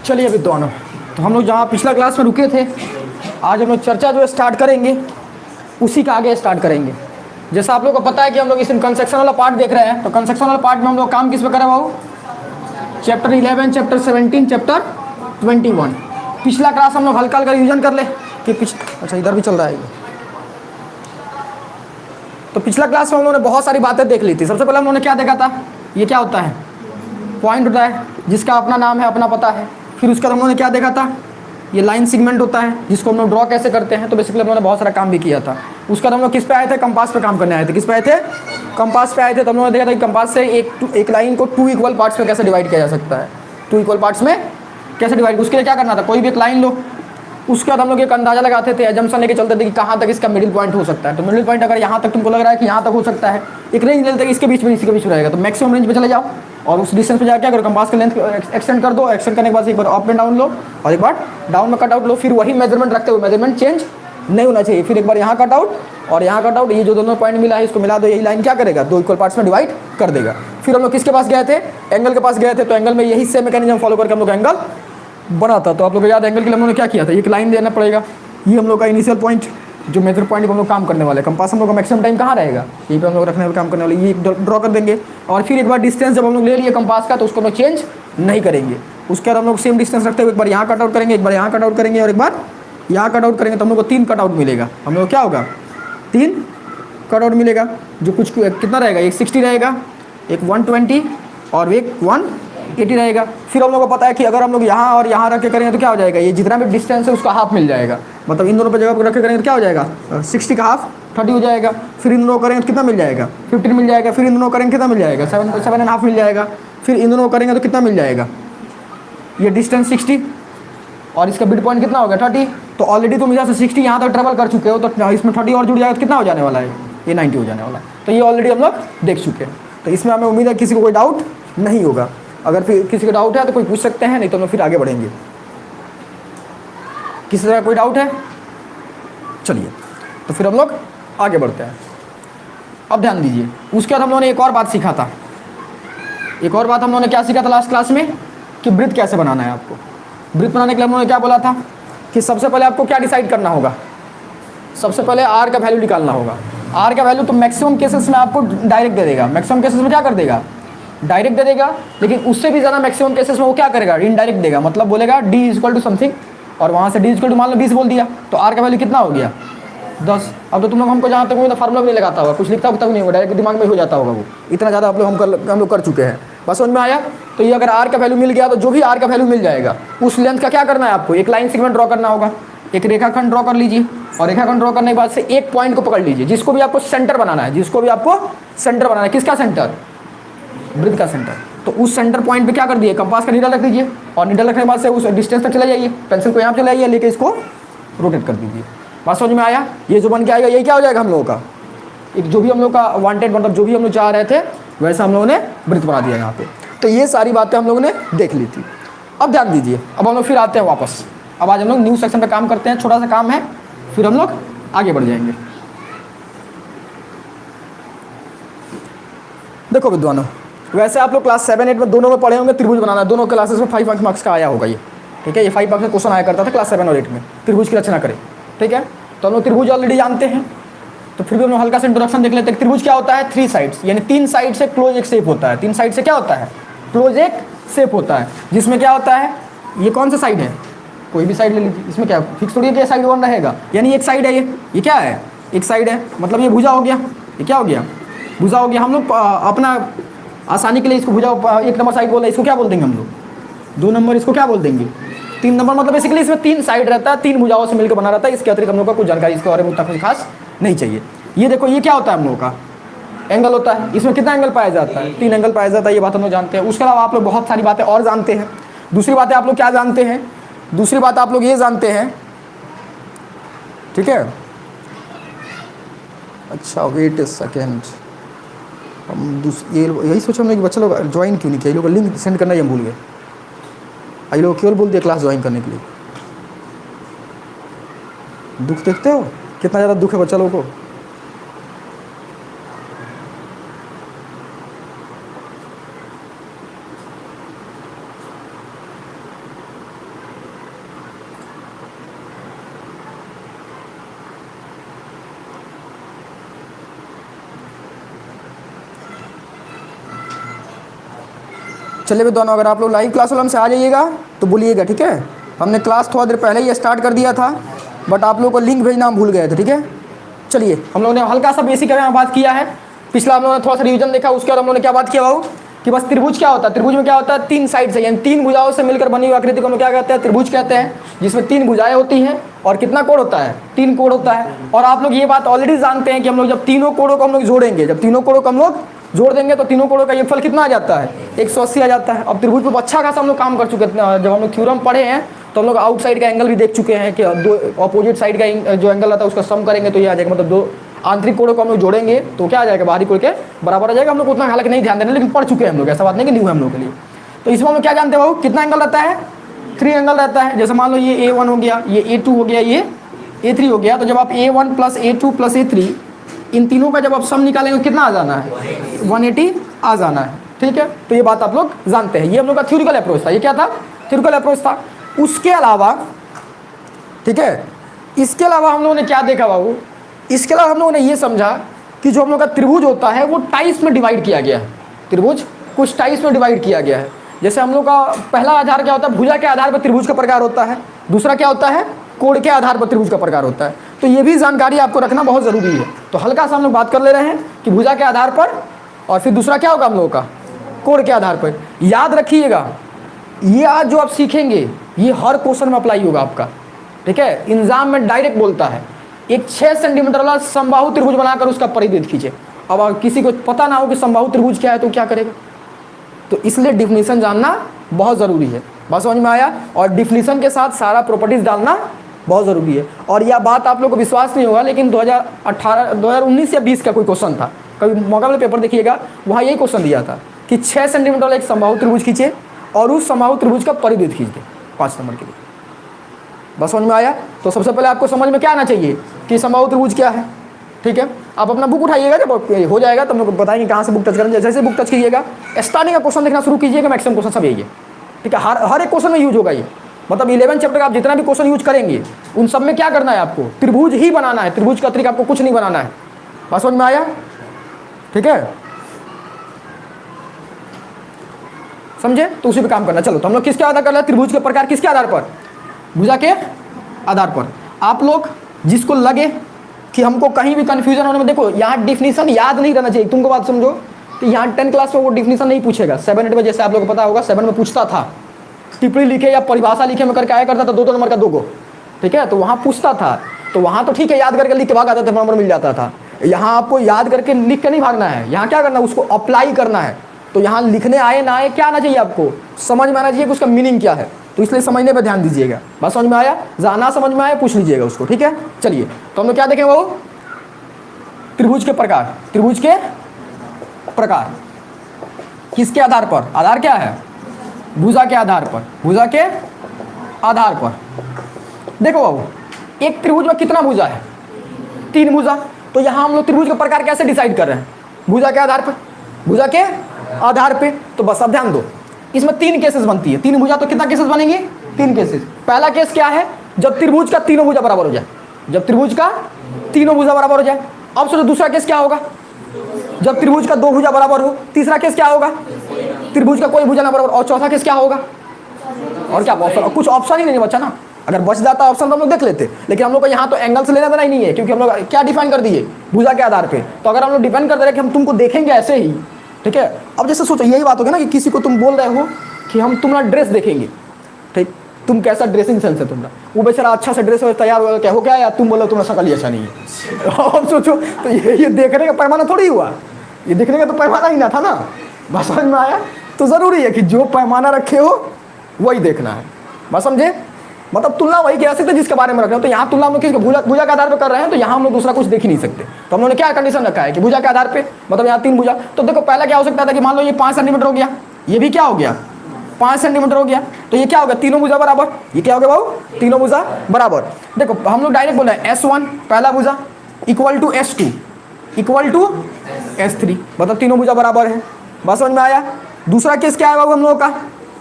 चलिए विद्वानों, तो हम लोग जहाँ पिछला क्लास में रुके थे, आज हम लोग चर्चा जो स्टार्ट करेंगे उसी का आगे स्टार्ट करेंगे। जैसा आप लोगों को पता है कि हम लोग इस कंस्ट्रक्शन वाला पार्ट देख रहे हैं, तो कंस्ट्रक्शन वाला पार्ट में हम लोग काम किस पे करें बाबू? Chapter 11, chapter 17, chapter 21। पिछला क्लास हम लोग हल्का हल्का रिविजन कर ले कि अच्छा इधर भी चल रहा है ये। तो पिछला क्लास में हम लोगों ने बहुत सारी बातें देख ली थी। सबसे पहले हम लोगों ने क्या देखा था? ये क्या होता है? पॉइंट होता है जिसका अपना नाम है, अपना पता है। फिर उसके बाद हम लोगों ने क्या देखा था? ये लाइन सेगमेंट होता है जिसको हम लोग ड्रॉ कैसे करते हैं। तो बेसिकली हम लोगों ने बहुत सारा काम भी किया था। उसके बाद हम लोग किस पे आए थे? कंपास पे काम करने आए थे। किस पे आए थे? कंपास पे आए थे। तो हम लोगों ने देखा था कि कंपास से एक लाइन को 2 इक्वल पार्ट्स में कैसे डिवाइड किया जा सकता है। 2 इक्वल पार्ट्स में कैसे डिवाइड? उसके लिए क्या करना था? कोई भी एक लाइन लो, उसके बाद हम लोग एक अंदाजा लगाते थे, एजम्पशन लेके चलते थे कि कहाँ तक इसका मिडिल पॉइंट हो सकता है। तो मिडिल पॉइंट अगर यहाँ तक तुमको लग रहा है कि यहाँ तक हो सकता है, एक रेंज लेते हैं इसके बीच में, इसी के बीच में रहेगा, तो मैक्सिमम रेंज पे चले जाओ और उस डिस्टेंस पे जाकर क्या करो? कंपास का लेंथ एक्सटेंड कर दो। एक्सटेंड करने के बाद एक बार अप एंड डाउन लो और एक बार डाउन में कट आउट लो। फिर वही मेजरमेंट रखते हुए, मेजरमेंट चेंज नहीं होना चाहिए। फिर एक बार यहाँ कट आउट और यहाँ कट आउट, ये जो दोनों पॉइंट मिला है इसको मिला दो। यही लाइन क्या करेगा? 2 इक्वल पार्ट्स में डिवाइड कर देगा। फिर हम लोग किसके पास गए थे? एंगल के पास गए थे। तो एंगल में यही सेम मैकेनिज्म फॉलो करके हम लोग एंगल बना था। तो आप लोग को याद है एंगल के लिए हम लोगों ने क्या किया था? एक लाइन देना पड़ेगा। ये हम लोग का इनिशियल पॉइंट, जो मेजर पॉइंट हम लोग काम करने वाले। कंपास हम लोग का मैक्सिमम टाइम कहाँ रहेगा? यहीं पे हम लोग रखने वाले, काम करने वाले। ये ड्रॉ कर देंगे और फिर एक बार डिस्टेंस जब हम लोग ले लिए कंपास का, तो उसको हम लोग चेंज नहीं करेंगे। उसके बाद हम लोग सेम डिस्टेंस रखते हुए एक बार यहाँ कट आउट करेंगे, एक बार यहाँ कट आउट करेंगे और एक बार यहाँ कट आउट करेंगे। तो हम लोग को 3 कट आउट मिलेगा। हम लोग क्या होगा? 3 कट आउट मिलेगा। जो कुछ कितना रहेगा? एक 60 रहेगा, एक 120 और एक 180 रहेगा। फिर हम लोग को पता है कि अगर हम लोग यहाँ और यहाँ रख के करेंगे तो क्या हो जाएगा? ये जितना भी डिस्टेंस है उसका हाफ मिल जाएगा। मतलब इन दोनों पर जगह पर रख के करेंगे तो क्या हो जाएगा? 60 का हाफ 30 हो जाएगा। फिर इन दोनों करेंगे तो कितना मिल जाएगा? 15 मिल जाएगा। फिर इन दोनों करेंगे कितना मिल जाएगा? 7.5 मिल जाएगा। फिर इन दोनों करेंगे तो कितना मिल जाएगा? ये डिस्टेंस 60 और इसका मिड पॉइंट कितना हो गया? 30। तो ऑलरेडी तुम यहाँ से 60 यहाँ तक ट्रेवल कर चुके हो, तो इसमें 30 और जुड़ जाएगा तो कितना हो जाने वाला है? ये 90 हो जाने वाला है। तो ये ऑलरेडी हम लोग देख चुके हैं। तो इसमें हमें उम्मीद है किसी को कोई डाउट नहीं होगा। अगर फिर किसी का डाउट है तो कोई पूछ सकते हैं, नहीं तो हम लोग फिर आगे बढ़ेंगे। किसी तरह कोई डाउट है? चलिए तो फिर हम लोग आगे बढ़ते हैं। अब ध्यान दीजिए, उसके बाद हम लोगों ने एक और बात सीखा था। एक और बात हम लोगों ने क्या सीखा था लास्ट क्लास में? कि वृत्त कैसे बनाना है आपको। वृत्त बनाने के लिए हम लोगों ने क्या बोला था? कि सबसे पहले आपको क्या डिसाइड करना होगा? सबसे पहले आर का वैल्यू निकालना होगा। आर का वैल्यू तो मैक्सिमम केसेस में आपको डायरेक्ट दे देगा। मैक्सिमम केसेस में क्या कर देगा? डायरेक्ट दे देगा। लेकिन उससे भी ज़्यादा मैक्सिमम केसेस में वो क्या करेगा? इनडायरेक्ट देगा। मतलब बोलेगा d इक्वल टू समथिंग और वहाँ से d इक्वल टू मान लो 20 बोल दिया, तो आर का वैल्यू कितना हो गया? 10। अब तो तुम लोग हमको जहाँ तक फार्मूला भी नहीं लगाता होगा, कुछ लिखता तक नहीं होगा, डायरेक्ट दिमाग में हो जाता होगा। वो इतना ज़्यादा आप लोग हम लोग कर चुके हैं। बस समझ में आया? तो ये अगर आर का वैल्यू मिल गया तो जो भी आर का वैल्यू मिल जाएगा उस लेंथ का क्या करना है आपको? एक लाइन सेगमेंट ड्रॉ करना होगा। एक रेखाखंड ड्रॉ कर लीजिए और रेखाखंड ड्रॉ करने के बाद से एक पॉइंट को पकड़ लीजिए, जिसको भी आपको सेंटर बनाना है। जिसको भी आपको सेंटर बनाना है। किसका सेंटर? वृत्त का सेंटर। तो उस सेंटर पॉइंट पे क्या कर दिए? कंपास का नीडल रख दीजिए और नीडल रखने के बाद से उस डिस्टेंस तक चले जाइए। पेंसिल को यहाँ चले जाइए, लेके इसको रोटेट कर दीजिए। बात समझ में आया? ये जो बन के आएगा यही क्या हो जाएगा हम लोगों का? एक जो भी हम लोग का वांटेड, मतलब जो भी हम लोग चाह रहे थे वैसा हम लोगों ने वृत्त बना दिया यहाँ पे। तो ये सारी बातें हम लोगों ने देख ली थी। अब ध्यान दीजिए, अब हम लोग फिर आते हैं वापस। अब आज हम लोग न्यू सेक्शन पर काम करते हैं। छोटा सा काम है, फिर हम लोग आगे बढ़ जाएंगे। देखो विद्वानों, वैसे आप लोग क्लास 7, 8 में दोनों में पढ़े होंगे त्रिभुज बनाना। दोनों क्लासेस में 5 मार्क्स का आया होगा ये। ठीक है, ये 5 मार्क्स का क्वेश्चन आया करता था क्लास 7 और 8 में। त्रिभुज की रचना करें। ठीक है, तो हम लोग त्रिभुज ऑलरेडी जानते हैं, तो फिर भी हम लोग हल्का सा इंट्रोडक्शन देख लेते हैं। त्रिभुज क्या होता है? 3 साइड्स, यानी 3 साइड से क्लोज एक शेप होता है। 3 साइड से क्या होता है? क्लोज एक शेप होता है, जिसमें क्या होता है? ये कौन सा साइड है? कोई भी साइड ले लीजिए। इसमें क्या फिक्स थोड़ी है कि साइड 1 रहेगा, यानी एक साइड है ये क्या है? एक साइड है, मतलब ये भुजा हो गया। ये क्या हो गया? भुजा हो गया। हम लोग अपना आसानी के लिए इसको भुजा 1 नंबर साइड बोल रहे हैं, इसको क्या बोल देंगे हम लोग? 2 नंबर इसको क्या बोल देंगे? 3 नंबर। मतलब बेसिकली इसमें 3 साइड रहता है, 3 भुजाओं से मिलकर बना रहता है। इसके अतिरिक्त हम लोग का कुछ जानकारी इसके बारे में उतना कुछ खास नहीं चाहिए। ये देखो, ये क्या होता है हम लोगों का? एंगल होता है। इसमें कितना एंगल पाया जाता है? 3 एंगल पाया जाता है। ये बात हम लोग जानते हैं। उसके अलावा आप लोग बहुत सारी बातें और जानते हैं। दूसरी बातें आप लोग क्या जानते हैं? दूसरी बात आप लोग ये जानते हैं, ठीक है? अच्छा वेट ए सेकेंड, हम ये यही सोचा हमने कि बच्चे लोग ज्वाइन क्यों नहीं किया। ये लोग लिंक सेंड करना ही हम भूल गए। ये लोग केवल बोल दिया क्लास ज्वाइन करने के लिए। दुख देखते हो कितना ज़्यादा दुख है बच्चा लोगों को। चलिए भी दोनों, अगर आप लोग लाइव क्लास वाले से आ जाइएगा तो बोलिएगा, ठीक है। हमने क्लास थोड़ा देर पहले ही स्टार्ट कर दिया था, बट आप लोगों को लिंक भेजना हम भूल गए थे, ठीक है। चलिए, हम लोगों ने हल्का सा बेसिक में बात किया है, पिछला हम लोगों ने थोड़ा सा रिवीजन देखा, उसके बाद हम लोगों ने क्या बात किया बाबू कि बस त्रिभुज क्या होता है। त्रिभुज में क्या होता है, 3 साइड से यानी 3 भुजाओं से मिलकर बनी हुई आकृति को हम क्या कहते हैं, त्रिभुज कहते हैं, जिसमें 3 भुजाएं होती हैं और कितना कोण होता है, 3 कोण होता है। और आप लोग ये बात ऑलरेडी जानते हैं कि हम लोग जब तीनों कोणों को हम लोग जोड़ेंगे, जब तीनों कोणों को हम लोग जोड़ देंगे तो तीनों कोणों का ये फल कितना आ जाता है, 180 आ जाता है। अब त्रिभुज पर अच्छा खासा हम लोग काम कर चुके हैं, जब हम लोग थ्योरम पढ़े हैं तो हम लोग आउटसाइड का एंगल भी देख चुके हैं कि दो ऑपोजिट साइड का जो एंगल आता है उसका सम करेंगे तो ये आ जाएगा, मतलब दो आंतरिक कोणों को हम लोग जोड़ेंगे तो क्या आ जाएगा, बाहरी कोण के बराबर आ जाएगा। हम लोग उतना हालांकि नहीं ध्यान देना, लेकिन पढ़ चुके हैं हम लोग, ऐसा बात नहीं कि न्यू है हम लोग के लिए। तो इसमें हम लोग क्या जानते हैं बाबू, कितना एंगल रहता है, 3 एंगल रहता है। जैसे मान लो ये A1 हो गया, ये A2 हो गया, ये A3 हो गया। तो जब आप A1 + A2 + A3 इन तीनों का जब आप सम निकालेंगे कितना आ जाना है, 180 आ जाना है, ठीक है। तो ये बात आप लोग जानते हैं, ये हम लोग का थ्योरिटिकल अप्रोच था। ये क्या था, थ्योरिटिकल अप्रोच था। उसके अलावा, ठीक है, इसके अलावा हम लोगों ने क्या देखा बाबू, इसके अलावा हम लोगों ने ये समझा कि जो हम लोग का त्रिभुज होता है वो टाइप्स में डिवाइड किया गया है। त्रिभुज कुछ टाइप्स में डिवाइड किया गया है। जैसे हम लोग का पहला आधार क्या होता है, भुजा के आधार पर त्रिभुज का प्रकार होता है। दूसरा क्या होता है, कोण के आधार पर त्रिभुज का प्रकार होता है। तो ये भी जानकारी आपको रखना बहुत ज़रूरी है। तो हल्का सा हम लोग बात कर ले रहे हैं कि भुजा के आधार पर, और फिर दूसरा क्या होगा हम लोगों का, कोण के आधार पर। याद रखिएगा, ये आज जो आप सीखेंगे ये हर क्वेश्चन में अप्लाई होगा आपका, ठीक है। एग्जाम में डायरेक्ट बोलता है एक 6 सेंटीमीटर वाला समबाहु त्रिभुज बनाकर उसका परिवृत्त खींचे। अब अगर किसी को पता ना हो कि समबाहु त्रिभुज क्या है तो क्या करेगा, तो इसलिए डिफिनीशन जानना बहुत ज़रूरी है। बात समझ में आया। और डिफिनीशन के साथ सारा प्रॉपर्टीज डालना बहुत ज़रूरी है। और यह बात आप लोग को विश्वास नहीं होगा, लेकिन 2019 या 20 का कोई क्वेश्चन था, कभी मौका वाले पेपर देखिएगा, वहाँ यही क्वेश्चन दिया था कि 6 सेंटीमीटर वाला एक समबाहु त्रिभुज खींचे और उस समबाहु त्रिभुज का परिवृत्त खींच दे 5 नंबर के लिए। बस समझ में आया। तो सबसे पहले आपको समझ में क्या आना चाहिए कि समबाहु त्रिभुज क्या है, ठीक है। आप अपना बुक उठाइएगा, जब हो जाएगा तो हम लोग बताएंगे कहाँ से बुक टच करेंगे। जैसे बुक टच कीजिएगा, स्टार्टिंग का क्वेश्चन देखना शुरू कीजिएगा, मैक्सिमम क्वेश्चन सब यही है, ठीक है। हर एक क्वेश्चन में यूज होगा ये, मतलब 11 चैप्टर का आप जितना भी क्वेश्चन यूज करेंगे उन सब में क्या करना है, आपको त्रिभुज ही बनाना है। त्रिभुज का अतिरिक्त आपको कुछ नहीं बनाना है। बस समझ में आया, ठीक है, समझे। तो उसी पे काम करना। चलो, तो हम लोग किसके आधार कर रहे हैं, त्रिभुज के प्रकार किसके आधार पर, भुजा के आधार पर। आप लोग जिसको लगे कि हमको कहीं भी कंफ्यूजन होने में, देखो यहाँ डिफिनीशन याद नहीं रहना चाहिए। तुमको बात समझो कि यहाँ 10 क्लास में वो डिफिनीशन नहीं पूछेगा। 7 8 में जैसे आप लोगों को पता होगा 7 में पूछता था, टिप्पणी लिखे या परिभाषा लिखे में करके आया करता था 2 नंबर का 2 गो, ठीक है। तो वहाँ पूछता था, तो वहाँ तो ठीक है, याद करके लिख के भाग आता था, नंबर मिल जाता था। यहाँ आपको याद करके लिख के नहीं भागना है, यहाँ क्या करना है, उसको अप्लाई करना है। तो यहाँ लिखने आए ना आए, क्या आना चाहिए आपको, समझ में आना चाहिए कि उसका मीनिंग क्या है। तो इसलिए समझने पर ध्यान दीजिएगा। बात समझ में आया, जाना समझ में आया पूछ लीजिएगा उसको, ठीक है। चलिए, तो हम लोग क्या देखें, वो त्रिभुज के प्रकार। त्रिभुज के प्रकार किसके आधार पर, आधार क्या है, भुजा के आधार पर। भुजा के आधार पर देखो बाबू, एक त्रिभुज में कितना भुजा है, 3 भुजा। तो यहाँ हम लोग त्रिभुज का प्रकार कैसे डिसाइड कर रहे हैं, भुजा के आधार पर। भुजा के आधार पे तो बस अब ध्यान दो, इसमें 3 केसेस बनती है। 3 भुजा तो कितना केसेस बनेंगे, 3 केसेस। पहला केस क्या है, जब त्रिभुज का तीनों भुजा बराबर हो जाए, जब त्रिभुज का तीनों भुजा बराबर हो जाए। अब सोचो दूसरा केस क्या होगा, जब त्रिभुज का 2 भुजा बराबर हो। तीसरा केस क्या होगा, त्रिभुज का कोई भुजा ना बराबर। और चौथा केस क्या होगा, और क्या ऑप्शन, कुछ ऑप्शन ही नहीं बचा ना। अगर बच जाता ऑप्शन तो हम लोग देख लेते, लेकिन हम लोग को यहाँ तो एंगल से लेना देना ही नहीं है, क्योंकि हम लोग क्या डिफाइन कर दिए, भुजा के आधार पे। तो अगर हम लोग डिफाइन कर दे रहे कि हम तुमको देखेंगे ऐसे ही, ठीक है। अब जैसे सोचो, यही बात होगी ना कि किसी को तुम बोल रहे हो कि हम तुम्हारा ड्रेस देखेंगे, ठीक, तुम कैसा ड्रेसिंग सेंस है तुम्हारा, वो बेचारा अच्छा से ड्रेस हो तैयार हो क्या हो क्या, या तुम बोलो तुम्हारा शकल ही अच्छा नहीं है। अब सोचो, तो ये देखने का पैमाना थोड़ी हुआ, ये देखने का तो पैमाना ही ना था ना। बस समझ में आया। तो ज़रूरी है कि जो पैमाना रखे हो वही देखना है। बस समझे, मतलब तुलना वही कह सकते जिसके बारे में रख रहे हो। तो यहाँ तुलना हम लोग किसके, भुजा के आधार पर कर रहे हैं, तो यहाँ हम लोग दूसरा कुछ देख ही नहीं सकते। तो हम लोगों ने क्या कंडीशन रखा है कि भुजा के आधार पे, मतलब यहाँ 3 भुजा। तो देखो पहला क्या हो सकता था कि मान लो ये 5 सेंटीमीटर हो गया, ये भी क्या हो गया 5 सेंटीमीटर हो गया। तो ये क्या हो गया, तीनों भुजा बराबर। ये क्या हो गया बाबू, तीनों भुजा बराबर। देखो हम लोग डायरेक्ट बोल रहे हैं S1 पहला भुजा equal to S2 equal to S3, मतलब तीनों भुजा बराबर है। बस समझ में आया। दूसरा केस क्या है बाबू, हम लोगों का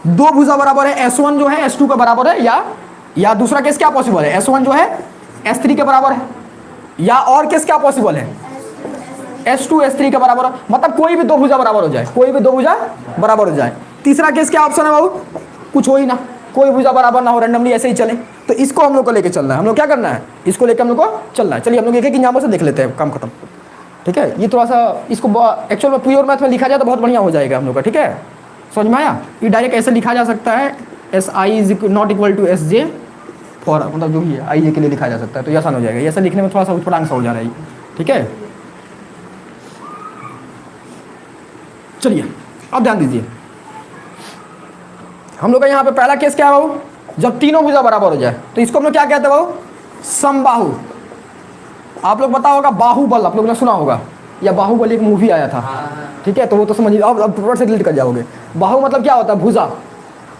2 भुजा बराबर है, S1 जो है S2 का बराबर है, या दूसरा केस क्या पॉसिबल है, S1 जो है S3 के बराबर है, या और केस क्या पॉसिबल है, S2 S3 के बराबर है। मतलब कोई भी 2 भुजा बराबर हो जाए, कोई भी 2 भुजा बराबर हो जाए। तीसरा केस क्या ऑप्शन है बाबू, कुछ हो ही ना, कोई भुजा बराबर ना हो, रैंडमली ऐसे ही चले, तो इसको हम लोग को लेके चलना है, हम लोग क्या करना है, इसको लेके हम लोग को चलना है। चलिए हम लोग एक एक एग्जाम्पल से देख लेते हैं, काम खत्म। ठीक है, ये थोड़ा सा इसको एक्चुअल में प्योर मैथ में लिखा जाए तो बहुत बढ़िया हो जाएगा हम लोग का। ठीक है, समझ में आया? ये डायरेक्ट ऐसे लिखा जा सकता है, S I is not equal to S J for, मतलब जो भी है आई जे के लिए लिखा जा सकता है, तो ये आसान हो जाएगा। ऐसा लिखने में थोड़ा सा उठपटांग सा हो जा रहा है। ठीक है, चलिए अब ध्यान दीजिए, हम लोग का यहाँ पे पहला केस क्या है बाबू, जब तीनों भुजा बराबर हो जाए, तो इसको हम लोग क्या कहते हैं बाबू, समबाहु। आप लोग पता होगा बाहुबल, आप लोगों ने सुना होगा, या बाहुबली एक मूवी आया था। ठीक है, तो वो तो समझिए, अब प्रोपर से डिलीट कर जाओगे। बाहु मतलब क्या होता है, भुजा,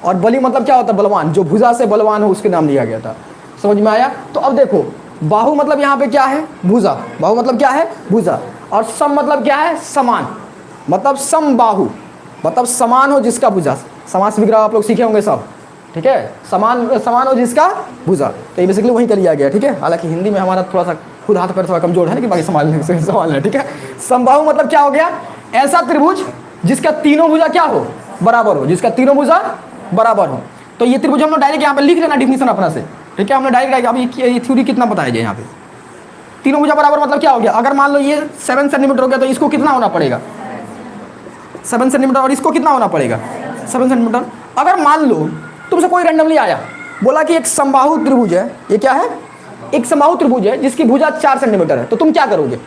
और बली मतलब क्या होता है, बलवान, जो भुजा से बलवान हो उसके नाम लिया गया था। समझ में आया? तो अब देखो, बाहु मतलब यहाँ पे क्या है, भुजा, बाहु मतलब क्या है, भुजा, और सम मतलब क्या है, समान, मतलब समबाहु मतलब समान हो जिसका भुजा, समास विग्रह आप लोग सीखे होंगे सब। ठीक है, समान समान हो जिसका भुजा, तो ये बेसिकली वही कर लिया गया। ठीक है, हालांकि हिंदी में हमारा थोड़ा सा खुद हाथ पैर थोड़ा कमजोर है, लेकिन बाकी संभालने। ठीक है, समबाहु मतलब क्या हो गया, ऐसा त्रिभुज जिसका तीनों भुजा क्या हो, बराबर हो, जिसका तीनों भुजा बराबर हो। तो ये त्रिभुज हम लोग डायरेक्ट यहाँ पे लिख लेना डिफिनीशन अपना से। ठीक है, हमने डायरेक्ट अब ये थ्योरी कितना बताया जाए यहाँ पे, तीनों भुजा बराबर मतलब क्या हो गया, अगर मान लो ये 7 सेंटीमीटर हो गया, तो इसको कितना होना पड़ेगा, 7 सेंटीमीटर, और इसको कितना होना पड़ेगा, 7 सेंटीमीटर। अगर मान लो तुमसे कोई रैंडमली आया, बोला कि एक समबाहु त्रिभुज है, ये क्या है, एक समबाहु त्रिभुज है जिसकी भुजा 4 सेंटीमीटर है, तो तुम क्या करोगे,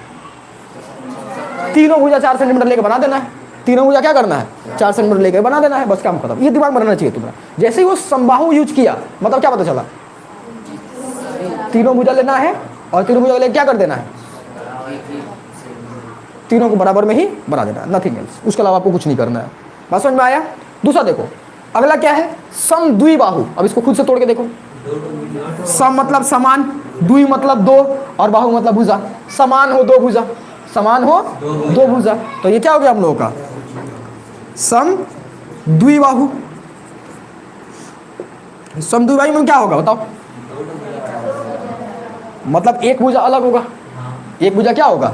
तीनों भुजा 4 सेंटीमीटर लेकर बना देना है, तीनों भुजा क्या करना है, 4 सेंटीमीटर लेकर बना देना है, बस काम खत्म। ये दिमाग में रहना चाहिए तुम्हारा। जैसे ही वो समबाहु यूज किया, मतलब क्या पता चला, तीनों भुजा लेना है और तीनों भुजा लेकर क्या कर देना है, तीनों को बराबर में ही बना देना है, नथिंग एल्स, उसके अलावा आपको कुछ नहीं करना है। बात समझ में आया? दूसरा देखो, अगला क्या है, सम द्विबाहु। अब इसको खुद से तोड़ के देखो, सम मतलब समान, द्वि मतलब दो, और बाहु मतलब भुजा, समान हो दो भुजा, समान हो दो भुजा, तो ये क्या हो गया हम लोगों का, सम द्विबाहु। सम द्विबाहु में क्या होगा बताओ, मतलब एक भुजा अलग होगा, एक भुजा क्या होगा,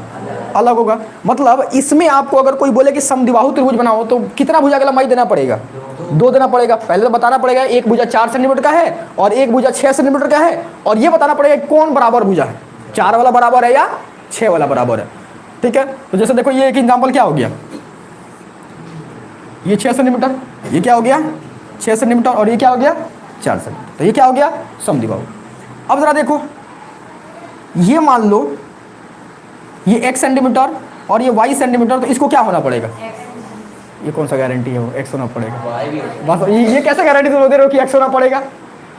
अलग होगा। मतलब इसमें आपको अगर कोई बोले कि समद्विबाहु त्रिभुज बनाओ, तो कितना भुजा का लंबाई देना पड़ेगा, 2 देना पड़ेगा। पहले तो बताना पड़ेगा एक भुजा 4 सेंटीमीटर का है और एक भुजा 6 सेंटीमीटर का है, और ये बताना पड़ेगा कौन बराबर भुजा है, 4 वाला बराबर है या 6 वाला बराबर है। ठीक है, तो जैसे देखो ये एक एग्जाम्पल क्या हो गया, ये 6 सेंटीमीटर, ये क्या हो गया 6 सेंटीमीटर, और ये क्या हो गया 4 सेंटीमीटर, तो ये क्या हो गया समद्विबाहु। अब जरा देखो, ये मान लो ये x सेंटीमीटर और ये y सेंटीमीटर, तो इसको क्या होना पड़ेगा, ये कौन सा गारंटी है, वो x होना पड़ेगा। बस ये कैसे गारंटी तुम दे रहे हो कि x होना पड़ेगा,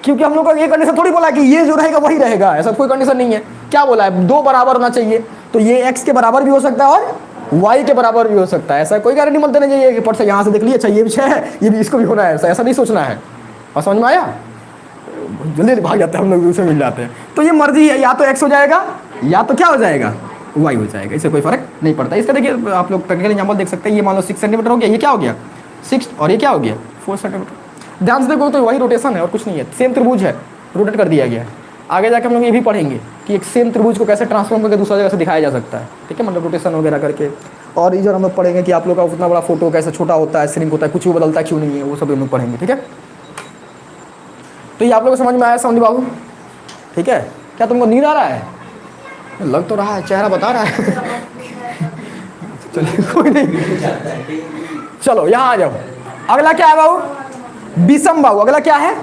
क्योंकि हम लोग का ये कंडीशन थोड़ी बोला कि ये जो रहेगा वही रहेगा, ऐसा कोई कंडीशन नहीं है। क्या बोला है, 2 बराबर होना चाहिए, तो ये x के बराबर भी हो सकता है और y के बराबर भी हो सकता है, ऐसा कोई गारंटी मत देना चाहिए कि पट से यहाँ से देख लिया, अच्छा ये भी 6 है, ये भी इसको भी होना है, ऐसा नहीं सोचना है। और समझ में आया, जल्दी भाग जाते हैं हम लोग, दूसरे मिल जाते हैं। तो ये मर्जी है, या तो x हो जाएगा या तो क्या हो जाएगा, y हो जाएगा, इससे कोई फर्क नहीं पड़ता। इसका देखिए आप लोग प्रैक्टिकल एग्जांपल देख सकते हैं, ये मान लो 6 सेंटीमीटर हो गया, ये क्या हो गया 6, और ये क्या हो गया 4 सेंटीमीटर। ध्यान से देखो तो वही रोटेशन है और कुछ नहीं है, सेम त्रिभुज है, रोटेट कर दिया गया है। आगे जाकर हम लोग ये भी पढ़ेंगे कि एक सेम त्रिभुज को कैसे ट्रांसफॉर्म करके दूसरा जगह से दिखाया जा सकता है। ठीक है, मतलब रोटेशन वगैरह करके। और इधर हम लोग पढ़ेंगे कि आप लोग का उतना बड़ा फोटो कैसे छोटा होता है, श्रिंक होता है, कुछ भी बदलता है क्यों नहीं है, वो सब हम लोग पढ़ेंगे। ठीक है, तो ये आप लोग को समझ में आया समद्विबाहु। ठीक है, क्या तुमको नींद आ रहा है, लग तो रहा है, चेहरा बता रहा है। चलिए कोई नहीं, चलो यहाँ आ जाओ। अगला क्या है बाबू, विषम बाहु। अगला क्या है,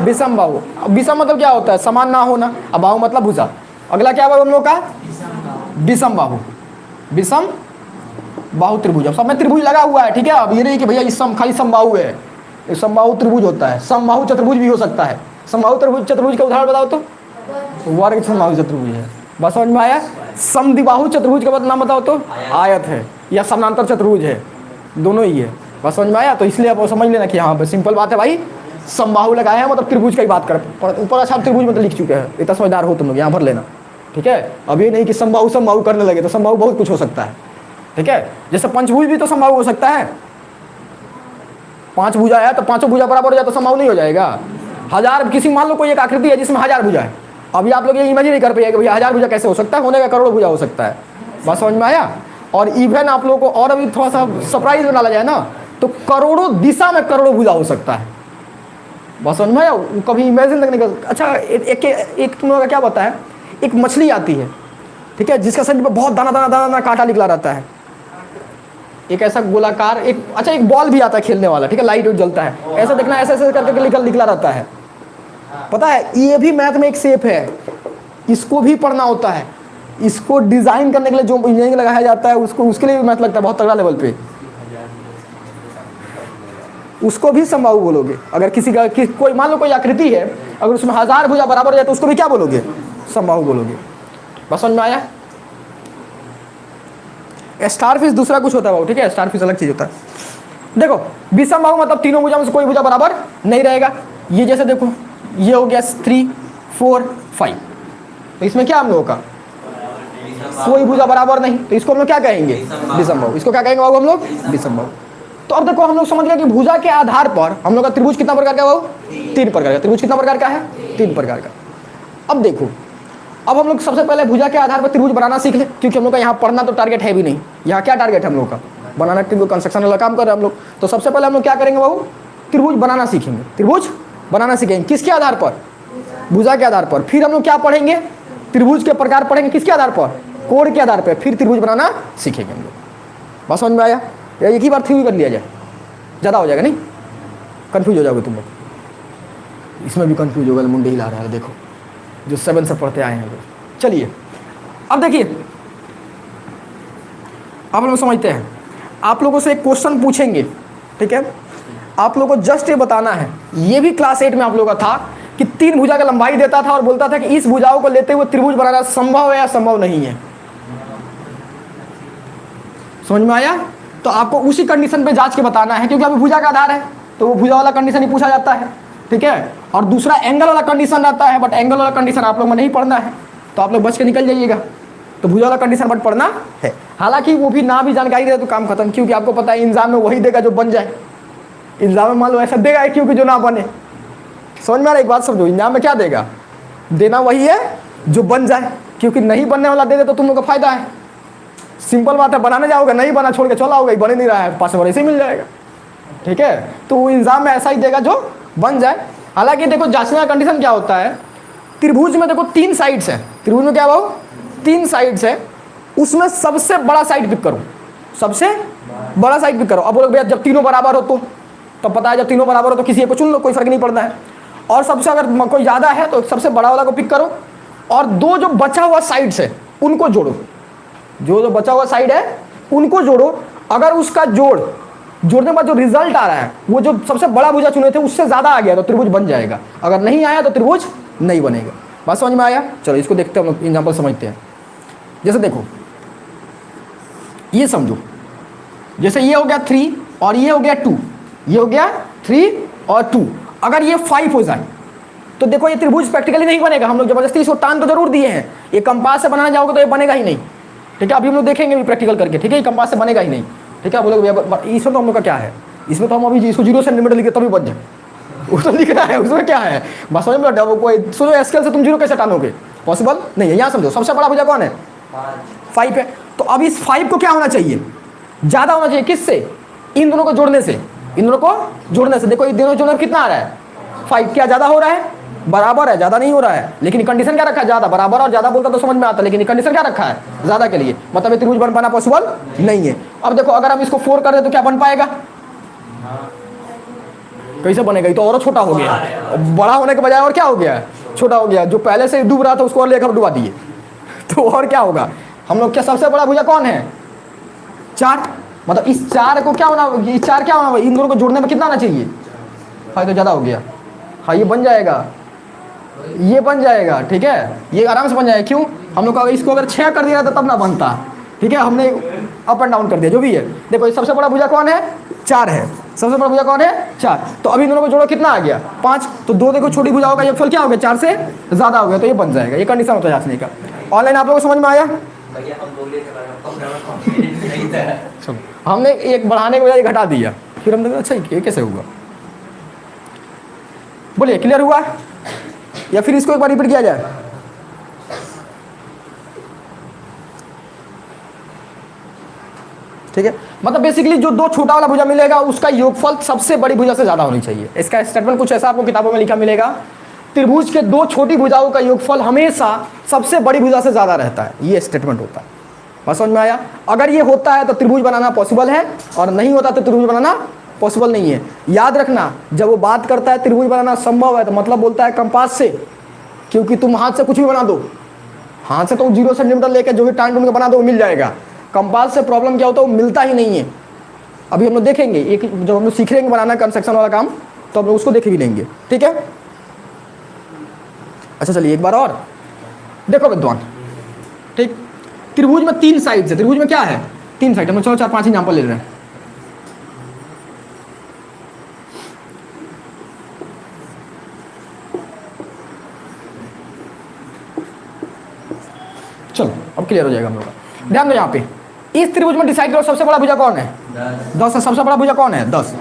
विषम बाहु। विषम मतलब क्या होता है, समान ना होना, अब बाहु मतलब भुजा। अगला क्या है हम लोग का, विषम बाहु। विषम बाहु त्रिभुज, अब सब में त्रिभुज लगा हुआ है। ठीक है, अब ये नहीं कि भैया इस सम खाली समबाहु है, इस समबाहु त्रिभुज होता है, समबाहु चतुर्भुज भी हो सकता है। समबाहु चतुर्भुज का उदाहरण बताओ तो, वर्ग समबाहु चतुर्भुज है। बस समझ में आया। समद्विबाहु चतुर्भुज का नाम बताओ तो, आयत है या समानांतर चतुर्भुज है, दोनों ही है। बस समझ में आया। तो इसलिए आप समझ लेना कि हाँ सिंपल बात है भाई, समबाहु लगाया है मतलब त्रिभुज का ही बात कर, ऊपर अच्छा त्रिभुज मतलब लिख चुके हैं, इतना समझदार हो तुम लोग, यहाँ भर लेना। ठीक है, अब ये नहीं कि समबाहु समबाहु करने लगे, तो समबाहु बहुत कुछ हो सकता है। ठीक है, जैसे पंचभुज भी तो समबाहु हो सकता है, 5 भुजा है तो 5 भुजा बराबर हो जाए तो समबाहु नहीं हो जाएगा। 1000 किसी मान लो कोई एक आकृति है जिसमें 1000 भुजा है, अभी आप लोग ये इमेजिन नहीं कर पाएंगे कि भैया 1000 भुजा कैसे हो सकता है, होने का करोड़ों भुजा हो सकता है। बात समझ में आया। और इवन आप लोगों को और अभी थोड़ा सा सरप्राइज बना लिया जाए ना, तो करोड़ों दिशा में करोड़ों भुजा हो सकता है। बस समझ में आया? कभी इमेजिन तक नहीं कर। अच्छा एक तुम लोगों का क्या पता है, एक मछली आती है, ठीक है, जिसका शरीर पर बहुत दाना दाना दाना दाना कांटा निकला रहता है, एक ऐसा गोलाकार एक बॉल भी आता है खेलने वाला, ठीक है, लाइट जलता है, ऐसा देखना, ऐसे ऐसे करके निकला रहता है। पता है ये भी मैथ में एक शेप है, इसको भी पढ़ना होता है। इसको डिजाइन करने के लिए जो इंजीनियरिंग लगाया जाता है उसको, उसके लिए भी मैथ लगता है बहुत तगड़ा लेवल पे। उसको भी समबाहु बोलोगे। अगर किसी का कोई मान लो कोई आकृति है, अगर उसमें 1000 भुजा बराबर हो जाए तो उसको भी क्या बोलोगे? समबाहु बोलोगे। बस समझ में आया? स्टारफिश दूसरा कुछ होता है, ठीक है, स्टारफिश अलग चीज होता है। देखो विषमबाहु मतलब तीनों भुजा में से कोई भुजा बराबर नहीं रहेगा। ये जैसे देखो, ये हो गया 3 4 5, तो इसमें क्या हम लोगों का कोई भुजा बराबर नहीं, तो इसको हम लोग क्या कहेंगे? विषमबाहु। इसको क्या कहेंगे बाबू हम लोग? विषमबाहु। तो अब देखो हम लोग समझ गए कि भुजा के आधार पर हम लोग का त्रिभुज कितना प्रकार का है बाबू? 3 प्रकार का। त्रिभुज कितना प्रकार का है? 3 प्रकार का। अब देखो, अब हम लोग सबसे पहले भुजा के आधार पर त्रिभुज बनाना सीख ले, क्योंकि हम लोग का यहाँ पढ़ना तो टारगेट है भी नहीं। यहाँ क्या टारगेट है हम लोग का? बनाना, क्योंकि कंस्ट्रक्शन वाला काम कर रहे हैं हम लोग। तो सबसे पहले हम लोग क्या करेंगे बाबू? त्रिभुज बनाना सीखेंगे। त्रिभुज बनाना सीखेंगे किसके आधार पर? भुजा के आधार पर। फिर हम लोग क्या पढ़ेंगे? त्रिभुज के प्रकार पढ़ेंगे किसके आधार पर? कोण के आधार पर। फिर त्रिभुज बनाना सीखेंगे हम लोग। बस समझ में आया? या एक ही बार थ्योरी कर लिया जाए, ज़्यादा हो जाएगा, नहीं कंफ्यूज हो जाओगे तुम लोग। इसमें भी कंफ्यूज होगा, मुंडे हिला रहा है, देखो जो 7 से पढ़ते आए हैं लोग। चलिए अब देखिए, अब हम लोग समझते हैं। आप लोगों से एक क्वेश्चन पूछेंगे, ठीक है, आप लोगों को जस्ट ये बताना है। ये भी क्लास 8 में आप लोगों का था कि 3 भुजा का लंबाई देता था और बोलता था कि इस भुजाओं को लेते हुए त्रिभुज बनाना संभव है या संभव नहीं है। समझ में आया? तो आपको उसी कंडीशन पे जांच के बताना है, क्योंकि अभी भुजा का आधार है तो वो भुजा वाला कंडीशन ही पूछा जाता है, ठीक है। और दूसरा एंगल वाला कंडीशन रहता है, बट एंगल वाला कंडीशन आप लोग में नहीं पढ़ना है, तो आप लोग बच के निकल जाइएगा। तो भुजा वाला कंडीशन बट पढ़ना है। हालांकि वो भी ना भी जानकारी दे तो काम खत्म, क्योंकि आपको पता है एग्जाम में वही देगा जो बन जाए। एग्जाम में मान लो ऐसा देगा क्योंकि जो ना बने। समझ में आ रहा? एक बात समझो, एग्जाम में क्या देगा? देना वही है जो बन जाए, क्योंकि नहीं बनने वाला दे दे तो तुम लोग का फायदा है। सिंपल बात है, बनाने जाओगे नहीं बना छोड़ के चला आओगे, बने नहीं रहा है, 5 नंबर ऐसे ही मिल जाएगा, ठीक है। तो वो एग्जाम में ऐसा ही देगा जो बन जाए। हालांकि देखो जांचने का कंडीशन क्या होता है, त्रिभुज में देखो 3 साइड्स है। त्रिभुज में क्या भाव? 3 साइड्स है, उसमें सबसे बड़ा साइड पिक करो, सबसे बड़ा साइड पिक करो। अब बोलो भैया जब तीनों बराबर हो तो पता है जब तीनों बराबर हो तो किसी एक को चुन लो, कोई फर्क नहीं पड़ता है। और सबसे अगर कोई ज़्यादा है तो सबसे बड़ा वाला को पिक करो, और 2 जो बचा हुआ साइड्स है उनको जोड़ो। जो बचा हुआ साइड है उनको जोड़ो। अगर उसका जोड़ने के बाद जो रिजल्ट आ रहा है वो जो सबसे बड़ा भुजा चुने थे उससे ज़्यादा आ गया तो त्रिभुज बन जाएगा, अगर नहीं आया तो त्रिभुज नहीं बनेगा। बात समझ में आया? चलो इसको देखते हैं, हम एग्जाम्पल समझते हैं। जैसे देखो, ये समझो, जैसे ये हो गया 3 और ये हो गया 2, ये हो गया 3 और 2। अगर ये 5 हो जाए तो देखो ये त्रिभुज प्रैक्टिकली नहीं बनेगा। हम लोग जबरदस्ती इसको तान तो जरूर दिए हैं, ये कंपास से बनाना जाओगे तो ये बनेगा ही नहीं, ठीक है। अभी हम लोग देखेंगे भी प्रैक्टिकल करके, ठीक है। ये कंपास से बनेगा ही नहीं, ठीक है। बोलोगे इसमें तो हम लोग का क्या है, इसमें तो हम अभी इसको 0 से लिमिट लिखे तभी बन जाए, वो तो लिखना है, उसमें क्या है। बस समझ में कोई सोचो स्केल से तुम 0 कैसे टानोगे? पॉसिबल नहीं है। यहाँ समझो सबसे बड़ा भुजा कौन है? 5 है। तो अब इस 5 को क्या होना चाहिए? ज़्यादा होना चाहिए। किससे? इन दोनों को जोड़ने से। इन दोनों को जोड़ने से देखो ये दोनों जोड़ने कितना आ रहा है? 5। क्या ज़्यादा हो रहा है? बराबर है, ज़्यादा नहीं हो रहा है। लेकिन कंडीशन क्या रखा है? ज़्यादा। बराबर और ज़्यादा बोलता तो समझ में आता, लेकिन कंडीशन क्या रखा है? ज़्यादा के लिए। मतलब ये त्रिभुज बन पाना पॉसिबल नहीं है। अब देखो अगर हम इसको 4 कर दे तो क्या बन पाएगा? कैसे बनेगा? ये तो और छोटा हो गया, बड़ा होने के बजाय और क्या हो गया? छोटा हो गया। जो पहले से डूब रहा था उसको और लेकर डुबा दिए, तो और क्या होगा? हम लोग क्या सबसे बड़ा भुजा कौन है? 4। मतलब इस 4 को क्या होना, इस 4 क्या होना, इन दोनों को जोड़ने में कितना आना चाहिए? 5 तो ज़्यादा हो गया। हाँ ये बन जाएगा, ये बन जाएगा, ठीक है। ये आराम से बन जाएगा। क्यों? हम लोग का इसको अगर 6 कर दिया था तब ना बनता, ठीक है। हमने अप एंड डाउन कर दिया, जो भी है। देखो सबसे बड़ा भुजा कौन है? 4 है। सबसे बड़ा भुजा कौन है? 4। तो अभी इन दोनों को जोड़ो कितना आ गया? 5। तो 2 देखो छोटी भुजा होगा, ये फल क्या हो गया? 4 से ज़्यादा हो गया, तो ये बन जाएगा। ये कंडीशन होता है जांचने का। ऑनलाइन आप लोगों को समझ में आया? हमने एक बढ़ाने के बजाय घटा दिया, फिर हमने अच्छा ये कैसे हुआ? बोलिए क्लियर हुआ या फिर इसको एक बार रिपीट किया जाए? ठीक है। मतलब बेसिकली जो दो छोटा वाला भुजा मिलेगा उसका योगफल सबसे बड़ी भुजा से ज़्यादा होनी चाहिए। इसका स्टेटमेंट कुछ ऐसा आपको किताबों में लिखा मिलेगा, त्रिभुज के दो छोटी भुजाओं का योगफल हमेशा सबसे बड़ी भुजा से ज़्यादा रहता है, ये स्टेटमेंट होता है। बस समझ में आया? अगर ये होता है तो त्रिभुज बनाना पॉसिबल है, और नहीं होता तो त्रिभुज बनाना पॉसिबल नहीं है। याद रखना, जब वो बात करता है त्रिभुज बनाना संभव है तो मतलब बोलता है कंपास से, क्योंकि तुम हाथ से कुछ भी बना दो, हाथ से तो 0 सेंटीमीटर लेकर जो भी टाइम ढूंढ के बना दो वो मिल जाएगा। कंपास से प्रॉब्लम क्या होता है, वो मिलता ही नहीं है। अभी हम लोग देखेंगे, एक जब हम लोग सीख लेंगे बनाना कंस्ट्रक्शन वाला काम तो हम लोग उसको देख भी लेंगे, ठीक है। अच्छा चलिए एक बार और देखो विद्वान, ठीक। त्रिभुज में 3 साइड है, त्रिभुज में क्या है 3 साइड। हम लोग चलो 4-5 एग्जाम्पल ले रहे हैं। चलो अब क्लियर हो जाएगा हम लोग का। ध्यान दो यहाँ पे, इस त्रिभुज में डिसाइड करो सबसे बड़ा भुजा कौन है, 10 है। सबसे बड़ा भुजा कौन है, 10।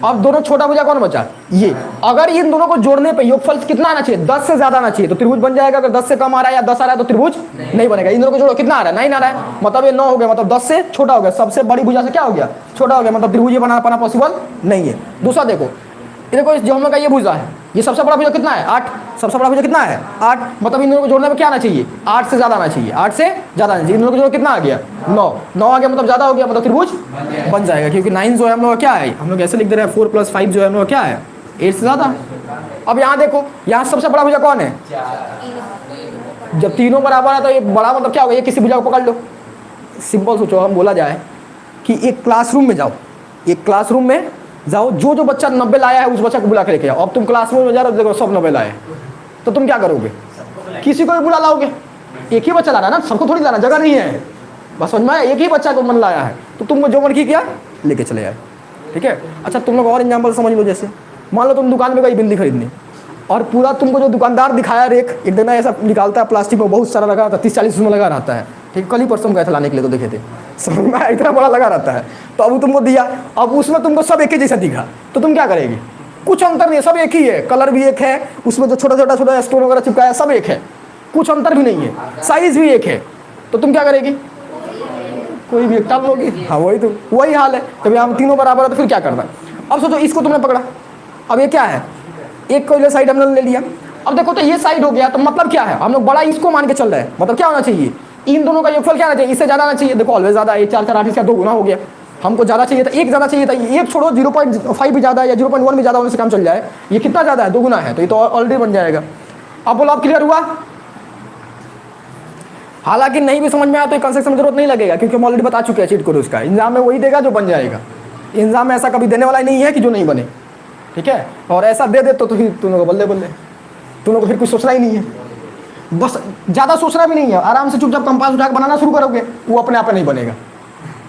अब दोनों छोटा भुजा कौन बचा, ये। अगर इन दोनों को जोड़ने पे योगफल कितना आना चाहिए, 10 से ज्यादा आना चाहिए तो त्रिभुज बन जाएगा। अगर 10 से कम आ रहा है या 10 आ रहा है तो त्रिभुज नहीं बनेगा। इन दोनों को जोड़ो, कितना आ रहा है, 9 आ रहा है, मतलब ये 9 हो गया, मतलब 10 से छोटा हो गया। सबसे बड़ी भुजा से क्या हो गया, छोटा हो गया, मतलब त्रिभुज बना पाना पॉसिबल नहीं है। दूसरा देखो, ये देखो जो हम लोग का ये भुजा है, ये सबसे बड़ा भुजा कितना है, 8। सबसे बड़ा भुजा कितना है, 8, मतलब इन दोनों को जोड़ने में क्या आना चाहिए, 8 से ज्यादा आना चाहिए, 8 से ज्यादा आना चाहिए। इन दोनों को जोड़ कितना आ गया, 9 आ गया, मतलब ज्यादा हो गया, मतलब त्रिभुज बन जाएगा। क्योंकि 9 जो है हम लोग क्या है, हम लोग ऐसे लिख दे रहे हैं 4 + 5 जो है हम लोग क्या है 8 से ज्यादा। अब यहाँ देखो, यहाँ सबसे बड़ा भुजा कौन है, जब तीनों बराबर है तो ये बड़ा मतलब क्या होगा, ये किसी भुजा को पकड़ लो। सिंपल सोचो, हम बोला जाए कि एक क्लासरूम में जाओ, एक क्लासरूम में जाओ, जो जो बच्चा 90 लाया है उस बच्चा को बुला के लेके आओ। अब तुम क्लासरूम में जा रहे हो, देखो सब 90 लाए, तो तुम क्या करोगे, किसी को भी बुला लाओगे। एक ही बच्चा ला रहा है ना, सबको थोड़ी लाना, जगह नहीं है। बस समझ में आया, एक ही बच्चा को मन लाया है तो तुम जो मन की किया लेके चले आए, ठीक है। अच्छा तुम लोग और एग्जाम्पल समझ लो, जैसे मान लो तुम दुकान में गई बिंदी खरीदनी, और पूरा तुमको जो दुकानदार दिखाया रेक, एक दिन ऐसा निकालता है प्लास्टिक में बहुत सारा लगा रहता है, 30-40 में लगा रहता है, ठीक। कल ही परसों गए थे लाने के लिए तो देखे थे, समझ में आया, इतना बड़ा लगा रहता है। तो अब तुमको दिया, अब उसमें तुमको सब एक ही जैसा दिखा, तो तुम क्या करेगी, कुछ अंतर नहीं है, सब एक ही है, कलर भी एक है, उसमें जो छोटा छोटा स्टोन वगैरह चिपकाया सब एक है, कुछ अंतर भी नहीं है, साइज भी एक है, तो तुम क्या करेगी, कोई भी एक टाल लोगी। हाँ वही तो, वही हाल है। कभी हम तीनों बराबर है तो फिर क्या करना। अब सोचो इसको तुमने पकड़ा, अब ये क्या है, एक को साइड हमने ले लिया। अब देखो तो ये साइड हो गया, तो मतलब क्या है, हम लोग बड़ा इसको मान के चल रहे हैं, मतलब क्या होना चाहिए, इन दोनों का योगफल क्या आना चाहिए, इससे ज़्यादा आना चाहिए। देखो ऑलवेज ज़्यादा, ये 4 8 इसका 2 गुना हो गया। हमको ज़्यादा चाहिए था, एक ज़्यादा चाहिए था, एक छोड़ो 0.5 भी ज़्यादा है या 0.1 भी ज़्यादा होने से काम चल जाए। ये कितना ज़्यादा है, 2 गुना है, तो ये तो ऑलरेडी बन जाएगा। अब बोलो, अब क्लियर हुआ। हालांकि नहीं भी समझ में आया तो कंस्ट्रक्शन में जरूरत नहीं लगेगा, क्योंकि हम ऑलरेडी बता चुके हैं चीट कोड उसका। एग्जाम में वही देगा जो बन जाएगा, एग्जाम में ऐसा कभी देने वाला नहीं है कि जो नहीं बने, ठीक है। और ऐसा दे तो फिर तुम लोग बल्ले बल्ले, तुम लोग को फिर कुछ सोचना ही नहीं है, बस ज़्यादा सोचना भी नहीं है, आराम से चुपचाप कंपास उठा के बनाना शुरू करोगे, वो अपने आप नहीं बनेगा,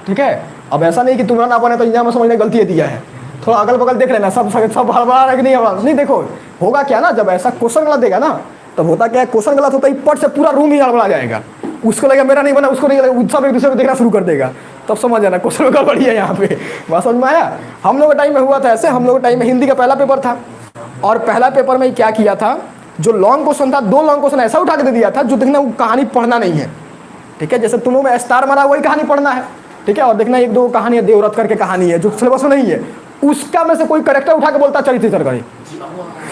ठीक है। अब ऐसा नहीं कि तुम्हारा ना बने तो एग्जाम में समझने गलती दिया है, थोड़ा अगल बगल देख लेना, सब हड़बड़ा रहा है कि नहीं देखो होगा क्या ना, जब ऐसा क्वेश्चन गलत देगा ना, तब होता क्या है, क्वेश्चन गलत होता ही पट से पूरा रूम ही हड़बड़ा जाएगा। उसको लगेगा मेरा नहीं बना, उसको नहीं लगेगा, सब एक दूसरे को देखना शुरू कर देगा, तब समझ जाना क्वेश्चन गड़बड़ी है यहाँ पे। बात समझ में आया। हम लोग के टाइम में हुआ था ऐसे, हम लोग के टाइम में हिंदी का पहला पेपर था, और पहला पेपर में क्या किया था, जो लॉन्ग क्वेश्चन था, 2 लॉन्ग क्वेश्चन ऐसा उठा के दे दिया था जो देखना वो कहानी पढ़ना नहीं है, ठीक है। जैसे तुम में स्टार मारा वही कहानी पढ़ना है, ठीक है। और देखना 1-2 कहानी है, देवव्रत करके कहानी है जो सिलेबस में नहीं है, उसका में से कोई करेक्टर उठा के बोलता चरित्र करे।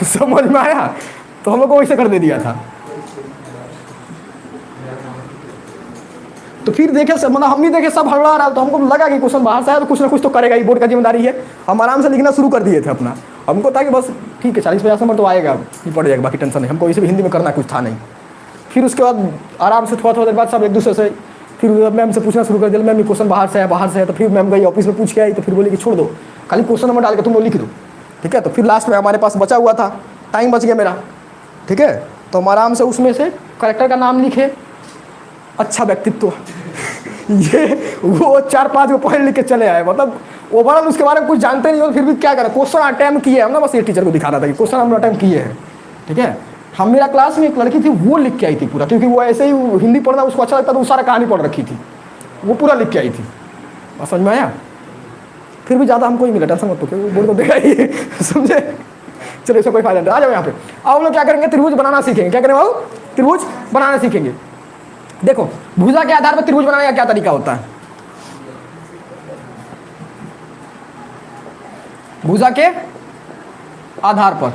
समझ में आया। तो हम लोग को वैसे कर दे दिया था। तो फिर देखे सब, मतलब हम भी देखे सब हड़बड़ा रहा, तो हमको लगा कि क्वेश्चन बाहर से आया तो कुछ ना कुछ तो करेगा ही, बोर्ड का जिम्मेदारी है। हम आराम से लिखना शुरू कर दिए थे अपना, हमको था कि बस ठीक है 40-50 नंबर तो आएगा, ही पड़ जाएगा, बाकी टेंशन नहीं, हमको इसे भी हिंदी में करना कुछ था नहीं। फिर उसके बाद आराम से थोड़ा देर बाद सब एक दूसरे से फिर मैम से पूछना शुरू कर दिया, मैम ये क्वेश्चन बाहर से है, तो फिर मैम गई ऑफिस में पूछ के आई, तो फिर बोली कि छोड़ दो, खाली क्वेश्चन नंबर डाल के तुम लोग लिख दो, ठीक है। तो फिर लास्ट में हमारे पास बचा हुआ था, टाइम बच गया मेरा, ठीक है। तो हम आराम से उसमें से करेक्टर का नाम लिखे, अच्छा व्यक्तित्व ये वो 4-5 को पढ़ लिख के चले आए, मतलब ओवरऑल उसके बारे में कुछ जानते नहीं हो, फिर भी क्या करें, क्वेश्चन अटेम्प्ट किए हम ना, बस ये टीचर को दिखा रहा था कि क्वेश्चन हमने अटेम्प्ट किए हैं, ठीक है। हम मेरा क्लास में एक लड़की थी, वो लिख के आई थी पूरा, क्योंकि वो ऐसे ही हिंदी पढ़ना उसको अच्छा लगता था, वो सारा कहानी पढ़ रखी थी, वो पूरा लिख के आई थी। बस समझ में आया। फिर भी ज़्यादा हमको ही मिला, टेंशन मत तो, क्योंकि बोर्ड को देखा ही समझे। चलो इसका कोई फायदा नहीं, आ जाओ यहाँ पे। अब हम लोग क्या करेंगे, त्रिभुज बनाना सीखेंगे। क्या करेंगे बाबू, त्रिभुज बनाना सीखेंगे। देखो भुजा के आधार पर त्रिभुज बनाने का क्या तरीका होता है। भुजा के आधार पर।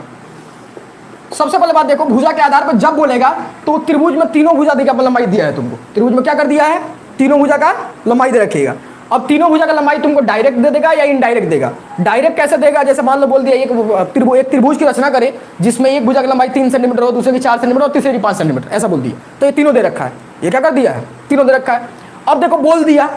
सबसे पहले बात देखो, भुजा के आधार पर जब बोलेगा तो त्रिभुज में तीनों भुजा देखा लंबाई दिया है तुमको, त्रिभुज में क्या कर दिया है, तीनों भुजा का लंबाई दे रखिएगा। अब तीनों भुजा का लंबाई तुमको डायरेक्ट दे देगा या इनडायरेक्ट देगा। डायरेक्ट कैसे देगा, जैसे मान लो बोल दिया एक त्रिभुज की रचना करे जिसमें एक भुजा की लंबाई 3 सेंटीमीटर हो, दूसरे की 4 सेंटीमीटर और तीसरे की 5 सेंटीमीटर, ऐसा बोल दिया तो ये तीनों दे रखा है। ये क्या कर दिया है, तीनों दे रखा है। अब देखो बोल दिया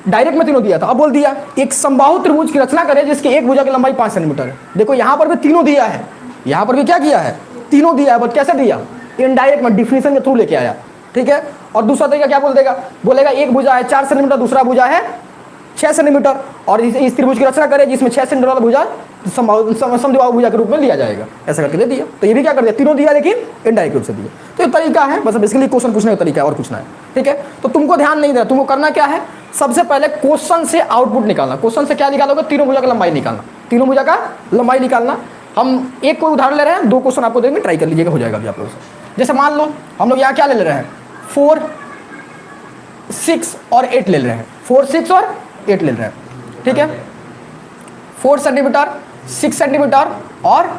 डायरेक्ट में तीनों दिया था, अब बोल दिया एक समबाहु त्रिभुज की रचना करे जिसकी एक भुजा की लंबाई 5 सेंटीमीटर है। देखो यहाँ पर भी तीनों दिया है, यहाँ पर भी क्या किया है, तीनों दिया है, बट कैसे दिया, इनडायरेक्ट में डिफिनेशन के थ्रू लेके आया, ठीक है। और दूसरा तरीका क्या बोल देगा, बोलेगा एक भुजा है 4 सेंटीमीटर, दूसरा भुजा है 6 सेंटीमीटर, और इस त्रिभुज की रचना करे जिसमें 6 सेंटीमीटर वाला भुजा समद्विबाहु भुजा के रूप में लिया जाएगा, ऐसा करके दे दिया। तो ये भी क्या कर दिया, तीनों दिया लेकिन इनडायरेक्ट रूप से दिया। तो ये तरीका है, बस बेसिकली क्वेश्चन पूछने का तरीका है और पूछना है, ठीक है। तो तुमको ध्यान नहीं देना, तुमको करना क्या है, सबसे पहले क्वेश्चन से आउटपुट निकालना। क्वेश्चन से क्या निकालोगे, तीनों भुजा का लंबाई निकालना, तीनों भुजा का लंबाई निकालना। हम एक कोई उदाहरण ले रहे हैं, 2 क्वेश्चन आपको देंगे, ट्राई कर लीजिएगा, हो जाएगा अभी आप लोगों से। जैसे मान लो हम लोग यहाँ क्या ले रहे हैं, 4, 6 और 8 ले रहे हैं, 4, 6 और 8 ले रहे हैं, ठीक है। 4 सेंटीमीटर, 6 सेंटीमीटर और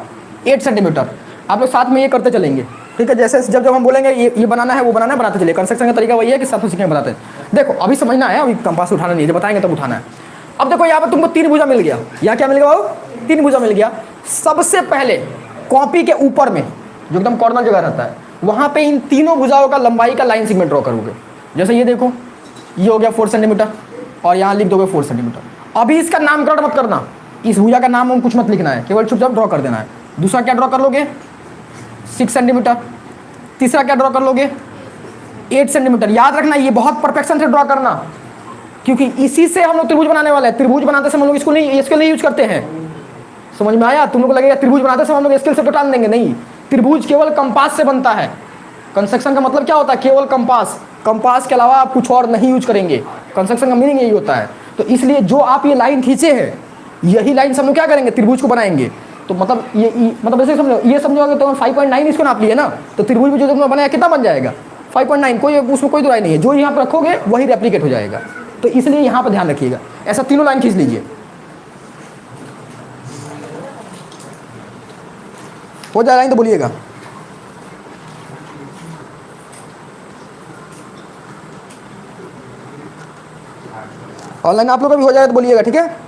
8 सेंटीमीटर, आप लोग साथ में ये करते चलेंगे, ठीक है। जैसे जब हम बोलेंगे ये बनाना है वो बनाना है, बनाते चलिए। कंस्ट्रक्शन का तरीका वही है कि साथ में सीखने बनाते हैं। देखो अभी समझना है, अभी कंपास उठाना नहीं है, जब बताएंगे तब उठाना है। अब देखो यहाँ पर तुमको 3 भुजा मिल गया, यहाँ क्या मिल गया, 3 भुजा मिल गया। सबसे पहले कॉपी के ऊपर में जो एकदम कॉर्नर जगह रहता है वहाँ पे इन तीनों भुजाओं का लंबाई का लाइन सेगमेंट ड्रॉ करोगे। जैसे ये देखो, ये हो गया 4 सेंटीमीटर और यहाँ लिख दोगे 4 सेंटीमीटर। अभी इसका नामकरण मत करना, इस भुजा का नाम कुछ मत लिखना है, केवल चुपचाप ड्रॉ कर देना है। दूसरा क्या ड्रॉ कर लोगे, 6 सेंटीमीटर। तीसरा क्या ड्रॉ कर लोगे, 8 सेंटीमीटर। याद रखना ये बहुत परफेक्शन से ड्रॉ करना, क्योंकि इसी से हम लोग त्रिभुज बनाने वाले हैं। त्रिभुज बनाते समय हम लोग इसको नहीं, स्केल नहीं यूज करते हैं। समझ में आया, तुम लोग को लगेगा त्रिभुज बनाते समय हम लोग स्केल से तो टाल देंगे, नहीं। त्रिभुज केवल कंपास से बनता है। कंस्ट्रक्शन का मतलब क्या होता है, केवल कंपास, कंपास के अलावा आप कुछ और नहीं यूज करेंगे। कंस्ट्रक्शन का मीनिंग यही होता है। तो इसलिए जो आप ये लाइन खींचे हैं, यही लाइन से हम लोग क्या करेंगे, त्रिभुज को बनाएंगे। तो मतलब ये मतलब ऐसे समझो, ये समझोगे तो 5.9 इसको नाप लिए ना, तो त्रिभुज में जो तुमने बनाया कितना बन जाएगा, 5.9। कोई उसमें कोई दुराई नहीं है, जो यहाँ पर रखोगे वही रेप्लिकेट हो जाएगा। तो इसलिए यहाँ पर ध्यान रखिएगा, ऐसा तीनों लाइन खींच लीजिए। हो जाए लाइन तो बोलिएगा। ऑनलाइन आप लोग का भी हो जाएगा तो बोलिएगा, ठीक है।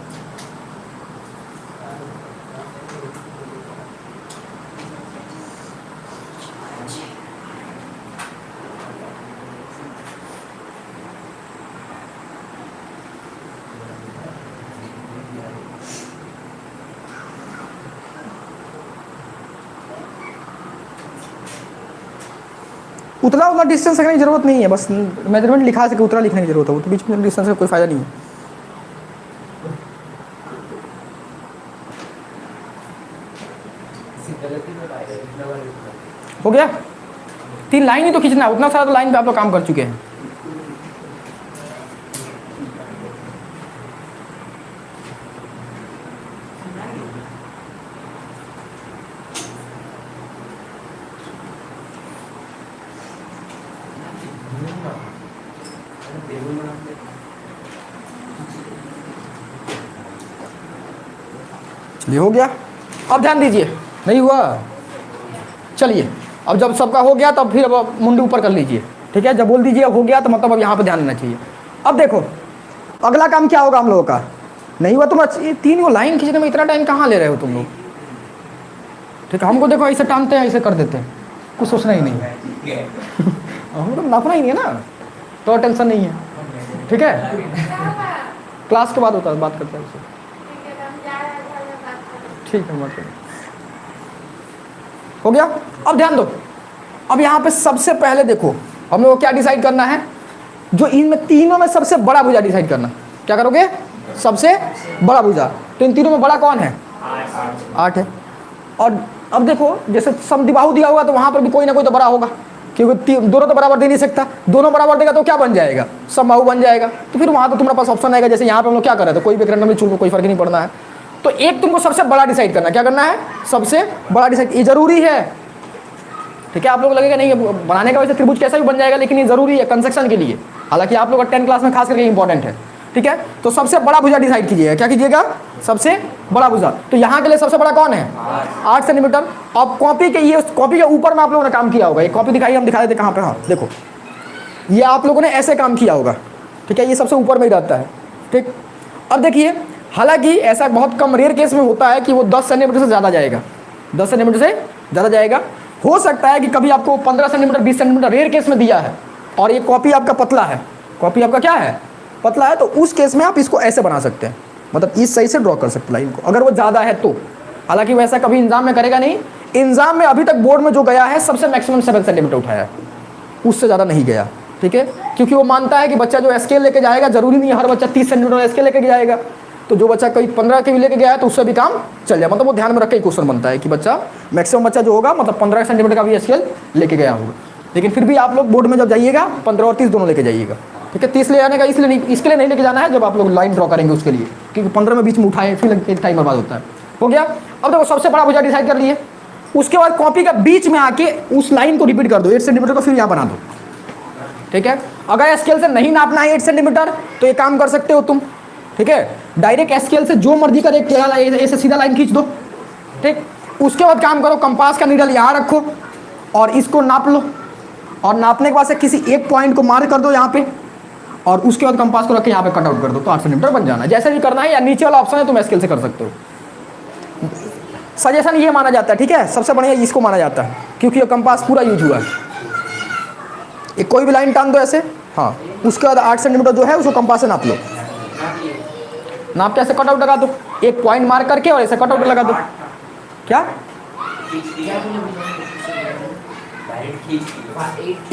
उतना डिस्टेंस रखने की जरूरत नहीं है, बस मेजरमेंट लिखा सके उतना लिखने की जरूरत है, वो तो बीच में डिस्टेंस का कोई फायदा नहीं है। हो गया, 3 लाइन ही तो खींचना है, उतना सारा तो लाइन पे आप लोग काम कर चुके हैं। चलिए हो गया, अब ध्यान दीजिए, नहीं हुआ, चलिए अब जब सबका हो गया तब फिर अब मुंडी ऊपर कर लीजिए, ठीक है। जब बोल दीजिए हो गया तो मतलब अब यहाँ पे ध्यान देना चाहिए। अब देखो अगला काम क्या होगा हम लोगों का, नहीं हुआ तुम 3 को लाइन खींचने में इतना टाइम कहाँ ले रहे हो तुम लोग, ठीक है। हमको देखो ऐसे टानते हैं, ऐसे कर देते हैं, कुछ सोचना ही नहीं है। हमको तो नापना ही नहीं है ना, तो टेंशन नहीं है, ठीक है। क्लास के बाद होता है, बात करते हैं उससे, ठीक है। बात हो गया। अब ध्यान दो, अब यहाँ पे सबसे पहले देखो हम लोग को क्या डिसाइड करना है, जो इनमें तीनों में सबसे बड़ा भुजा डिसाइड करना। क्या करोगे, सबसे बड़ा भुजा। तो इन तीनों में बड़ा कौन है, 8 है। और अब देखो जैसे समद्विबाहु दिया होगा तो वहाँ पर भी कोई ना कोई तो बड़ा होगा, क्योंकि दोनों तो बराबर दे नहीं सकता। दोनों बराबर देगा तो क्या बन जाएगा, समबाहु बन जाएगा। तो फिर वहाँ तो तुम्हारे पास ऑप्शन आएगा, जैसे यहाँ पे हम लोग क्या कर रहे थे, कोई भी रैंडमली चुन लो, कोई फर्क नहीं पड़ना है। तो एक तुमको सबसे बड़ा डिसाइड करना, क्या करना है, सबसे बड़ा डिसाइड। ये जरूरी है, ठीक है। आप लोग लगेगा नहीं बनाने का वैसे त्रिभुज कैसा भी बन जाएगा, लेकिन ये जरूरी है कंस्ट्रक्शन के लिए। हालांकि आप लोग 10 क्लास में खास करके इंपॉर्टेंट है, ठीक है। तो सबसे बड़ा भुजा डिसाइड कीजिएगा, क्या कीजिएगा, सबसे बड़ा भुजा। तो यहाँ के लिए सबसे बड़ा कौन है? 8 सेंटीमीटर। अब कॉपी के ये कॉपी के ऊपर में आप लोगों ने काम किया होगा। ये कॉपी दिखाइए, हम दिखा देते कहाँ पे। हाँ देखो, ये आप लोगों ने ऐसे काम किया होगा, ठीक है, ये सबसे ऊपर में ही रहता है, ठीक। अब देखिए, हालांकि ऐसा बहुत कम रेयर केस में होता है कि वो 10 सेंटीमीटर से ज़्यादा जाएगा, 10 सेंटीमीटर से ज़्यादा जाएगा। हो सकता है कि कभी आपको 15 सेंटीमीटर 20 सेंटीमीटर रेयर केस में दिया है और ये कॉपी आपका पतला है, कॉपी आपका क्या है? पतला है। तो उस केस में आप इसको ऐसे बना सकते हैं, मतलब इस सही से ड्रॉ कर सकते लाइन को, अगर वो ज़्यादा है तो। हालांकि वैसा कभी एग्जाम में करेगा नहीं। एग्जाम में अभी तक बोर्ड में जो गया है सबसे मैक्सिमम 7 सेंटीमीटर उठाया है, उससे ज़्यादा नहीं गया, ठीक है। क्योंकि वो मानता है कि बच्चा जो स्केल लेके जाएगा, जरूरी नहीं है हर बच्चा 30 सेंटीमीटर स्केल लेके जाएगा। तो जो बच्चा कोई 15 के भी लेके गया है तो उससे भी काम चल जाए, मतलब वो ध्यान में रख के क्वेश्चन बनता है कि बच्चा मैक्सिमम बच्चा जो होगा मतलब 15 सेंटीमीटर का भी स्केल लेके गया होगा। लेकिन फिर भी आप लोग बोर्ड में जब जाइएगा 15 और 30 दोनों लेके जाइएगा, ठीक है। 30 ले जाने का इसलिए नहीं, इसके लिए नहीं लेके जाना है जब आप लोग लाइन ड्रॉ करेंगे उसके लिए, क्योंकि 15 में बीच में उठाए फिर टाइम बर्बाद होता है। हो गया। अब देखो, सबसे बड़ा भुजा डिसाइड कर लिए। उसके बाद कॉपी का बीच में आके उस लाइन को रिपीट कर दो, 8 सेंटीमीटर को फिर यहाँ बना दो, ठीक है। अगर स्केल से नहीं नापना है 8 सेंटीमीटर तो ये काम कर सकते हो तुम, ठीक है। डायरेक्ट स्केल से जो मर्जी कर एक ऐसे सीधा लाइन खींच दो, ठीक। उसके बाद काम करो, कंपास का नीडल यहाँ रखो और इसको नाप लो, और नापने के बाद से किसी एक पॉइंट को मार्क कर दो यहाँ पे, और उसके बाद कंपास को रख के यहाँ पे कट आउट कर दो, तो 8 सेंटीमीटर बन जाना। जैसे भी करना है, या नीचे वाला ऑप्शन है तुम स्केल से कर सकते हो। सजेशन ये माना जाता है, ठीक है, सबसे बढ़िया इसको माना जाता है, क्योंकि ये कंपास पूरा यूज हुआ है। एक कोई भी लाइन टान दो ऐसे, हाँ, उसके बाद 8 सेंटीमीटर जो है उसको कंपास से नाप लो, नाप के ऐसे कट आउट लगा दो, एक पॉइंट मार्क करके और ऐसे कट आउट लगा दो। क्या?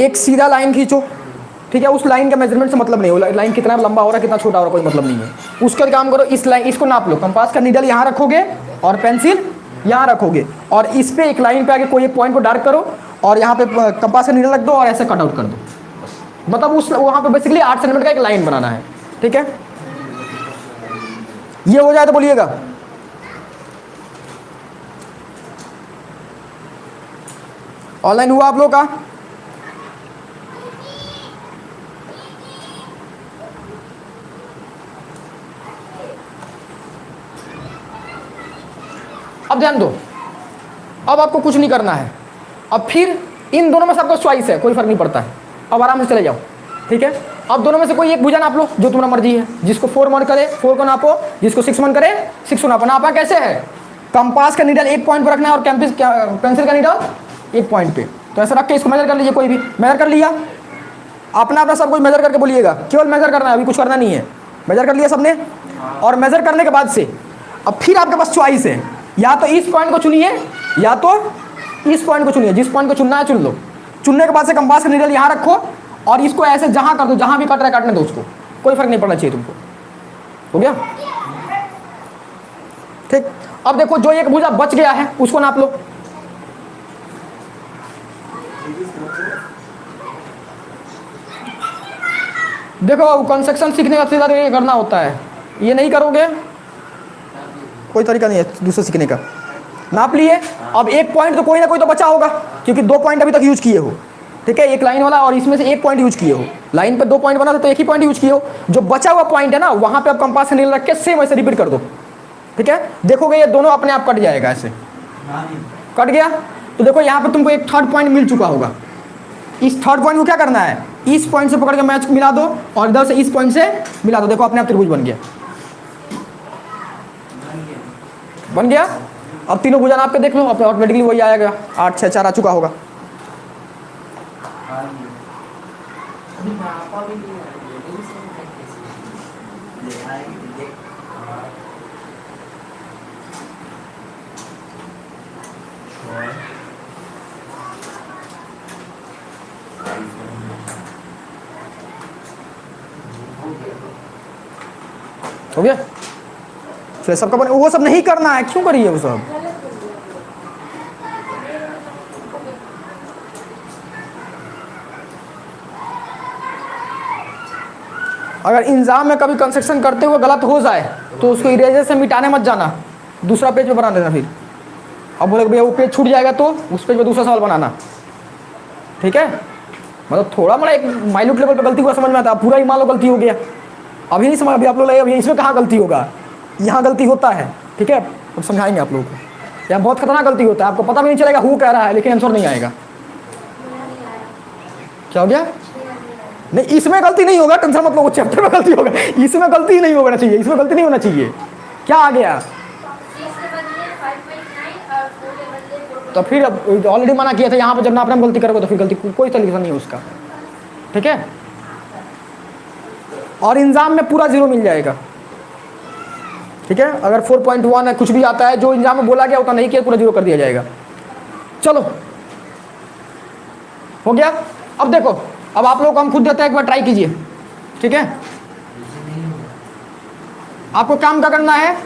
एक सीधा लाइन खींचो, ठीक है। उस लाइन का मेजरमेंट से मतलब नहीं हो, लाइन कितना लंबा हो रहा है कितना छोटा हो रहा है कोई मतलब नहीं है। उसका काम करो, इस लाइन इसको नाप लो, कंपास का नीडल यहाँ रखोगे और पेंसिल यहाँ रखोगे, और इस पे एक लाइन पे आके कोई एक पॉइंट को डार्क करो और यहाँ पे कंपास का नीडल रख दो और ऐसे कट आउट कर दो। मतलब उस वहाँ पे बेसिकली 8 सेंटीमीटर का एक लाइन बनाना है, ठीक है। ये हो जाए तो बोलिएगा। ऑनलाइन हुआ आप लोग का? अब ध्यान दो, अब आपको कुछ नहीं करना है। अब फिर इन दोनों में सबको चॉइस है, कोई फर्क नहीं पड़ता है। अब आराम से चले जाओ, ठीक है। अब दोनों में से कोई एक भुजा नाप लो, जो तुम्हारा मर्जी है। जिसको 4 मन करे 4 को नापो, जिसको 6 मन करे 6 को नापो। नापा कैसे है? कंपास का नीडल एक पॉइंट पर रखना है और पेंसिल का नीडल एक पॉइंट पे। तो ऐसा रख के इसको मेजर कर लीजिए, कोई भी मेजर कर लिया। अपना अपना सब कुछ मेजर करके बोलिएगा, केवल मेजर करना है, अभी कुछ करना नहीं है। मेजर कर लिया सबने, और मेजर करने के बाद से अब फिर आपके पास चॉइस है, या तो इस पॉइंट को चुनिए या तो इस पॉइंट को चुनिए। जिस पॉइंट को चुनना है चुन लो। चुनने के बाद से कंपास का नीडल यहाँ रखो और इसको ऐसे जहाँ कर दो, जहाँ भी कट रहा है काटने दो उसको, कोई फर्क नहीं पड़ना चाहिए तुमको। हो गया, ठीक। अब देखो, जो एक भुजा बच गया है उसको नाप लो। देखो, कंस्ट्रक्शन सीखने का सीधा ये करना होता है, ये नहीं करोगे कोई तरीका नहीं है दूसरा सीखने का। नाप लिए, अब एक पॉइंट तो कोई ना कोई तो बचा होगा, क्योंकि 2 पॉइंट अभी तक यूज किए हो, ठीक है। एक लाइन वाला और इसमें से एक पॉइंट यूज किए हो। लाइन पे 2 पॉइंट बना था तो एक ही पॉइंट यूज किए हो। जो बचा हुआ पॉइंट है ना, वहां पे आप कंपास से नीडल रख के सेम ऐसे रिपीट कर दो, ठीक है। देखोगे ये दोनों अपने आप कट जाएगा, ऐसे कट गया। तो देखो यहाँ पे तुमको एक 3rd पॉइंट मिल चुका होगा। इस 3rd पॉइंट को क्या करना है? इस पॉइंट से पकड़ के मैच मिला दो और इधर से इस पॉइंट से मिला दो। देखो अपने आप त्रिभुज बन गया, बन गया। अब तीनों भुजा नाप के देख लो, अपने ऑटोमेटिकली वही आएगा, 8 6 4 आ चुका होगा। हो गया। फिर सबका बने, वो सब नहीं करना है, क्यों करिए वो सब। अगर एग्जाम में कभी कंस्ट्रक्शन करते हुए गलत हो जाए तो उसको इरेजर से मिटाने मत जाना, दूसरा पेज पे बना देना। फिर अब बोले भैया वो पेज छूट जाएगा तो उस पेज पे दूसरा सवाल बनाना, ठीक है। मतलब थोड़ा मोड़ा एक माइन्यूट लेवल पे गलती हुआ समझ में आता है, पूरा ही मान लो गलती हो गया। अभी नहीं समझ, अभी आप लोग लगे अभी इसमें कहाँ गलती होगा, यहाँ गलती होता है, ठीक है, अब समझाएंगे आप लोगों को। यहाँ बहुत खतरनाक गलती होता है, आपको पता भी नहीं चलेगा हु कह रहा है, लेकिन आंसर नहीं आएगा। क्या हो गया? नहीं, इसमें गलती नहीं होगा, टेंशन मत लो, चैप्टर में गलती होगा, इसमें गलती नहीं होना चाहिए, इसमें गलती नहीं होना चाहिए। क्या आ गया? तो फिर ऑलरेडी मना किया था, यहाँ पे जब ना अपने गलती करोगे तो फिर गलती कोई तरीका नहीं है उसका, ठीक है। और इंजाम में पूरा 0 मिल जाएगा, ठीक है। अगर 4.1 है, कुछ भी आता है जो इंजाम में बोला गया उतना नहीं किया, पूरा 0 कर दिया जाएगा। चलो हो गया। अब देखो, अब आप लोग को हम खुद देते हैं, एक बार ट्राई कीजिए, ठीक है। आपको काम क्या करना है,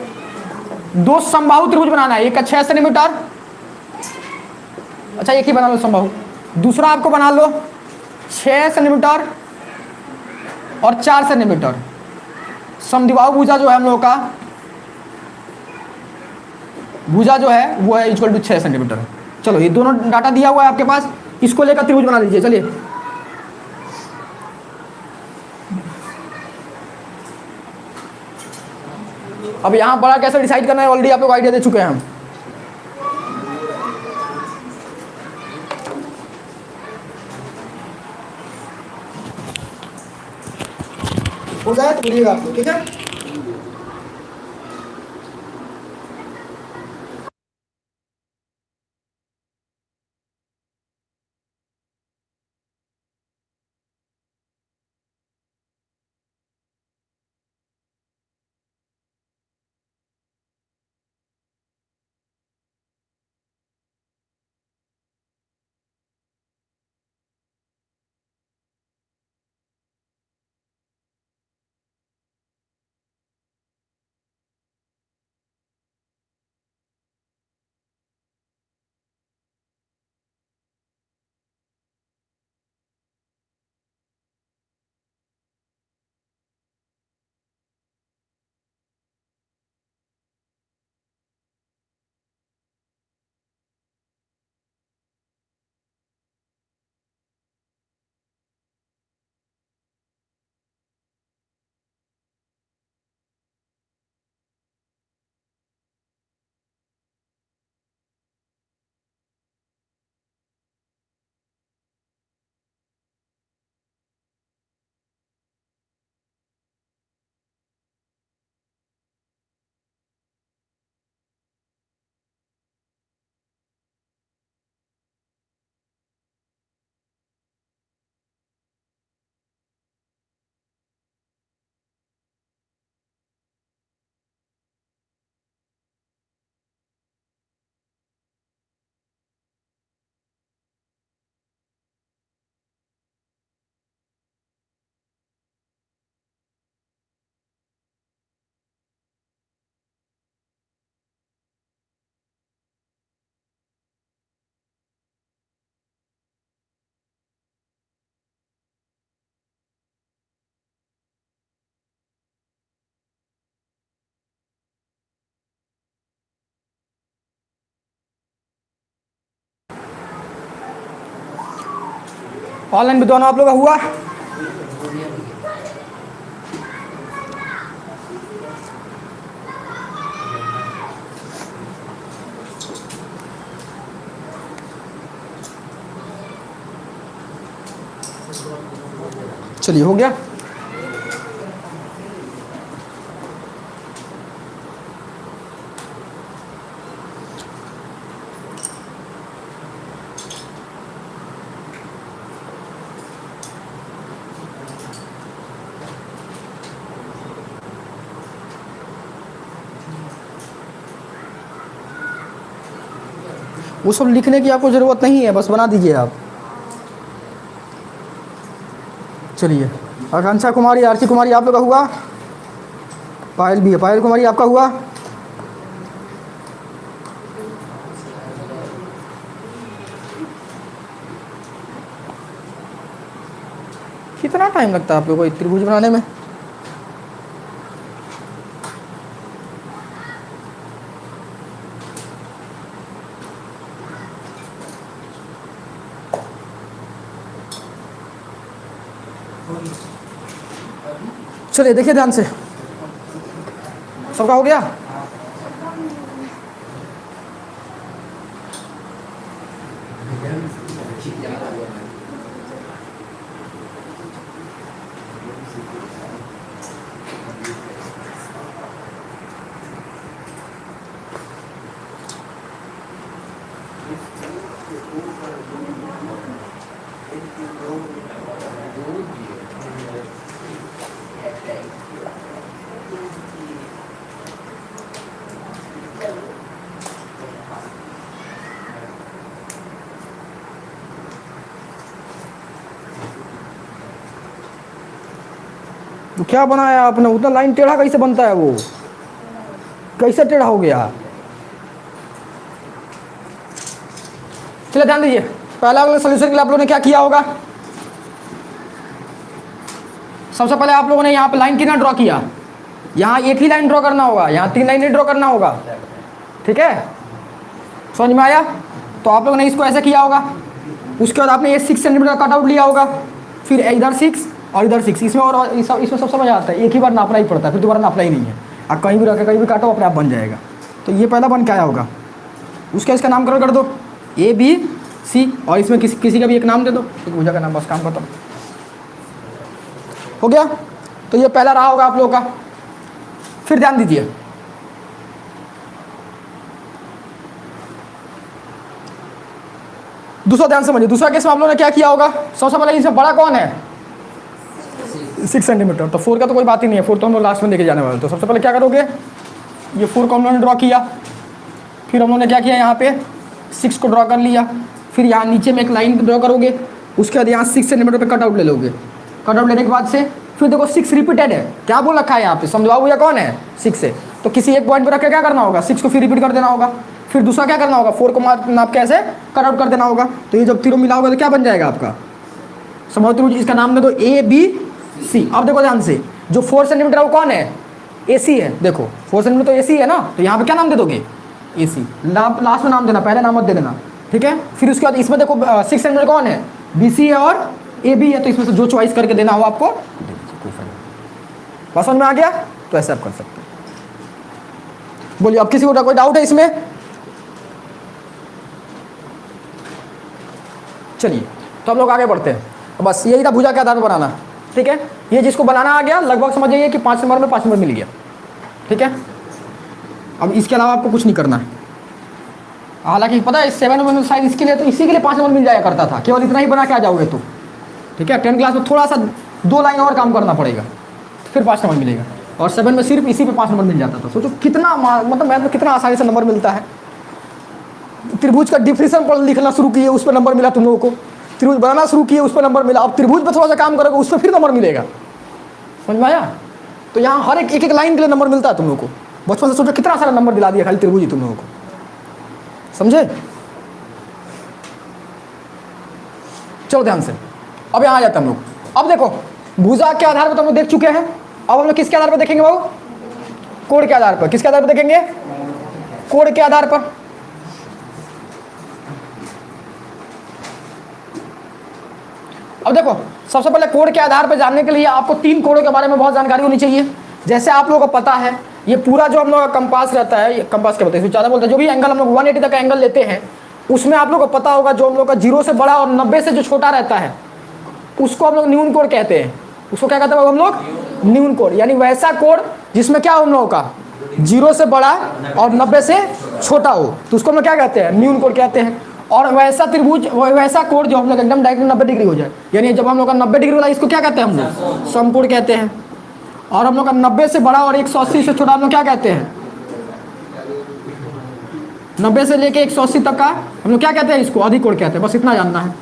2 समबाहु त्रिभुज बनाना है। एक का 6 सेंटीमीटर, अच्छा एक ही बना लो समबाहु, दूसरा आपको बना लो 6 सेंटीमीटर और 4 सेंटीमीटर। समद्विबाहु भुजा जो है हम लोगों का, भुजा जो है वो है इक्वल टू 6 सेंटीमीटर। चलो ये दोनों डाटा दिया हुआ है आपके पास, इसको लेकर त्रिभुज बना लीजिए। चलिए अब यहाँ बड़ा कैसे डिसाइड करना है ऑलरेडी आप लोग आइडिया दे चुके हैं हम। हो जाए तो बोलिएगा आपको, ठीक है। ऑनलाइन विद्वान आप लोग का हुआ? चलिए हो गया। वो सब लिखने की आपको ज़रूरत नहीं है, बस बना दीजिए आप। चलिए, आकांक्षा कुमारी, आरती कुमारी आप लोग का हुआ? पायल भी है, पायल कुमारी आपका हुआ? कितना टाइम लगता है आप लोगों को त्रिभुज बनाने में? चलिए देखिए ध्यान से, सबका हो गया? तो क्या बनाया आपने? उतना लाइन टेढ़ा कैसे बनता है? वो कैसे टेढ़ा हो गया? चलिए ध्यान दीजिए, पहला वाले सोल्यूशन के लिए आप लोगों ने क्या किया होगा? सबसे पहले आप लोगों ने यहाँ पे लाइन कितना ड्रॉ किया? यहाँ एक ही लाइन ड्रॉ करना होगा, यहाँ 3 लाइन नहीं ड्रॉ करना होगा। ठीक है, समझ में आया? तो आप लोगों ने इसको ऐसे किया होगा। उसके बाद आपने ये 6 सेंटीमीटर का कटआउट लिया होगा, फिर इधर 6 और इधर 6। इसमें और इसमें सब समझ आता है, एक ही बार नापना ही पड़ता है, फिर दोबारा नापना ही नहीं है। आप कहीं भी रख के कहीं भी काटो, अपने आप बन जाएगा। तो ये पहला बन के आया होगा, उसका इसका नामकरण कर दो ABC, और इसमें किसी का भी एक नाम दे दो, एक भुजा का नाम, बस काम खत्म हो गया। तो ये पहला रहा होगा आप लोगों का। फिर ध्यान दीजिए, दूसरा ध्यान समझिए। दूसरा केस में आप लोगों ने क्या किया होगा? सबसे पहले इसमें बड़ा कौन है? 6 सेंटीमीटर। तो 4 का तो कोई बात ही नहीं है, 4 तो हम लोग लास्ट में लेके जाने वाले। तो सबसे पहले क्या करोगे? ये 4 को हम लोगों ने ड्रॉ किया, फिर हम लोगों ने क्या किया? यहाँ पे 6 को ड्रॉ कर लिया, फिर यहाँ नीचे में एक लाइन ड्रॉ करोगे, उसके बाद यहाँ 6 सेंटीमीटर पे कटआउट ले लोगे। कटआउट लेने के बाद से फिर देखो 6 रिपीटेड है, क्या बोल रखा है यहाँ पे? समझाओ भैया कौन है? 6 है। तो किसी एक पॉइंट पर रख के क्या करना होगा? 6 को फिर रिपीट कर देना होगा। फिर दूसरा क्या करना होगा? 4 को नाप के ऐसे कटआउट कर देना होगा। तो ये जब तीनों मिला होगा तो क्या बन जाएगा आपका? समझो त्रिभुज। इसका नाम दे दो ABC। अब देखो ध्यान से, जो 4 सेंटीमीटर वो कौन है? AC है। देखो 4 सेंटीमीटर तो AC है ना, तो यहाँ पे क्या नाम दे दोगे? AC। लास्ट में नाम देना, पहले नाम मत दे देना। ठीक है। फिर उसके बाद इसमें देखो 6 सेंटीमीटर कौन है? BC है और AB है, तो इसमें से जो चॉइस करके देना हो आपको। समझ में आ गया? तो ऐसे आप कर सकते हैं। बोलिए, अब किसी को कोई डाउट है इसमें? चलिए तो हम लोग आगे बढ़ते हैं। बस यही था भुजा के आधार पर बनाना। ठीक है, ये जिसको बनाना आ गया लगभग समझ जाइए कि 5 नंबर में 5 नंबर मिल गया। ठीक है, अब इसके अलावा आपको कुछ नहीं करना है। हालांकि पता है 7 नंबर शायद इसके लिए, तो इसी के लिए 5 नंबर मिल जाया करता था, केवल इतना ही बना के आ जाओगे तो। ठीक है, 10 क्लास में थोड़ा सा 2 लाइन और काम करना पड़ेगा, फिर 5 नंबर मिलेगा। और 7 में सिर्फ इसी पे 5 नंबर मिल जाता था। सोचो कितना, मतलब मैथ में कितना आसानी से नंबर मिलता है। त्रिभुज का डिफिनेशन पढ़ लिखना शुरू किए, उस पर नंबर मिला तुम लोगों को। त्रिभुज बनाना शुरू किए, उस पर नंबर मिला। अब त्रिभुज पर थोड़ा सा काम करोगे, उस पर फिर नंबर मिलेगा। समझ में आया? तो यहाँ हर एक लाइन के लिए नंबर मिलता है तुम लोगों को। बचपन से सोचो कितना सारा नंबर दिला दिया खाली त्रिभुज ही तुम लोगों को। समझे? चलो ध्यान से, अब यहाँ आ जाते हम लोग। अब देखो, भुजा के आधार पर तो हम लोग देख चुके हैं। अब हम लोग किसके आधार पर देखेंगे बाबू? कोण के आधार पर। किसके आधार पर देखेंगे? कोण के आधार पर। अब देखो, सबसे पहले कोण के आधार पर जानने के लिए आपको 3 कोणों के बारे में बहुत जानकारी होनी चाहिए। जैसे आप लोगों को पता है, ये पूरा जो हम लोग का कंपास रहता है, ये कंपास क्या बोलते हैं, ज़्यादा बोलते हैं, जो भी एंगल हम लोग 180 तक का एंगल लेते हैं, उसमें आप लोग को पता होगा जो हम लोग का 0 से बड़ा और 90 से जो छोटा रहता है, उसको हम लोग न्यून कोण कहते हैं। उसको क्या कहते हैं हम लोग? न्यून कोण। यानी वैसा कोण जिसमें क्या हम लोगों का 0 से बड़ा और 90 से छोटा हो, तो उसको हम लोग क्या कहते हैं? न्यून कोण कहते हैं। और वैसा त्रिभुज, वैसा कोण जो हम लोग एकदम डायरेक्ट 90 डिग्री हो जाए, यानी जब हम लोग का 90 डिग्री वाला, इसको क्या कहते हैं हम लोग? समकोण कहते हैं। और हम लोग का 90 से बड़ा और 180 से छोटा हम लोग क्या कहते हैं? 90 से लेके 180 तक का हम लोग क्या कहते हैं? इसको अधिकोण कहते हैं। बस इतना जानना है।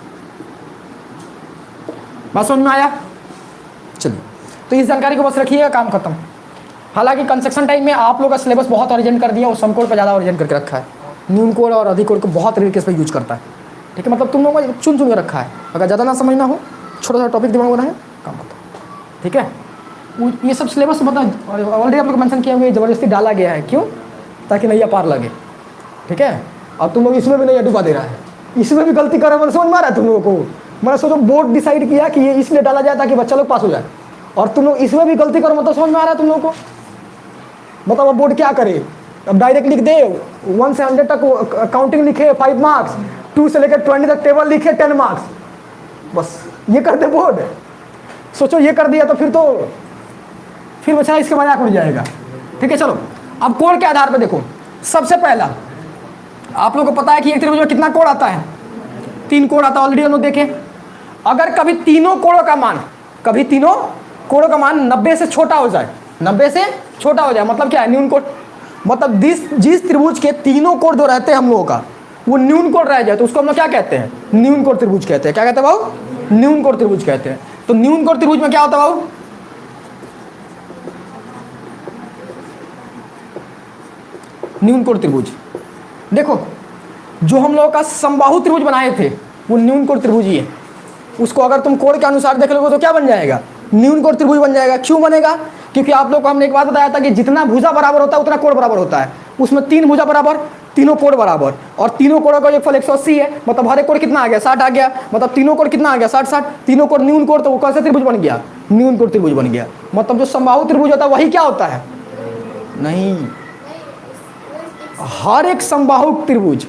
बात समझ में आया? चलिए, तो इस जानकारी को बस रखिएगा, काम खत्म। हालांकि कंस्ट्रक्शन टाइम में आप लोग का सिलेबस बहुत ओरिएंट कर दिया और समकोण पर ज़्यादा ओरिएंट करके रखा है। न्यून कोण और अधिकोण को बहुत रेयर केस पे यूज करता है। ठीक है, मतलब तुम लोगों को चुन के रखा है। अगर ज़्यादा ना समझना हो, छोटा सा टॉपिक दिमाग में है, काम खत्म। ठीक है, ये सब सिलेबस मतलब ऑलरेडी आप लोग मेंशन किया हुआ, ज़बरदस्ती डाला गया है। क्यों? ताकि नैया पार लगे। ठीक है, अब तुम लोग इसमें भी नैया डुबा दे रहा है, इसमें भी गलती कर रहे हो। समझ में आ रहा है तुम लोगों को? मैंने सोचो बोर्ड डिसाइड किया कि ये इसलिए डाला जाए ताकि बच्चा लोग पास हो जाए, और तुम लोग इसमें भी गलती करो, मतलब समझ में आ रहा है तुम लोगों को? मतलब अब बोर्ड क्या करे, अब डायरेक्ट लिख दे 1 से 100 तक काउंटिंग लिखे 5 मार्क्स, 2 से लेकर 20 तक टेबल लिखे 10 मार्क्स, बस ये कर दे बोर्ड। सोचो ये कर दिया तो फिर बच्चा इसके मजाक उड़ जाएगा। ठीक है, चलो अब कोण के आधार पर देखो। सबसे पहला आप लोगों को पता है कि एक त्रिभुज में कितना कोण आता है, 3 कोण आता है, ऑलरेडी हम लोग देखे। अगर कभी तीनों कोणों का मान 90 से छोटा हो जाए, 90 से छोटा हो जाए, मतलब क्या है, न्यून कोण। मतलब जिस त्रिभुज के तीनों कोण जो रहते हैं हम लोगों का वो न्यून कोण रह जाए तो उसको हम लोग क्या कहते हैं, न्यून कोण त्रिभुज कहते हैं। क्या कहते हैं बाबू, न्यून कोण त्रिभुज कहते हैं। तो न्यून कोण त्रिभुज में क्या होता है बाबू, न्यून कोण त्रिभुज देखो, जो हम लोगों का समबाहु त्रिभुज बनाए थे वो न्यून कोण त्रिभुज ही है। उसको अगर तुम कोण के अनुसार देख लोगे तो क्या बन जाएगा, न्यून कोण त्रिभुज बन जाएगा। क्यों बनेगा, क्योंकि आप लोग को हमने एक बात बताया था कि जितना भुजा बराबर होता है उतना कोण बराबर होता है। उसमें 3 भुजा बराबर, तीनों कोण बराबर, और तीनों कोणों का योगफल 180 है। मतलब हर एक कोण कितना आ गया, 60 आ गया। मतलब तीनों कोण कितना आ गया, 60। तीनों कोण न्यून कोण, तो वो कैसे त्रिभुज बन गया, न्यून कोण त्रिभुज बन गया। मतलब जो समबाहु त्रिभुज होता है वही क्या होता है, नहीं, हर एक समबाहु त्रिभुज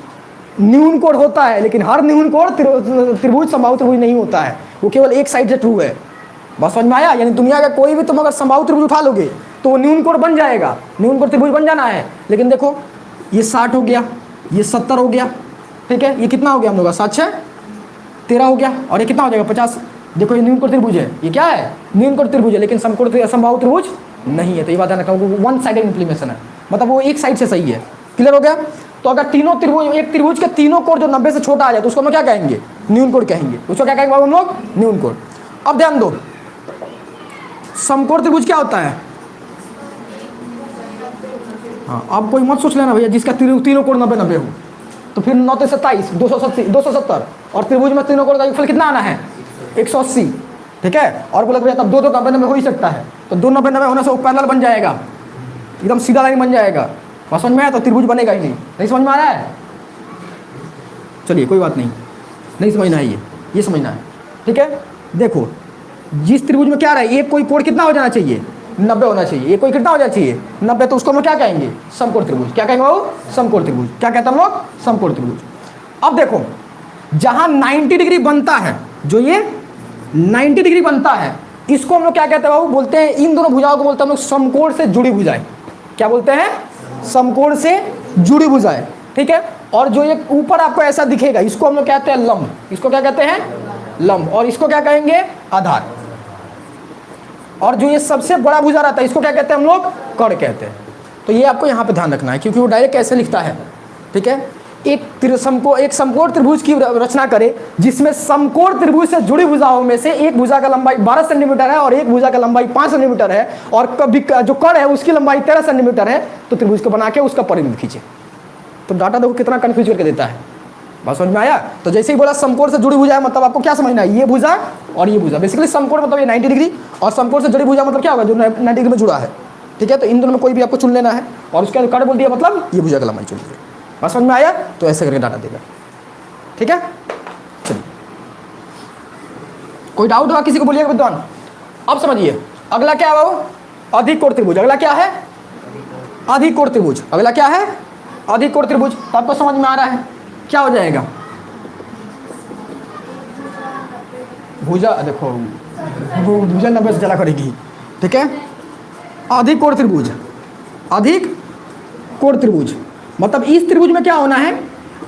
न्यून कोण होता है, लेकिन हर न्यून कोण त्रिभुज समबाहु त्रिभुज नहीं होता है, वो केवल एक साइड से ट्रू है। बस समझ में आया। यानी दुनिया का कोई भी तुम अगर समबाहु त्रिभुज उठा लोगे तो वो न्यून कोण बन जाएगा, न्यून कोण त्रिभुज बन जाना है। लेकिन देखो ये 60 हो गया, ये 70 हो गया, ठीक है, ये कितना हो गया हम लोग का, 7 6 13 हो गया, और ये कितना हो जाएगा 50। देखो ये न्यून कोण त्रिभुज है, ये क्या है, न्यून कोण त्रिभुज है, लेकिन समबाहु त्रिभुज नहीं है। तो ये बात ध्यान रखना, वन साइडेड इंप्लीमेशन है, मतलब वो एक साइड से सही है। क्लियर हो गया। तो अगर तीनों त्रिभुज, एक त्रिभुज के तीनों कोण जो 90 से छोटा आ जाए तो उसको हम क्या कहेंगे, न्यून कोण कहेंगे। उसको क्या कहेंगे हम लोग, न्यून कोण। अब ध्यान दो, समकोण त्रिभुज क्या होता है। हाँ, अब कोई मत सोच लेना भैया जिसका तीनों कोण 90 90 हो, तो फिर 9 से 27 270, और त्रिभुज में तीनों कोण का योगफल कितना आना है, 180। ठीक है, और बोला भैया तब 2 90 90 हो ही सकता है, तो 2 90 90 होने से वो पैरेलल बन जाएगा, एकदम सीधा लाइन बन जाएगा। बस समझ में आया, तो त्रिभुज बनेगा ही नहीं समझ में आ रहा है। चलिए कोई बात नहीं समझना है, ये समझना है। ठीक है, देखो जिस त्रिभुज में क्या रहा है, एक कोई कोण कितना हो जाना चाहिए, 90 होना चाहिए। एक कोई कितना हो जाना चाहिए, 90। तो उसको हम क्या कहेंगे, समकोण त्रिभुज। क्या कहेंगे वो, समकोण त्रिभुज। क्या कहते हैं हम लोग, समकोण त्रिभुज। अब देखो जहां 90 डिग्री बनता है, जो ये 90 डिग्री बनता है, इसको हम लोग क्या कहते हैं बाबू, बोलते हैं इन दोनों भुजाओं को बोलते हैं हम लोग समकोण से जुड़ी भुजाएं। क्या बोलते हैं, समकोण से जुड़ी भुजाएं। ठीक है, और जो ये ऊपर आपको ऐसा दिखेगा इसको हम लोग कहते हैं लंब। इसको क्या कहते हैं, लंब। और इसको क्या कहेंगे, आधार। और जो ये सबसे बड़ा भुजा रहता है इसको क्या कहते हैं हम लोग, कर्ण कहते हैं। तो ये आपको यहाँ पे ध्यान रखना है, क्योंकि वो डायरेक्ट कैसे लिखता है। ठीक है, एक समकोण त्रिभुज की रचना करे जिसमें समकोण त्रिभुज से जुड़ी भुजाओं में से एक भुजा का लंबाई 12 सेंटीमीटर है और एक भुजा का लंबाई 5 सेंटीमीटर है, और कभी जो कर्ण है उसकी लंबाई 13 सेंटीमीटर है, तो त्रिभुज को बना के उसका परिमित खींचे। तो डाटा देखो कितना कंफ्यूज करके देता है। बात समझ में आया। तो जैसे ही बोला समकोण से जुड़ी भुजा है, मतलब आपको क्या समझना है, ये भुजा और ये भुजा। बेसिकली समकोण मतलब ये 90 डिग्री, और समकोण से जुड़ी भुजा मतलब क्या होगा, जो 90 डिग्री में जुड़ा है। ठीक है, तो इन दोनों में कोई भी आपको चुन लेना है, और उसके बाद कर्ण बोल दिया मतलब ये भुजा का लंबाई चुन लिया। बात समझ में आया। तो ऐसे करके डाटा देगा। ठीक है, चलिए कोई डाउट हुआ किसी को बोलिएगा विद्वान। अब समझिए अगला क्या है वो, अधिक कोण त्रिभुज। अगला क्या है, अधिक कोण त्रिभुज। अगला क्या है, अधिक कोण त्रिभुज। तो आपको समझ में आ रहा है क्या हो जाएगा, भुजा देखो भुजा 90 से चला करेगी। ठीक है, अधिक कोण त्रिभुज। अधिक कोण त्रिभुज मतलब इस त्रिभुज में क्या होना है,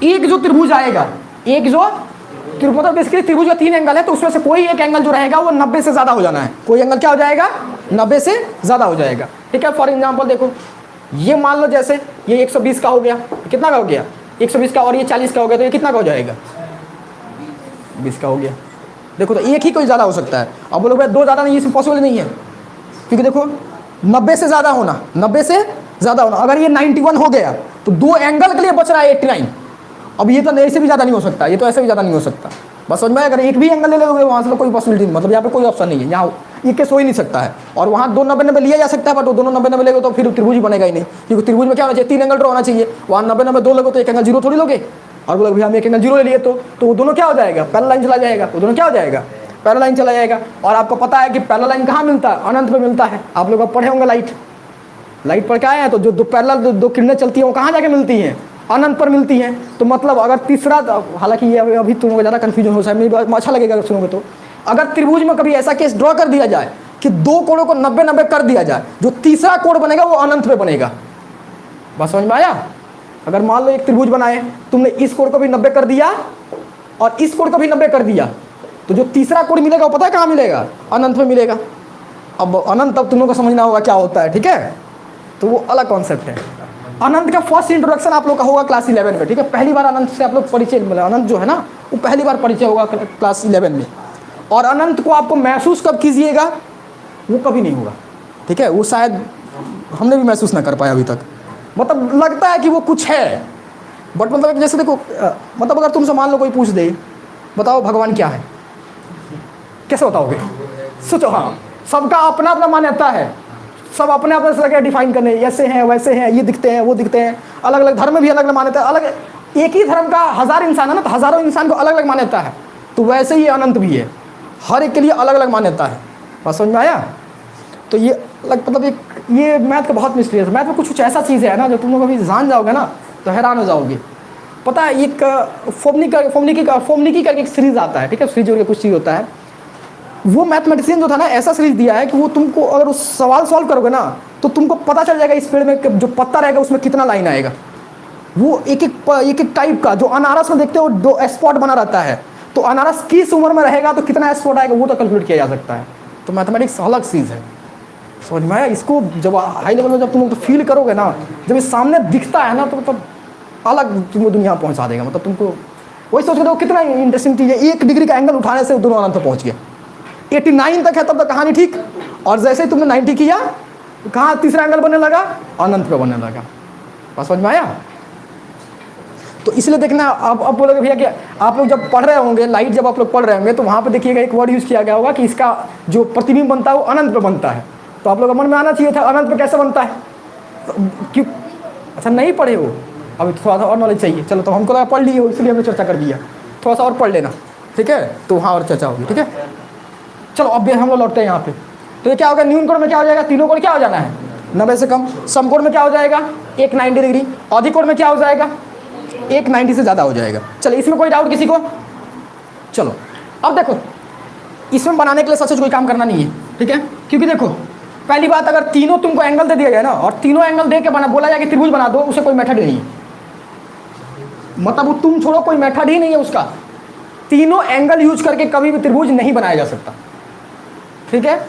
एक जो त्रिभुज आएगा, एक जो त्रिभुज मतलब बेसिकली त्रिभुज का 3 एंगल है, तो उसमें से कोई एक एंगल जो रहेगा वो 90 से ज्यादा हो जाना है। कोई एंगल क्या हो जाएगा, 90 से ज्यादा हो जाएगा। ठीक है, फॉर एग्जाम्पल देखो ये मान लो जैसे ये 120 का हो गया, कितना का हो गया 120 का, और ये 40 का हो गया, तो ये कितना का हो जाएगा 20 का हो गया। देखो तो एक ही कोई ज़्यादा हो सकता है। अब बोलो भाई 2 ज़्यादा नहीं, इसमें पॉसिबल नहीं है, क्योंकि देखो 90 से ज़्यादा होना, 90 से ज़्यादा होना। अगर ये 91 हो गया तो 2 एंगल के लिए बच रहा है 89। अब ये तो ऐसे भी ज़्यादा नहीं हो सकता, ये तो ऐसे भी ज़्यादा नहीं हो सकता। बस समझ में, अगर एक भी एंगल ले लोगे वहाँ से तो कोई पॉसिबिलिटी नहीं, मतलब यहाँ पे कोई ऑप्शन नहीं है, यहाँ ये केस हो ही नहीं सकता है। और वहाँ 2 90 90 लिया जा सकता है, बट वो दोनों 90 90 लेगे तो फिर त्रिभुज ही बनेगा ही नहीं, क्योंकि त्रिभुज में क्या होना चाहिए, 3 एंगल ड्रॉ होना चाहिए। वहाँ 90 90 2 लोगे तो एक एंगल 0 थोड़ी लोगे, और बोलोगे भैया हम एक एंगल 0 ले लिए तो वो दोनों क्या हो जाएगा, पैरेलल लाइन चला जाएगा। वो दोनों क्या हो जाएगा, पैरेलल लाइन चला जाएगा। और आपको पता है कि पैरेलल लाइन कहाँ मिलता है, अनंत में मिलता है। आप लोग पढ़े होंगे लाइट, लाइट पर क्या है, तो जो दो पैरेलल दो किरणें चलती हैं वो कहाँ जाके मिलती हैं, अनंत पर मिलती हैं। तो मतलब अगर तीसरा, हालांकि ये अभी तुम लोग ज़्यादा कन्फ्यूजन हो सकता है, मेरी अच्छा लगेगा अगर सुनोगे तो, अगर त्रिभुज में कभी ऐसा केस ड्रॉ कर दिया जाए कि दो कोणों को 90-90 कर दिया जाए, जो तीसरा कोण बनेगा वो अनंत पे बनेगा। बात समझ में आया? अगर मान लो एक त्रिभुज बनाए, तुमने इस कोण को भी 90 कर दिया और इस कोण को भी 90 कर दिया, तो जो तीसरा कोण मिलेगा वो पता है कहाँ मिलेगा, अनंत में मिलेगा। अब अनंत अब तुम लोग को समझना होगा क्या होता है, ठीक है, तो वो अलग कॉन्सेप्ट है। अनंत का फर्स्ट इंट्रोडक्शन आप लोग का होगा क्लास 11 में, ठीक है, पहली बार अनंत से आप लोग परिचय, मतलब अनंत जो है ना वो पहली बार परिचय होगा क्लास 11 में। और अनंत को आपको महसूस कब कीजिएगा, वो कभी नहीं होगा, ठीक है, वो शायद हमने भी महसूस ना कर पाया अभी तक। मतलब लगता है कि वो कुछ है, बट मतलब जैसे देखो, मतलब अगर तुमसे मान लो कोई पूछ दे, बताओ भगवान क्या है, कैसे बताओगे? सोचो, हाँ, सबका अपना अपना मान्यता है, सब अपने अपने से लगे डिफाइन करने, ऐसे हैं वैसे हैं, ये दिखते हैं वो दिखते हैं, अलग अलग धर्म में भी अलग अलग मान्यता है, अलग एक ही धर्म का 1000 इंसान है ना, तो हज़ारों इंसान को अलग अलग मान्यता है। तो वैसे ही अनंत भी है, हर एक के लिए अलग अलग मान्यता है। बात समझ में आया? तो ये मतलब एक ये मैथ का बहुत मिस्ट्री है। मैथ में कुछ ऐसा चीज़ है ना जो तुम लोग अभी जान जाओगे ना तो हैरान हो जाओगे। पता है, एक फोमनिकी करके एक सीरीज आता है, ठीक है, सीरीज करके कुछ चीज़ होता है। वो मैथमेटिशियन जो था ना, ऐसा सीरीज दिया है कि वो तुमको अगर उस सवाल सॉल्व करोगे ना तो तुमको पता चल जाएगा इस पेड़ में जो पत्ता रहेगा उसमें कितना लाइन आएगा। वो एक एक टाइप का, जो अनारस में देखते हो 2 स्पॉट बना रहता है, तो अनारस किस उम्र में रहेगा तो कितना स्पॉट आएगा वो तो कैलकुलेट किया जा सकता है। तो मैथमेटिक्स अलग चीज़ है, समझ में आया? इसको जब हाई लेवल में जब तुम लोग तो फील करोगे ना, जब ये सामने दिखता है ना तो मतलब अलग तुमको दुनिया पहुंचा देगा। मतलब तुमको वही सोच रहे हो कितना इंटरेस्टिंग चीज़ है, 1 डिग्री का एंगल उठाने से दोनों अनंत पहुंच गया। 89 तक है तब तक कहानी ठीक, और जैसे ही तुमने 90 किया तो कहाँ तीसरा एंगल बनने लगा, अनंत पे बनने लगा। बात समझ में आया? तो इसलिए देखना, अब बोलोगे भैया कि आप लोग जब पढ़ रहे होंगे, लाइट जब आप लोग पढ़ रहे होंगे तो वहाँ पे देखिएगा एक वर्ड यूज़ किया गया होगा कि इसका जो प्रतिबिंब बनता है वो अनंत पे बनता है। तो आप लोग का मन में आना चाहिए था अनंत पे कैसे बनता है, तो क्यों? अच्छा नहीं पढ़े हो, अभी थोड़ा सा और नॉलेज चाहिए। चलो, तो हमको लगा पढ़ लिए हो इसलिए हमने चर्चा कर दिया, थोड़ा सा और पढ़ लेना, ठीक है, तो वहाँ और चर्चा होगी, ठीक है। चलो अब हम लोग लौटते हैं यहाँ पे। तो ये क्या होगा, न्यून कोण में क्या हो जाएगा, तीनों कोण क्या हो जाना है 90 से कम। समकोण में क्या हो जाएगा, एक 90 डिग्री। अधिक कोण में क्या हो जाएगा, एक 90 से ज़्यादा हो जाएगा। चलो, इसमें कोई डाउट किसी को? चलो अब देखो, इसमें बनाने के लिए सच कोई काम करना नहीं है, ठीक है, क्योंकि देखो पहली बात, अगर तीनों तुमको एंगल दे दिया जाए ना और तीनों एंगल दे के बोला जाए कि त्रिभुज बना दो, उसे कोई मेथड नहीं है। मतलब वो तुम छोड़ो, कोई मेथड ही नहीं है उसका। तीनों एंगल यूज करके कभी भी त्रिभुज नहीं बनाया जा सकता, ठीक है।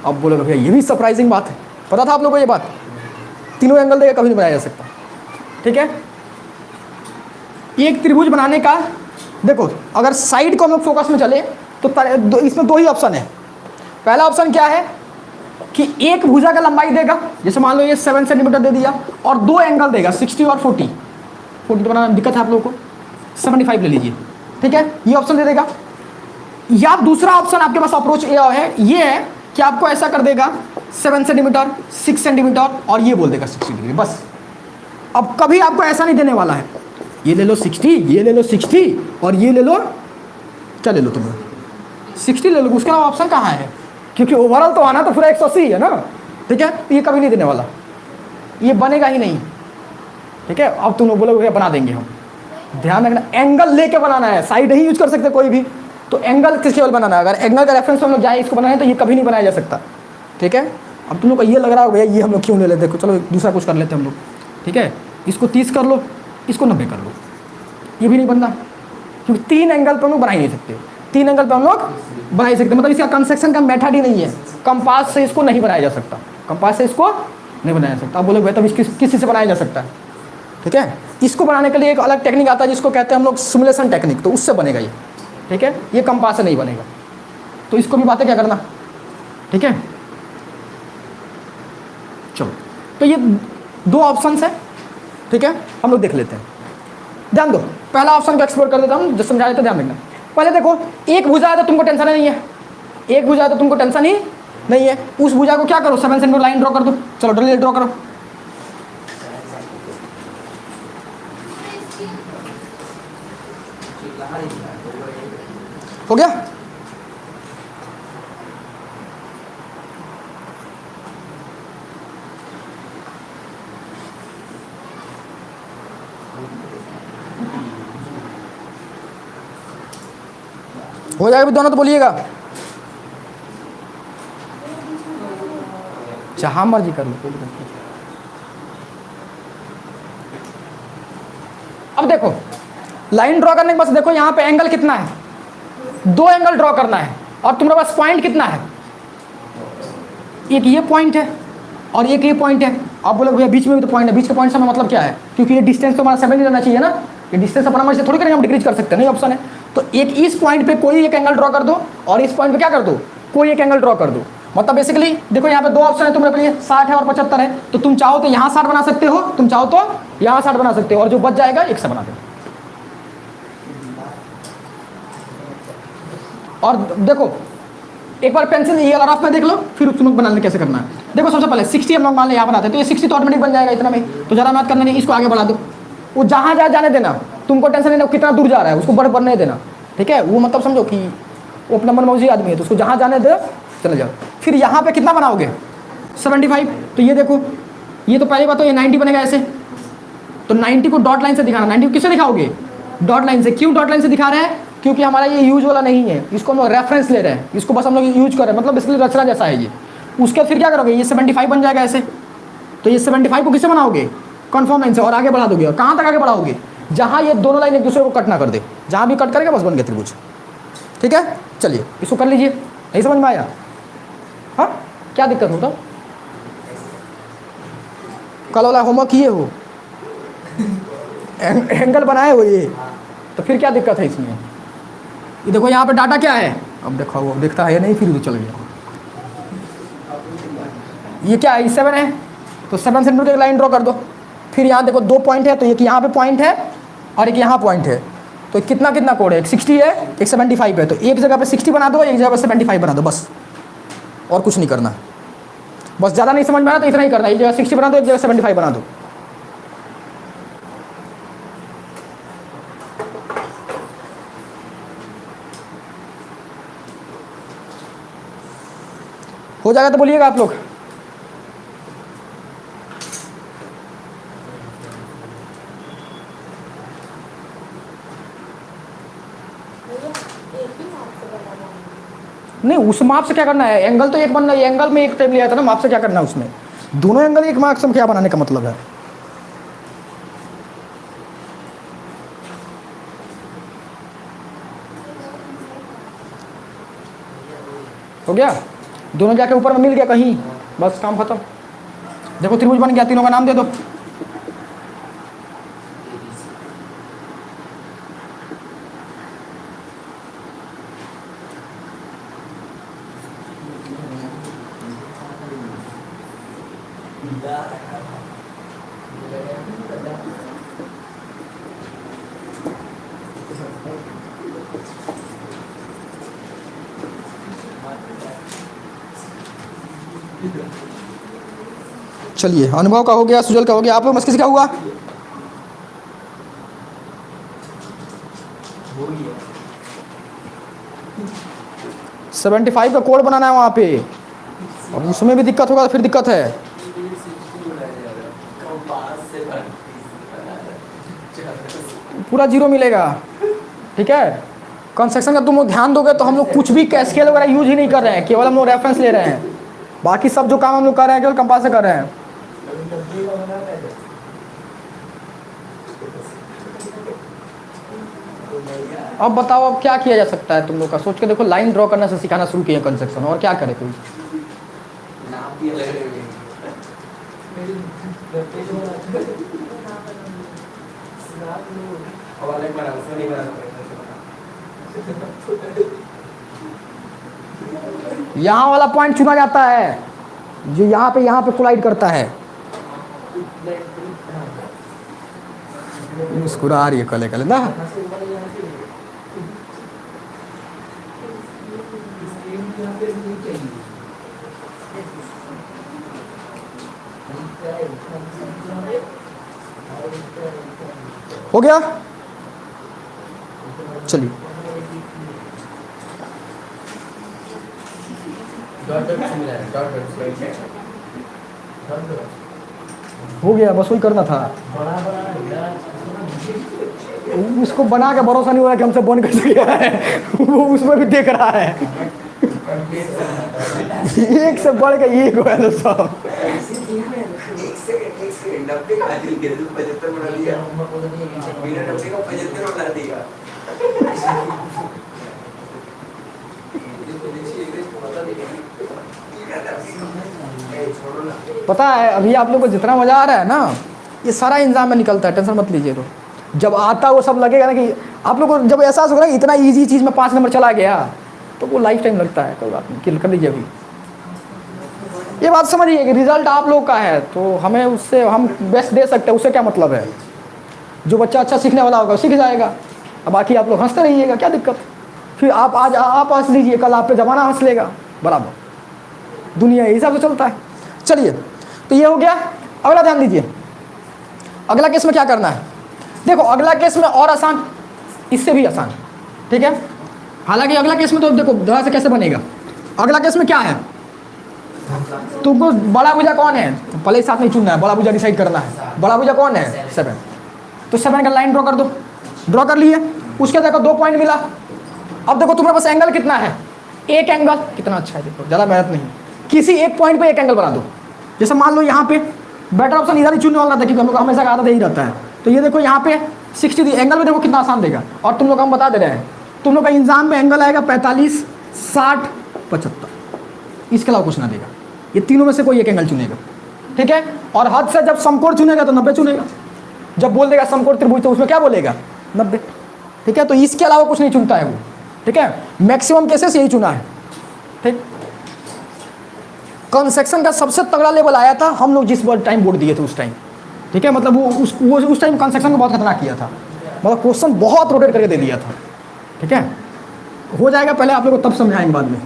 अब बोलोगे भैया ये भी सरप्राइजिंग बात है, पता था आप लोगों को ये बात? तीनों एंगल देकर कभी नहीं बनाया जा सकता, ठीक है। एक त्रिभुज बनाने का देखो, अगर साइड को हम लोग फोकस में चले तो इसमें 2 ही ऑप्शन है। पहला ऑप्शन क्या है कि एक भुजा का लंबाई देगा, जैसे मान लो ये 7 सेंटीमीटर दे दिया, और 2 एंगल देगा 60 और 40 तो बनाना दिक्कत है आप लोगों को, 75 ले लीजिए, ठीक है, ये ऑप्शन दे देगा। या दूसरा ऑप्शन आपके पास अप्रोच ये है कि आपको ऐसा कर देगा 7 सेंटीमीटर 6 सेंटीमीटर और ये बोल देगा 60 डिग्री, बस। अब कभी आपको ऐसा नहीं देने वाला है, ये ले लो 60, ये ले लो 60 और ये ले लो, क्या ले लो तुम 60 ले लो, उसके अलावा ऑप्शन कहाँ है? क्योंकि ओवरऑल तो आना तो पूरा 180 है ना, ठीक है। ये कभी नहीं देने वाला, ये बनेगा ही नहीं, ठीक है। अब तुम लोग बोलोगे बना देंगे हम, ध्यान रखना एंगल लेके बनाना है, साइड नहीं यूज कर सकते कोई भी। तो एंगल किस केवल बनाना है, अगर एंगल का रेफरेंस हम लोग जाए इसको बनाए तो ये कभी नहीं बनाया जा सकता, ठीक है। अब तुम लोग को ये लग रहा हो भैया ये हम लोग क्यों ले लेते, देखो चलो दूसरा कुछ कर लेते हैं हम लोग, ठीक है। इसको 30 कर लो, इसको 90 कर लो, ये भी नहीं बनना, क्योंकि 3 एंगल पर हम लोग बना ही नहीं सकते, 3 एंगल पर हम लोग बना ही सकते। मतलब इसका कंस्ट्रक्शन का मेथड ही नहीं है, कंपास से इसको नहीं बनाया जा सकता, कंपास से इसको नहीं बनाया जा सकता। अब बोले भाई तब किसी से बनाया जा सकता है, ठीक है। इसको बनाने के लिए एक अलग टेक्निक आता है जिसको कहते हैं हम लोग सिमुलेशन टेक्निक, तो उससे बनेगा ये, ठीक है। ये कंपास से नहीं बनेगा, तो इसको भी बातें क्या करना, ठीक है। चलो, तो ये 2 ऑप्शन है, ठीक है, हम लोग देख लेते हैं। ध्यान दो, पहला ऑप्शन को एक्सप्लोर कर देता हूँ, जो समझा देते ध्यान रखना। पहले देखो, एक भुजा है तो तुमको टेंशन नहीं है, एक भुजा है तो तुमको टेंशन ही नहीं है। उस भुजा को क्या करो, 7 सेंटीमीटर लाइन ड्रॉ कर दो। चलो ड्रॉ करो, हो गया। हो जाएगा भी दोनों तो बोलिएगा, जहाँ मर्जी कर लो कोई दिक्कत नहीं। अब देखो लाइन ड्रॉ करने के बाद देखो यहाँ पे एंगल कितना है, 2 एंगल ड्रॉ करना है और तुम्हारे पास पॉइंट कितना है, एक ये पॉइंट है और एक ये पॉइंट है। आप बोलोगे भैया बीच में भी तो पॉइंट है, बीच के पॉइंट से मतलब क्या है, क्योंकि ये डिस्टेंस तो हमारा 7 रहना चाहिए ना, ये डिस्टेंस अपना मर्जी से थोड़ी करेंगे, हम डिक्रीज कर सकते हैं, नहीं ऑप्शन है। तो एक इस पॉइंट पे कोई एक एंगल ड्रॉ कर दो और इस पॉइंट पे क्या कर दो, कोई एक एंगल ड्रॉ कर दो। मतलब बेसिकली देखो यहाँ पे 2 ऑप्शन है तुम्हारे लिए, 60 है और 75 है। तो तुम चाहो तो यहाँ 60 बना सकते हो, तुम चाहो तो यहाँ 60 बना सकते हो, और जो बच जाएगा एक से बना दो। और देखो एक बार पेंसिल ये रफ में देख लो, फिर उसमें बनाने कैसे करना है। देखो सबसे पहले 60 हम लोग मान लें यहाँ बनाते हैं, तो ये 60 तो ऑटोमेटिक बन जाएगा इतना में, तो ज़्यादा मेहनत करना नहीं, इसको आगे बढ़ा दो। वो जहाँ जहाँ जाने देना, तुमको टेंशन नहीं, कितना दूर जा रहा है उसको बढ़ने देना, ठीक है। वो मतलब समझो कि वो अपना मनमौजी आदमी है, तो उसको जहाँ जाने दो चले जाओ। फिर यहाँ पे कितना बनाओगे, 75। तो ये देखो, ये तो पहली बात तो ये 90 बनेगा ऐसे, तो 90 को डॉट लाइन से दिखाना। 90 को किससे दिखाओगे, डॉट लाइन से। क्यों डॉट लाइन से दिखा रहे हैं, क्योंकि हमारा ये यूज वाला नहीं है, इसको हम लोग रेफरेंस ले रहे हैं, इसको बस हम लोग यूज कर रहे हैं, मतलब इसके लिए रचना जैसा है ये। उसके फिर क्या करोगे, ये 75 बन जाएगा ऐसे, तो ये 75 को किससे बनाओगे, कन्फर्म लाइन से, और आगे बढ़ा दोगे। और कहाँ तक आगे बढ़ाओगे, जहाँ ये दोनों लाइन एक दूसरे को कट ना कर दे, जहाँ भी कट करेगा बस बन गया त्रिभुज, ठीक है। चलिए इसको कर लीजिए, नहीं समझ में आया, हाँ क्या दिक्कत होता, कल वाला होमवर्क किए हो, एंगल बनाए हो ये, तो फिर क्या दिक्कत है इसमें। ये देखो यहाँ पे डाटा क्या है, अब देखो वो देखता है नहीं, फिर उधर चल गया। ये क्या है, 7 है, तो 7 सेंटीमीटर की एक लाइन ड्रॉ कर दो। फिर यहाँ देखो 2 पॉइंट है, तो एक यहाँ पे पॉइंट है और एक यहाँ पॉइंट है, तो कितना कितना कोड है, एक 60 है एक 75 है। तो एक जगह पे 60 बना दो, एक जगह पे 75 बना दो, बस और कुछ नहीं करना। बस ज़्यादा नहीं समझ में आया तो इतना ही करना, एक जगह 60 बना दो, एक जगह 75 बना दो। हो जाएगा तो बोलिएगा आप लोग। नहीं उस माप से क्या करना है, एंगल तो एक बनना है, एंगल में एक टाइम लिया था ना, माप से क्या करना है उसमें, दोनों एंगल एक मार्क्स में क्या बनाने का मतलब है। हो गया, दोनों जाके ऊपर में मिल गया कहीं, बस काम खत्म। देखो त्रिभुज बन गया, तीनों का नाम दे दो। चलिए अनुभव का हो गया, सुजल का हो गया, आप लोग किसी का हुआ, हो 75 का कोड बनाना है वहाँ पे, अब उसमें भी दिक्कत होगा तो फिर दिक्कत है। पूरा 0 मिलेगा, ठीक है। कंस्ट्रक्शन का तुम लोग ध्यान दोगे तो हम लोग कुछ भी स्केल वगैरह यूज ही नहीं कर रहे हैं, केवल हम लोग रेफरेंस ले रहे हैं। बाकी सब जो काम हम लोग कर रहे हैं केवल कंपास से कर रहे हैं। अब बताओ अब क्या किया जा सकता है तुम लोग का, सोच के देखो। लाइन ड्रॉ करना से सिखाना शुरू किया कंस्ट्रक्शन, और क्या करे कोई। यहाँ वाला पॉइंट चुना जाता है जो यहाँ पे कोलाइड करता है। मुस्कुरा रही है कले कले ना। हो गया, चलिए हो गया, बस वही करना था। उसको बना के भरोसा नहीं हो रहा कि हमसे बन कैसे गया है। वो उसमें भी देख रहा है। एक से बढ़ के एक हो है सब। एक सेकंड 90 का दिल के 75 बना दिया, बिना 90 का 75 बना दिया। पता है अभी आप लोग को जितना मजा आ रहा है ना, ये सारा इंजाम में निकलता है, टेंशन मत लीजिए। तो जब आता वो सब लगेगा ना कि आप लोग को जब एहसास होगा ना इतना इजी चीज़ में 5 नंबर चला गया, तो वो लाइफ टाइम लगता है। कोई बात नहीं, किल कर लीजिए अभी। ये बात समझिए कि रिजल्ट आप लोग का है, तो हमें उससे हम बेस्ट दे सकते हैं, उससे क्या मतलब है। जो बच्चा अच्छा सीखने वाला होगा सीख जाएगा, अब बाकी आप लोग हंसते रहिएगा, क्या दिक्कत। फिर आप आज आप हंस लीजिए, कल आप पे ज़माना हंस लेगा, बराबर। दुनिया यही हिसाब से चलता है। चलिए, तो ये हो गया। अगला ध्यान दीजिए, अगला केस में क्या करना है। देखो अगला केस में और आसान, इससे भी आसान, ठीक है। हालांकि अगला केस में तो देखो दोबारा से कैसे बनेगा। अगला केस में क्या है, तुमको बड़ा भुजा कौन है, पहले साथ नहीं चुनना है, बड़ा भुजा डिसाइड करना है। बड़ा भुजा कौन है, 7। तो 7 का लाइन ड्रॉ कर दो। ड्रॉ कर लिए, उसके देखो 2 पॉइंट मिला। अब देखो तुम्हारे पास एंगल कितना है, एक एंगल। कितना अच्छा है, देखो ज़्यादा मेहनत नहीं, किसी एक पॉइंट पे एक एंगल बना दो। जैसे मान लो यहाँ पे बेटर ऑप्शन इधर ही चुनने वाला था, क्योंकि हम लोग हमेशा का आदत यही रहता है। तो ये देखो यहाँ पे 60 एंगल में, देखो कितना आसान देगा। और तुम लोग हम बता दे रहे हैं, तुम लोग का एग्जाम में एंगल आएगा 45, 60, 75, इसके अलावा कुछ ना देगा। ये तीनों में से कोई एक एंगल चुनेगा, ठीक है। और हद से जब समकोण चुनेगा तो 90 चुनेगा। जब बोल देगा समकोण त्रिभुज तो उसमें क्या बोलेगा, 90, ठीक है। तो इसके अलावा कुछ नहीं चुनता है वो, ठीक है। मैक्सिमम केसेस यही चुना है, ठीक। कंसेक्शन का सबसे तगड़ा लेवल आया था हम लोग जिस टाइम बोर्ड दिए थे उस टाइम, ठीक है। मतलब वो उस टाइम कंसेक्शन को बहुत खतरनाक किया था, मतलब क्वेश्चन बहुत रोटेट करके दे दिया था, ठीक है। हो जाएगा, पहले आप लोग को तब समझाएंगे बाद में।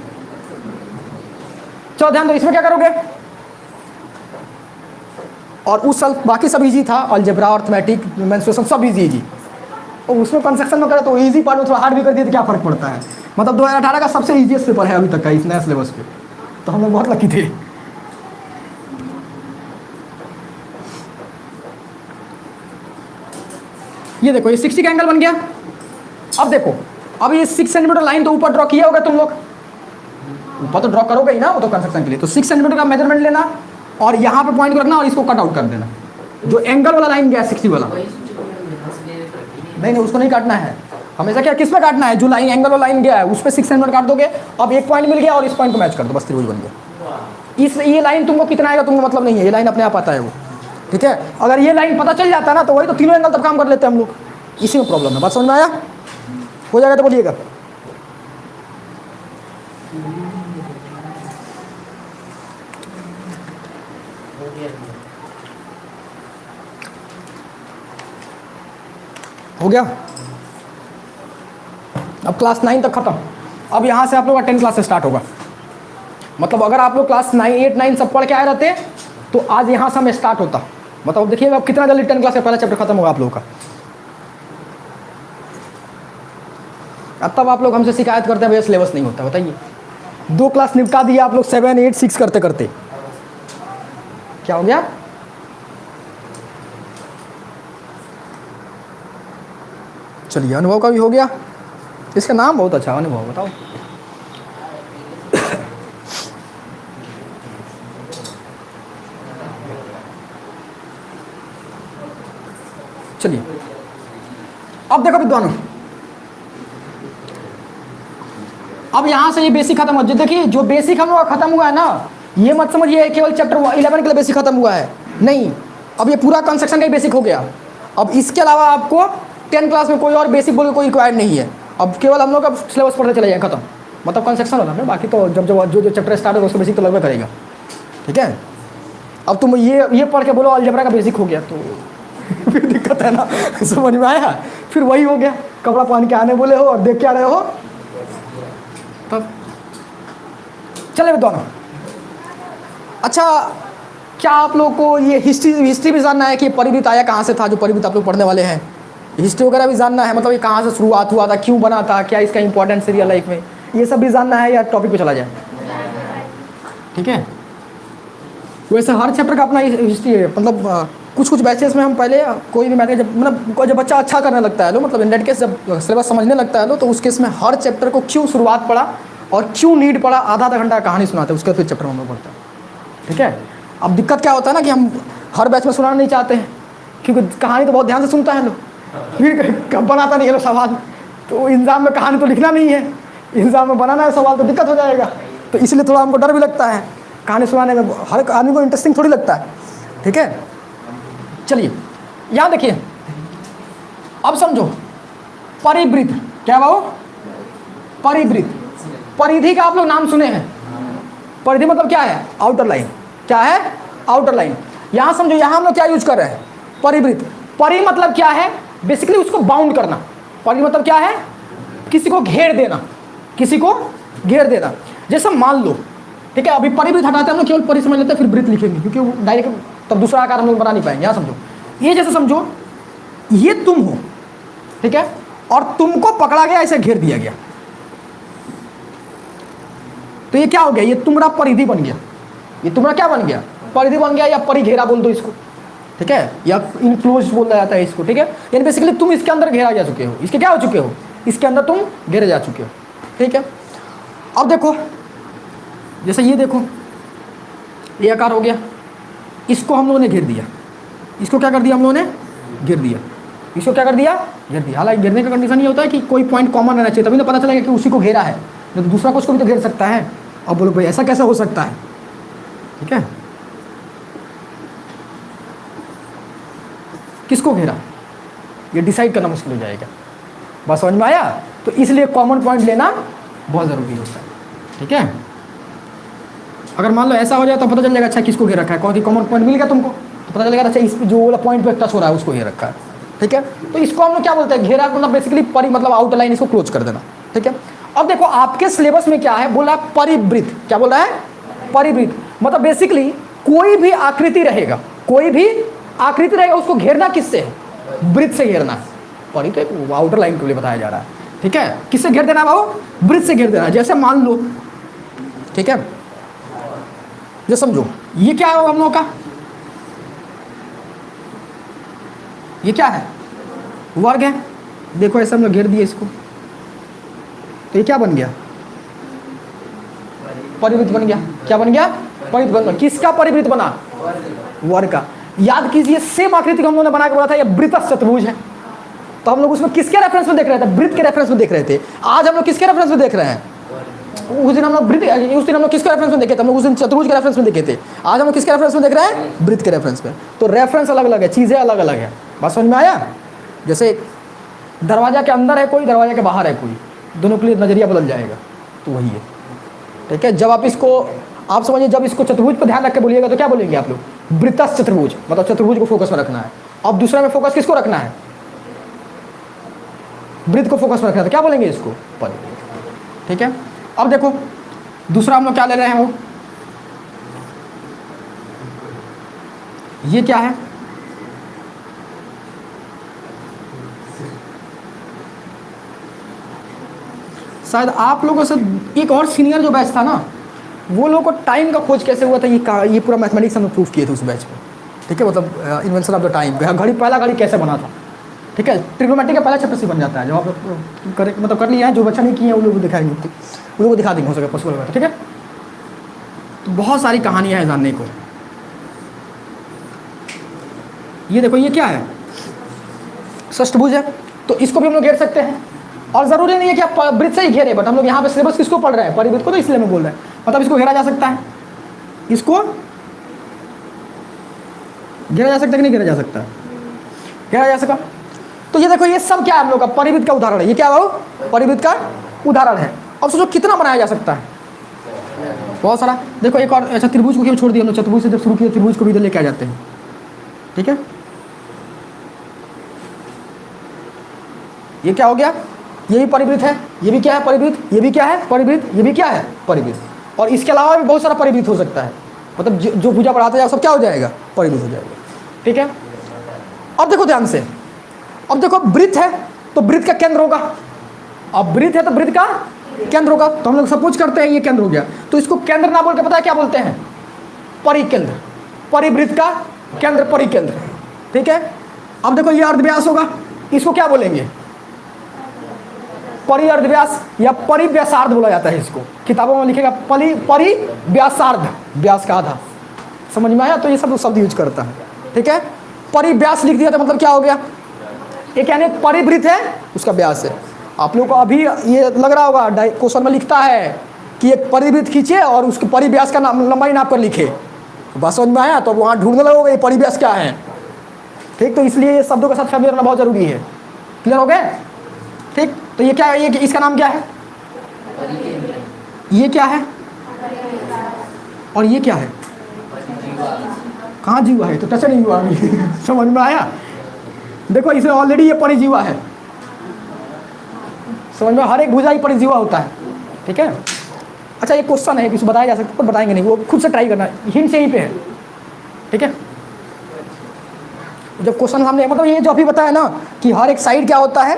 चलो ध्यान दो, इसमें क्या करोगे। और उस साल बाकी सब इजी था, अलजेब्रा, अर्थमेटिक, मेंस्ट्रुएशन सब इजी। और उसमें कंसेक्शन में करे तो इजी पार्ट में थोड़ा हार्ड भी कर दिए तो क्या फर्क पड़ता है। मतलब 2018 का सबसे इजीएस्ट पेपर है अभी तक का इस नया सिलेबस पे, तो हम लोग बहुत लकी थे। ये देखो ये 60 का एंगल बन गया। अब देखो, अब ये 6 सेंटीमीटर लाइन तो ऊपर ड्रॉ किया होगा तुम लोग, ऊपर तो ड्रॉ करोगे ही ना, वो तो कंस्ट्रक्शन के लिए। तो 6 सेंटीमीटर का मेजरमेंट लेना और यहाँ पे पॉइंट को रखना और इसको कट आउट कर देना। जो एंगल वाला लाइन गया 60 वाला, नहीं उसको नहीं काटना है हमेशा। क्या किस में काटना है, जो लाइन एंगल वाला लाइन गया है उस पर 6 सेंटीमीटर काट दोगे। अब एक पॉइंट मिल गया और इस पॉइंट को मैच कर दो, बस त्रिभुज बन गया। इस ये लाइन तुमको कितना आएगा तुमको मतलब नहीं है, ये लाइन अपने आप आता है वो, ठीक है। अगर ये लाइन पता चल जाता है ना तो वही तो तीनों एंगल तब काम कर लेते हैं हम लोग, इसी में प्रॉब्लम है। बात समझ में आया, हो जाएगा तो बोलिएगा। हो गया। अब क्लास 9 तक खत्म। अब यहाँ से आप लोग का 10 क्लास से स्टार्ट होगा। मतलब अगर आप लोग क्लास 9, 8, 9 सब पढ़ के आए रहते तो आज यहाँ से हमें स्टार्ट होता। मतलब देखिएगा अब कितना जल्दी 10 क्लास का पहला चैप्टर खत्म होगा आप लोगों का। अब तब आप लोग हमसे शिकायत करते हैं भैया सिलेबस नहीं होता। बताइए, 2 क्लास निपटा दिया आप लोग 7, 8, 6 करते करते, क्या हो गया। चलिए, अनुभव का भी हो गया। इसका नाम बहुत अच्छा, अनुभव। बताओ, चलिए अब देखो विद्वानों, अब यहां से ये बेसिक खत्म हो। देखिए जो बेसिक हम लोग खत्म हुआ है ना, ये मत समझिए केवल चैप्टर 11 के लिए बेसिक खत्म हुआ है, नहीं। अब ये पूरा कंस्ट्रक्शन का ही बेसिक हो गया। अब इसके अलावा आपको 10 क्लास में कोई और बेसिक बोल के कोई रिक्वायर्ड नहीं है। अब केवल हम लोग का सिलेबस पढ़ते चले जाए, खत्म। मतलब कंस्ट्रक्शन होगा ना, बाकी तो जब जो चैप्टर स्टार्ट होगा उसका बेसिक तो लगभग करेगा, ठीक है। अब तुम ये पढ़ के बोलो अलजेब्रा का बेसिक हो गया तो फिर दिक्कत है ना। समझ में आया, फिर वही हो गया, कपड़ा पहन के आने बोले हो और देख के आ रहे हो। तब चले दोनों। अच्छा, क्या आप लोगों को ये हिस्ट्री भी जानना है कि परिवृत्त आया कहाँ से था, जो परिवृत्त आप लोग पढ़ने वाले हैं। हिस्ट्री वगैरह भी जानना है, मतलब ये कहाँ से शुरुआत हुआ था, क्यों बना था, क्या इसका इंपॉर्टेंस है रियल लाइफ में, ये सब भी जानना है, या टॉपिक पे चला जाए। ठीक है, वैसे हर चैप्टर का अपना हिस्ट्री है, मतलब कुछ कुछ बैचेस में हम पहले कोई भी मैथ जब मतलब जब बच्चा अच्छा करने लगता है लो, मतलब इंडेड केस जब सिलेबस समझने लगता है लो, तो उस केस में हर चैप्टर को क्यों शुरुआत पढ़ा और क्यों नीड पड़ा, आधा आधा घंटा कहानी सुनाते हैं, उसके फिर चैप्टर हम लोग पढ़ते हैं। ठीक है, अब दिक्कत क्या होता है ना कि हम हर बैच में सुनाना नहीं चाहते हैं, क्योंकि कहानी तो बहुत ध्यान से सुनता है लोग, फिर बनाता नहीं है लोग सवाल, तो एग्ज़ाम में कहानी तो लिखना नहीं है, एग्ज़ाम में बनाना है सवाल, तो दिक्कत हो जाएगा। तो इसलिए थोड़ा हमको डर भी लगता है कहानी सुनाने में, हर आदमी को इंटरेस्टिंग थोड़ी लगता है। ठीक है, चलिए यहाँ देखिए, अब समझो परिवृत्त, क्या बाबू, परिवृत्त, परिधि का आप लोग नाम सुने हैं। परिधि मतलब क्या है, आउटर लाइन, क्या है, आउटर लाइन। यहाँ समझो, यहाँ हम लोग क्या यूज कर रहे हैं, परिवृत्त। परि मतलब क्या है, बेसिकली उसको बाउंड करना। परि मतलब क्या है, किसी को घेर देना, किसी को घेर देना। जैसे मान लो, ठीक है, अभी परिवृत्त हटाते हैं हम लोग, केवल परि समझ लेते हैं, फिर वृत्त लिखेंगे, क्योंकि वो डायरेक्ट तब दूसरा आकार हम लोग बना नहीं पाएंगे। यहाँ समझो, ये जैसे समझो ये तुम हो, ठीक है, और तुमको पकड़ा गया, ऐसे घेर दिया गया, तो ये क्या हो गया, ये तुम्हारा परिधि बन गया। ये तुम्हारा क्या बन गया, परिधि बन गया, या परिघेरा बोल दो इसको, ठीक है, या इनक्लोज बोला जाता है इसको। ठीक है, यानी बेसिकली तुम इसके अंदर घेरा जा चुके हो, इसके क्या हो चुके हो, इसके अंदर तुम घेरे जा चुके हो। ठीक है, अब देखो, जैसे ये देखो, ये आकार हो गया, इसको हम लोगों ने घेर दिया, इसको क्या कर दिया हम लोगों ने, घेर दिया, इसको क्या कर दिया, घेर दिया। हालांकि घेरने का कंडीशन ये होता है कि कोई पॉइंट कॉमन रहना चाहिए, तभी तो पता चलेगा कि उसी को घेरा है, नहीं तो दूसरा को उसको भी तो घेर सकता है। अब बोलो भाई ऐसा कैसे हो सकता है, ठीक है, किसको घेरा, ये डिसाइड करना मुश्किल हो जाएगा। बस समझ में आया, तो इसलिए कॉमन पॉइंट लेना बहुत ज़रूरी होता है। ठीक है, अगर मान लो ऐसा हो जाए तो पता चल जाएगा अच्छा किसको घेर रखा है, कौन सी कॉमन पॉइंट मिल गया तुमको, तो पता चलेगा अच्छा इस जो वाला पॉइंट पे टच हो रहा है उसको घेर रखा है। ठीक है, तो इसको हम लोग क्या बोलते हैं, घेरा, मतलब बेसिकली परि मतलब आउटर लाइन, इसको क्लोज कर देना। ठीक है, अब देखो आपके सिलेबस में क्या है, बोला परिवृत्त, क्या बोल रहा है, परिवृत्त, मतलब बेसिकली कोई भी आकृति रहेगा, कोई भी आकृति रहेगा, उसको घेरना किससे है, वृत्त से घेरना है। परि तो एक आउटर लाइन के लिए बताया जा रहा है। ठीक है, किससे घेर देना है बाबू, वृत्त से घेर देना है। जैसे मान लो, ठीक है, जो समझो ये क्या है हम लोग का, ये क्या है, वर्ग है। देखो ऐसे हम लोग घेर दिए इसको, तो ये क्या बन गया, परिवृत्त बन गया। क्या बन गया, परिवृत्त बन गया। किसका परिवृत्त बना, वर्ग का। याद कीजिए सेम आकृति को हम लोगों ने बना के बोला था ये वृत्त चतुर्भुज है, तो हम लोग उसमें किसके रेफरेंस में देख रहे थे, वृत्त के रेफरेंस में देख रहे थे। आज हम लोग किसके रेफरेंस में देख रहे हैं, उस दिन हम लोग वृत्त, उस दिन हम लोग किसके रेफरेंस में देखे थे, हम लोग उस दिन चतुर्भुज के रेफरेंस में देखे थे। आज हम लोग किसके रेफरेंस में देख रहे हैं, वृत्त के रेफरेंस में। तो रेफरेंस अलग अलग है, चीज़ें अलग अलग है। बात समझ में आया। जैसे दरवाजा के अंदर है कोई, दरवाजा के बाहर है कोई, दोनों के लिए नज़रिया बदल जाएगा, तो वही है। ठीक है, जब आप इसको, आप समझिए, जब इसको चतुर्भुज पर ध्यान रख के बोलिएगा तो क्या बोलेंगे आप लोग, वृत्तस्थ चतुर्भुज, मतलब चतुर्भुज को फोकस में रखना है। अब दूसरा में फोकस किसको रखना है, वृत्त को फोकस में रखना है, तो क्या बोलेंगे इसको, परिवृत्त। ठीक है, अब देखो दूसरा हम लोग क्या ले रहे हैं, वो ये क्या है, शायद आप लोगों से एक और सीनियर जो बैच था ना, वो लोगों को टाइम का खोज कैसे हुआ था, ये पूरा मैथमेटिक्स हम प्रूफ किए थे उस बैच में। ठीक है, मतलब इन्वेंशन ऑफ द टाइम, घड़ी, पहला घड़ी कैसे बना था। ठीक है, ट्रिग्नोमेट्री का पहला चैप्टर से बन जाता है, जो आप कर मतलब कर लिया है, जो बच्चा नहीं किए हैं वो लोग दिखाएंगे, उन लोगों को दिखा देंगे, हो सके पॉसिबल होगा। ठीक है, तो बहुत सारी कहानियाँ हैं जानने को। ये देखो ये क्या है, षष्ठभुज है, तो इसको भी हम लोग घेर सकते हैं। और ज़रूरी नहीं है कि आप वृत्त से ही घेरे, बट हम लोग यहाँ पे सिलेबस किसको पढ़ रहे हैं, परिवृत्त को, तो इसलिए मैं बोल रहे हैं, मतलब इसको घेरा जा सकता है, इसको घेरा जा सकता है कि नहीं घेरा जा सकता, घेरा जा सका। तो ये देखो ये सब क्या है हम लोग का परिवृत्त का उदाहरण है। ये क्या है, परिवृत्त का उदाहरण है। अब सोचो कितना बनाया जा सकता है, बहुत सारा। देखो एक और, अच्छा त्रिभुज को क्यों छोड़ दिया हम लोग, चतुर्भुज से जब शुरू किया त्रिभुज को भी इधर लेके आ जाते हैं। ठीक है, ये क्या हो गया, ये भी परिवृत्त है, ये भी क्या है परिवृत्त, ये भी क्या है परिवृत्त, ये भी क्या है परिवृत्त। और इसके अलावा भी बहुत सारा परिवृत्त हो सकता है, मतलब जो भुजा बढ़ाते जाओ सब क्या हो जाएगा, परिवृत्त हो जाएगा। ठीक है, अब देखो ध्यान से, अब देखो वृत्त है तो वृत्त का केंद्र होगा, अब वृत्त है तो वृत्त का केंद्र होगा। तो हम लोग सपोज करते हैं ये केंद्र हो गया, तो इसको केंद्र ना बोल के पता है क्या बोलते हैं, परिकेंद्र। परिवृत्त का केंद्र परिकेंद्र, ठीक है। अब देखो ये अर्धव्यास होगा, इसको क्या बोलेंगे? परिअर्धव्यास या परिव्यासार्ध बोला जाता है इसको। किताबों में लिखेगा परिव्यासार्ध, व्यास का आधा। समझ में आया? तो ये सब शब्द यूज करता है, ठीक है। परिव्यास लिख दिया तो मतलब क्या हो गया? एक यानी एक परिवृत्त है, उसका व्यास है। आप लोग को अभी ये लग रहा होगा क्वेश्चन में लिखता है कि एक परिवृत्त खींचे और उसके परिव्यास का नाम लंबाई नाप कर लिखे। बात समझ में आया? तो वहाँ ढूंढने लगोगे ये परिव्यास क्या है, ठीक। तो इसलिए ये शब्दों के साथ फैमिलियर होना बहुत जरूरी है। क्लियर हो गए? ठीक। तो ये क्या है? ये इसका नाम क्या है? ये क्या है? और ये क्या है? कहाँ जीवा है? तो टच नहीं हुआ अभी। समझ में आया? देखो इसे ऑलरेडी ये परिजीवा है। समझ में? हर एक भुजा ही परिजीवा होता है, ठीक है। अच्छा, ये क्वेश्चन है, किसी बताया जा सकता है पर बताएंगे नहीं, वो खुद से ट्राई करना, हिंट से यहीं पे है, ठीक है। जब क्वेश्चन सामने मतलब ये जो अभी बताया ना कि हर एक साइड क्या होता है?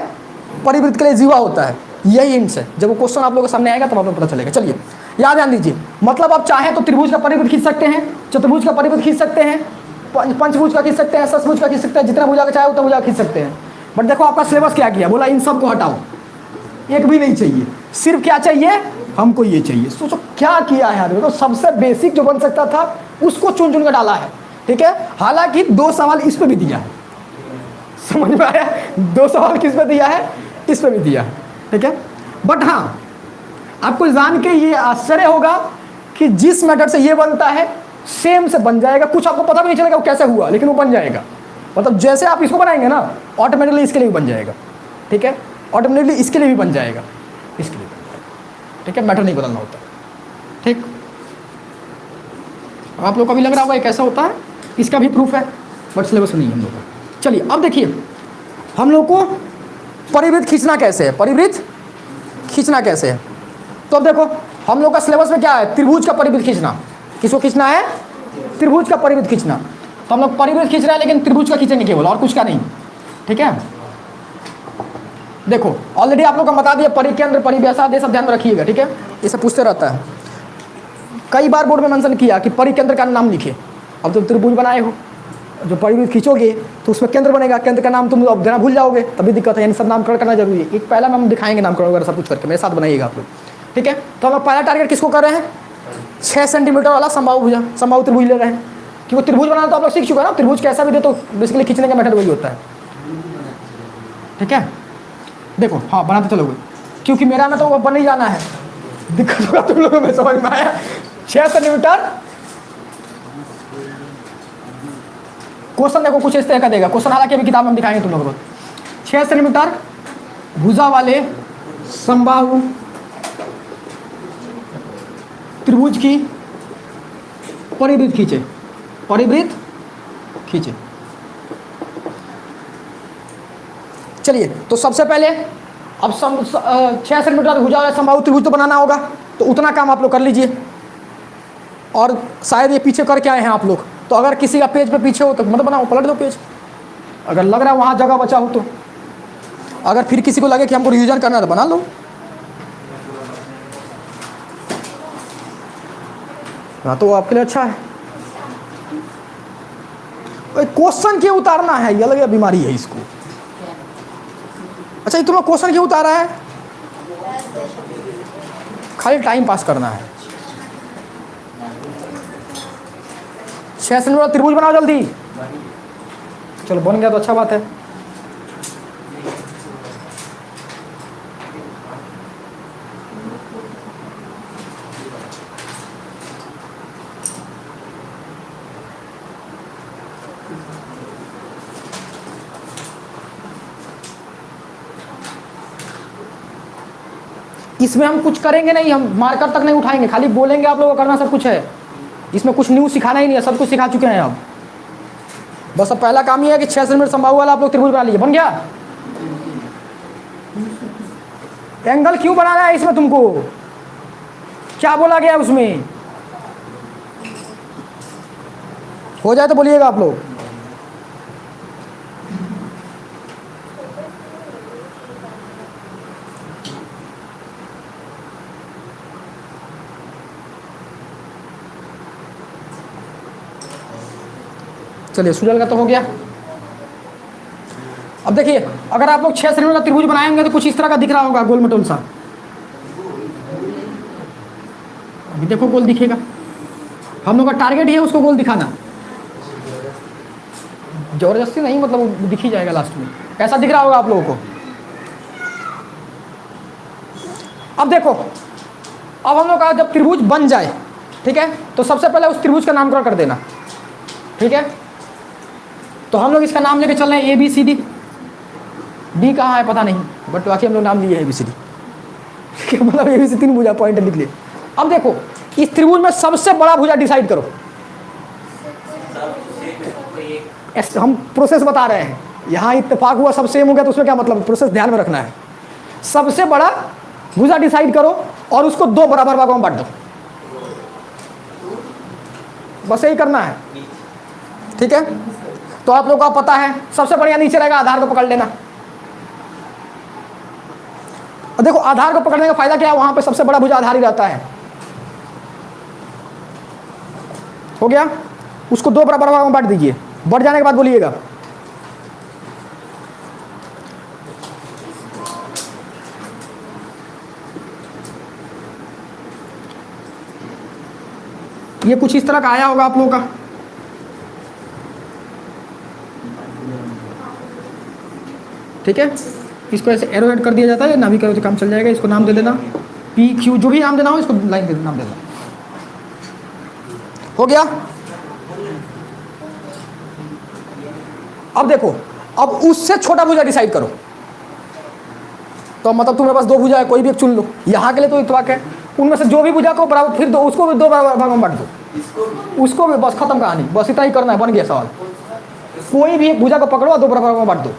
परिवृत्त के लिए जीवा होता है, यही हिंट्स है। जब वो क्वेश्चन आप लोगों के सामने आएगा तब आप लोग पता चलेगा। चलिए याद ध्यान दीजिए, मतलब आप चाहें तो त्रिभुज का परिवृत्त खींच सकते हैं, चतुर्भुज का परिवृत्त खींच सकते हैं, पंचभुज का खींच सकते हैं, षष्भुज का खींच सकते हैं, जितना भुजा का चाहे उतना भुजा खींच सकते हैं। बट देखो आपका सिलेबस क्या किया, बोला इन सब को हटाओ, एक भी नहीं चाहिए, सिर्फ क्या चाहिए हमको? ये चाहिए। सोचो क्या किया है यार, तो सबसे बेसिक जो बन सकता था उसको चुन चुन कर डाला है, ठीक है। हालांकि 2 सवाल इस पे भी दिया है, समझ में आया? 2 सवाल किस पे दिया है? इस पे भी दिया है, ठीक है। बट हाँ, आपको जान के ये आश्चर्य होगा कि जिस मेथड से ये बनता है सेम से बन जाएगा। कुछ आपको पता भी नहीं चलेगा वो कैसे हुआ, लेकिन वो बन जाएगा। मतलब जैसे आप इसको बनाएंगे ना, ऑटोमेटिकली इसके लिए भी बन जाएगा, ठीक है। ऑटोमेटिकली इसके लिए भी बन जाएगा, इसके लिए, ठीक है। मैटर नहीं बदलना होता, ठीक। आप लोग को भी लग रहा होगा ये कैसा होता है, इसका भी प्रूफ है, बट सिलेबस नहीं है हम लोग का। चलिए अब देखिए हम लोग को परिवृत्त खींचना कैसे है, परिवृत्त खींचना कैसे है। तो अब देखो हम लोग का सिलेबस में क्या है? त्रिभुज का परिवृत्त खींचना। किसको खींचना है? त्रिभुज का परिवृत्त खींचना। तो हम लोग परिवृत्त खींच रहे हैं, लेकिन त्रिभुज का खींचेंगे केवल, और कुछ का नहीं, ठीक है। देखो ऑलरेडी आप लोग को बता दिया परिकेंद्र, परिव्यासार्ध, ये सब ध्यान में रखिएगा, ठीक है। इसे पूछते रहता है, कई बार बोर्ड में मेंशन किया कि परिकेंद्र का नाम लिखे। अब तुम त्रिभुज बनाए हो, जो परिवृत्त खींचोगे तो उसमें केंद्र बनेगा, केंद्र का नाम तुम अब देना भूल जाओगे, तभी दिक्कत है। यानी सब नामकरण करना जरूरी है। एक पहला नाम दिखाएंगे, नामकरण वगैरह सब कुछ करके मेरे साथ बनाइएगा आप लोग, ठीक है। तो हम लोग पहला टारगेट किसको कर रहे हैं? 6 सेंटीमीटर वाला समबाहु भुजा, समबाहु त्रिभुज ले रहे हैं। क्योंकि त्रिभुज बनाना तो आप लोग सीख चुका है ना, त्रिभुज कैसा भी दे तो बेसिकली खींचने का मेथड वही होता है, ठीक है। देखो हाँ बनाते चलोगे, क्योंकि मेरा में तो वो बन ही जाना है, दिक्कत होगा तुम लोगों में, समझ में आया? 6 सेंटीमीटर क्वेश्चन देखो कुछ इस तरह का देगा क्वेश्चन, हालांकि अभी किताब में दिखाएंगे तुम लोगों को। 6 सेंटीमीटर भुजा वाले समबाहु त्रिभुज की परिवृत्त खींचे, परिवृत्त खींचे। चलिए तो सबसे पहले अब 6 सेंटीमीटर भुजा वाले समबाहु त्रिभुज तो बनाना होगा, तो उतना काम आप लोग कर लीजिए। और शायद ये पीछे करके आए हैं आप लोग, तो अगर किसी का पेज पे पीछे हो तो मत बनाओ, पलट दो पेज, अगर लग रहा है वहाँ जगह बचा हो तो। अगर फिर किसी को लगे कि हमको रिवीजन करना है तो बना लो। हाँ तो वो आपके लिए अच्छा है। क्वेश्चन क्यों उतारना है, ये अलग बीमारी है इसको। अच्छा ये तुम्हें क्वेश्चन क्यों उतारा है? खाली टाइम पास करना है। 6 सेंटीमीटर त्रिभुज बनाओ जल्दी। चलो बन गया तो अच्छा बात है। इसमें हम कुछ करेंगे नहीं, हम मार्कर तक नहीं उठाएंगे, खाली बोलेंगे आप लोगों को करना सब कुछ है। इसमें कुछ न्यू सिखाना ही नहीं है, सब कुछ सिखा चुके हैं अब। बस अब पहला काम ये है कि 6 सेंटीमीटर समबाहु वाला आप लोग त्रिभुज बना लीजिए। बन गया? एंगल क्यों बनाना है इसमें? तुमको क्या बोला गया उसमें? हो जाए तो बोलिएगा आप लोग। चलिए सुजल का तो हो गया। अब देखिए, अगर आप लोग 6 श्रेणियों का त्रिभुज बनाएंगे तो कुछ इस तरह का दिख रहा होगा, गोल मटोल सा। अभी देखो गोल दिखेगा। हम लोग का टारगेट ही है उसको गोल दिखाना, जबरदस्ती नहीं, मतलब वो दिख ही जाएगा लास्ट में। ऐसा दिख रहा होगा आप लोगों को। अब देखो, अब हम लोग का जब त्रिभुज बन जाए, ठीक है, तो सबसे पहले उस त्रिभुज का नामकरण कर देना, ठीक है। तो हम लोग इसका नाम लेके चल रहे हैं ABCD। डी कहाँ है पता नहीं, बट बाकी हम लोग नाम लिए ABCD। मतलब ABC 3 भुजा पॉइंट लिख लिए। अब देखो, इस त्रिभुज में सबसे बड़ा भुजा डिसाइड करो। हम प्रोसेस बता रहे हैं, यहाँ इत्तेफाक हुआ सब सेम हो गया तो उसमें क्या मतलब, प्रोसेस ध्यान में रखना है। सबसे बड़ा भुजा डिसाइड करो और उसको 2 बराबर भागों में बांट दो, बस यही करना है, ठीक है। तो आप लोगों को पता है सबसे बढ़िया नीचे रहेगा, आधार को पकड़ लेना। और देखो आधार को पकड़ने का फायदा क्या है, वहां पे सबसे बड़ा भुजा आधार ही रहता है। हो गया, उसको 2 बराबर भागों में बांट दीजिए। बढ़ जाने के बाद बोलिएगा। ये कुछ इस तरह का आया होगा आप लोगों का। ठीक है, इसको ऐसे एरो ऐड कर दिया जाता है, ना भी करो तो काम चल जाएगा। इसको नाम दे देना PQ, जो भी नाम देना हो इसको लाइन दे नाम देना। हो गया। अब देखो, अब उससे छोटा भुजा डिसाइड करो। तो मतलब तुम्हारे पास 2 भुजा है, कोई भी एक चुन लो। यहाँ के लिए तो इत्तेफाक है, उनमें से जो भी भुजा को बराबर, फिर उसको भी 2 बराबर भागों में बांट दो, उसको भी, बस खत्म कहानी। बस इतना ही करना है, बन गया सवाल। कोई भी एक भुजा को पकड़ो और 2 बराबर में बांट दो,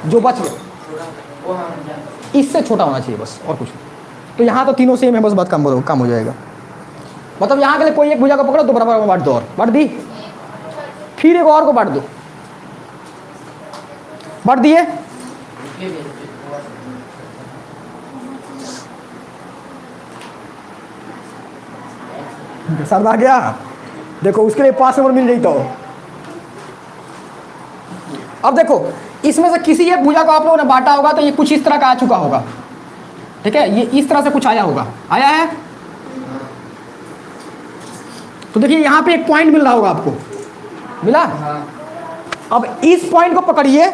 जो बच गया इससे छोटा होना चाहिए बस, और कुछ नहीं। तो यहाँ तो तीनों सेम है, बस बात कम हो जाएगा। मतलब यहाँ के लिए कोई एक भुजा को पकड़ो, 2 बराबर में बांट दो, और बांट दी, फिर एक और को बांट दो, बांट दिए। सर आ गया, देखो उसके लिए 5 नंबर मिल जाता हो। अब देखो, इसमें से किसी एक भुजा को आप लोगों ने बांटा होगा तो ये कुछ इस तरह का आ चुका होगा, ठीक है। ये इस तरह से कुछ आया होगा, आया है। तो देखिए यहाँ पे एक पॉइंट मिल रहा होगा आपको, मिला। अब इस पॉइंट को पकड़िए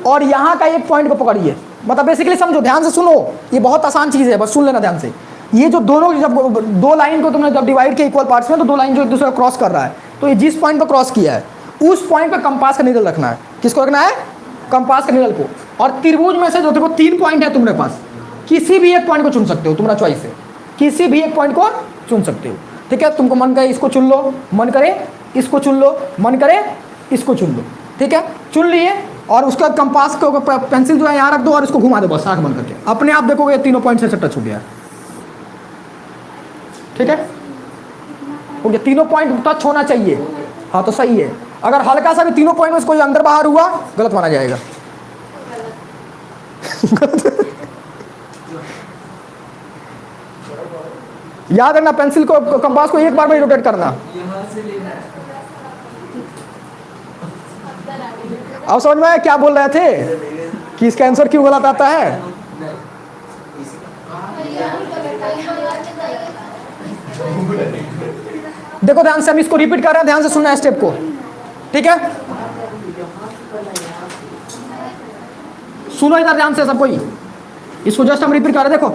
और यहाँ का एक पॉइंट को पकड़िए। मतलब बेसिकली समझो, ध्यान से सुनो, ये बहुत आसान चीज़ है, बस सुन लेना ध्यान से। ये जो दोनों, जब 2 लाइन को तुमने जब डिवाइड किया इक्वल पार्ट्स में, तो 2 लाइन जो एक दूसरे को क्रॉस कर रहा है, तो ये जिस पॉइंट पर क्रॉस किया है उस पॉइंट पर कंपास का निडल रखना है। किसको रखना है? कंपास का निडल को। और त्रिभुज में से जो देखो 3 पॉइंट है तुम्हारे पास, किसी भी एक पॉइंट को चुन सकते हो, तुम्हारा चॉइस है, किसी भी एक पॉइंट को चुन सकते हो, ठीक है। तुमको मन करे इसको चुन लो, मन करे इसको चुन लो, मन करे इसको चुन लो, ठीक है। चुन लिए और उसका कंपास को, पेंसिल जो है यहाँ रख दो और इसको घुमा दो, बस आँख बंद करके। अपने आप देखोगे 3 पॉइंट से टच हो गया, ठीक है। हो गया, 3 पॉइंट टच होना चाहिए। हाँ तो सही है। अगर हल्का सा भी 3 पॉइंट में कोई अंदर बाहर हुआ, गलत माना जाएगा। याद रखना, पेंसिल को, कंपास को एक बार में रोटेट करना। अब समझ में आया क्या बोल रहे थे कि इसका आंसर क्यों गलत आता है। देखो ध्यान से, हम इसको रिपीट कर रहे हैं, ध्यान से सुनना है स्टेप को, ठीक है। सुनो इधर ध्यान से सब कोई, इसको जस्ट हम रिपीट कर रहे हैं। देखो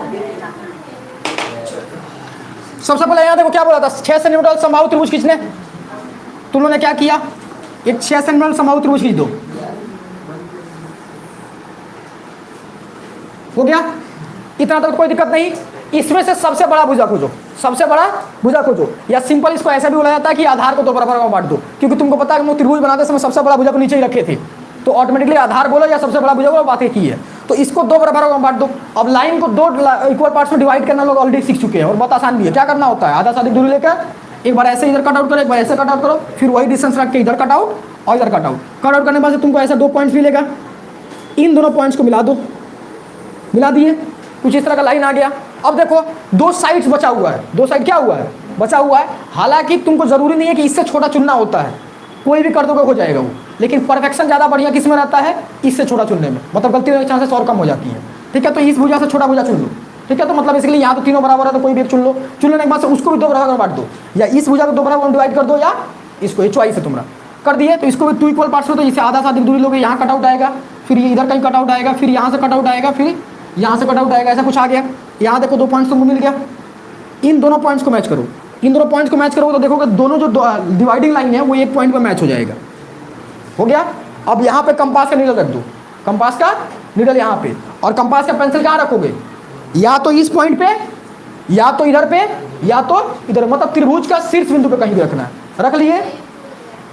सबसे पहले यहाँ देखो क्या बोला था, 6 सेंटीमीटर समबाहु त्रिभुज खींचने। तुम लोगों ने क्या किया, एक 6 सेंटीमीटर समबाहु त्रिभुज खींच दो। हो गया, इतना तो कोई दिक्कत नहीं। इसमें से सबसे बड़ा भुजा खोजो, सबसे बड़ा भुजा खोजो, या सिंपल इसको ऐसा भी बोला जाता है कि आधार को 2 बराबर में बांट दो, क्योंकि तुमको पता है कि हम त्रिभुज बनाते समय सबसे बड़ा भुजा को नीचे ही रखे थे, तो ऑटोमेटिकली आधार बोलो या सबसे बड़ा भुजा बोलो, बातें की है। तो इसको 2 बराबर में बांट दो। अब लाइन को 2 इक्वल पार्ट्स में डिवाइड करना लोग ऑलरेडी सीख चुके हैं और बहुत आसान भी है। क्या करना होता है, आधा से अधिक दूरी लेकर एक बार ऐसे इधर कट आउट करो, एक बार ऐसे कट आउट करो, फिर वही डिस्टेंस रख के इधर कट आउट और इधर कट आउट। कट आउट करने के बाद तुमको ऐसा 2 पॉइंट्स मिलेगा, इन दोनों पॉइंट्स को मिला दो, मिला दिए, कुछ इस तरह का लाइन आ गया। अब देखो 2 साइड्स बचा हुआ है, 2 साइड क्या हुआ है, बचा हुआ है। हालांकि तुमको जरूरी नहीं है कि इससे छोटा चुनना होता है, कोई भी कर दोगे हो जाएगा वो, लेकिन परफेक्शन ज़्यादा बढ़िया किस में रहता है, इससे छोटा चुनने में, मतलब गलती होने की चांसेस और कम हो जाती है। ठीक है, तो इस भुजा से छोटा भुजा चुन लो। ठीक है, तो मतलब इसके लिए यहाँ तो तीनों बराबर है तो कोई भी एक चुन लो। चुन लेने के बाद से उसको भी दो बराबर बांट दो, या इस भुजा को दो बराबर डिवाइड कर दो, या इसको, ये चॉइस है तुम्हारा। कर दिए तो इसको भी 2 इक्वल पार्ट्स लो, तो इसे आधा से अधिक दूरी लोगे, यहाँ कट आउट आएगा, फिर ये इधर कहीं कट आउट आएगा, फिर यहाँ से कट आउट आएगा, फिर यहाँ से कट आउट आएगा, ऐसा कुछ आ गया। यहाँ देखो 2 पॉइंट्स तुमको मिल गया, इन दोनों पॉइंट्स को मैच करो। इन दोनों पॉइंट्स को मैच करोगे तो देखोगे दोनों जो डिवाइडिंग लाइन है वो एक पॉइंट पर मैच हो जाएगा। हो गया। अब यहाँ पे कंपास का नीडल रख दो, कंपास का नीडल यहाँ पे, और कंपास का पेंसिल कहाँ रखोगे, या तो इस पॉइंट पे, या तो इधर पे, या तो इधर, मतलब त्रिभुज का शीर्ष बिंदु पे कहीं भी रखना है। रख लिए,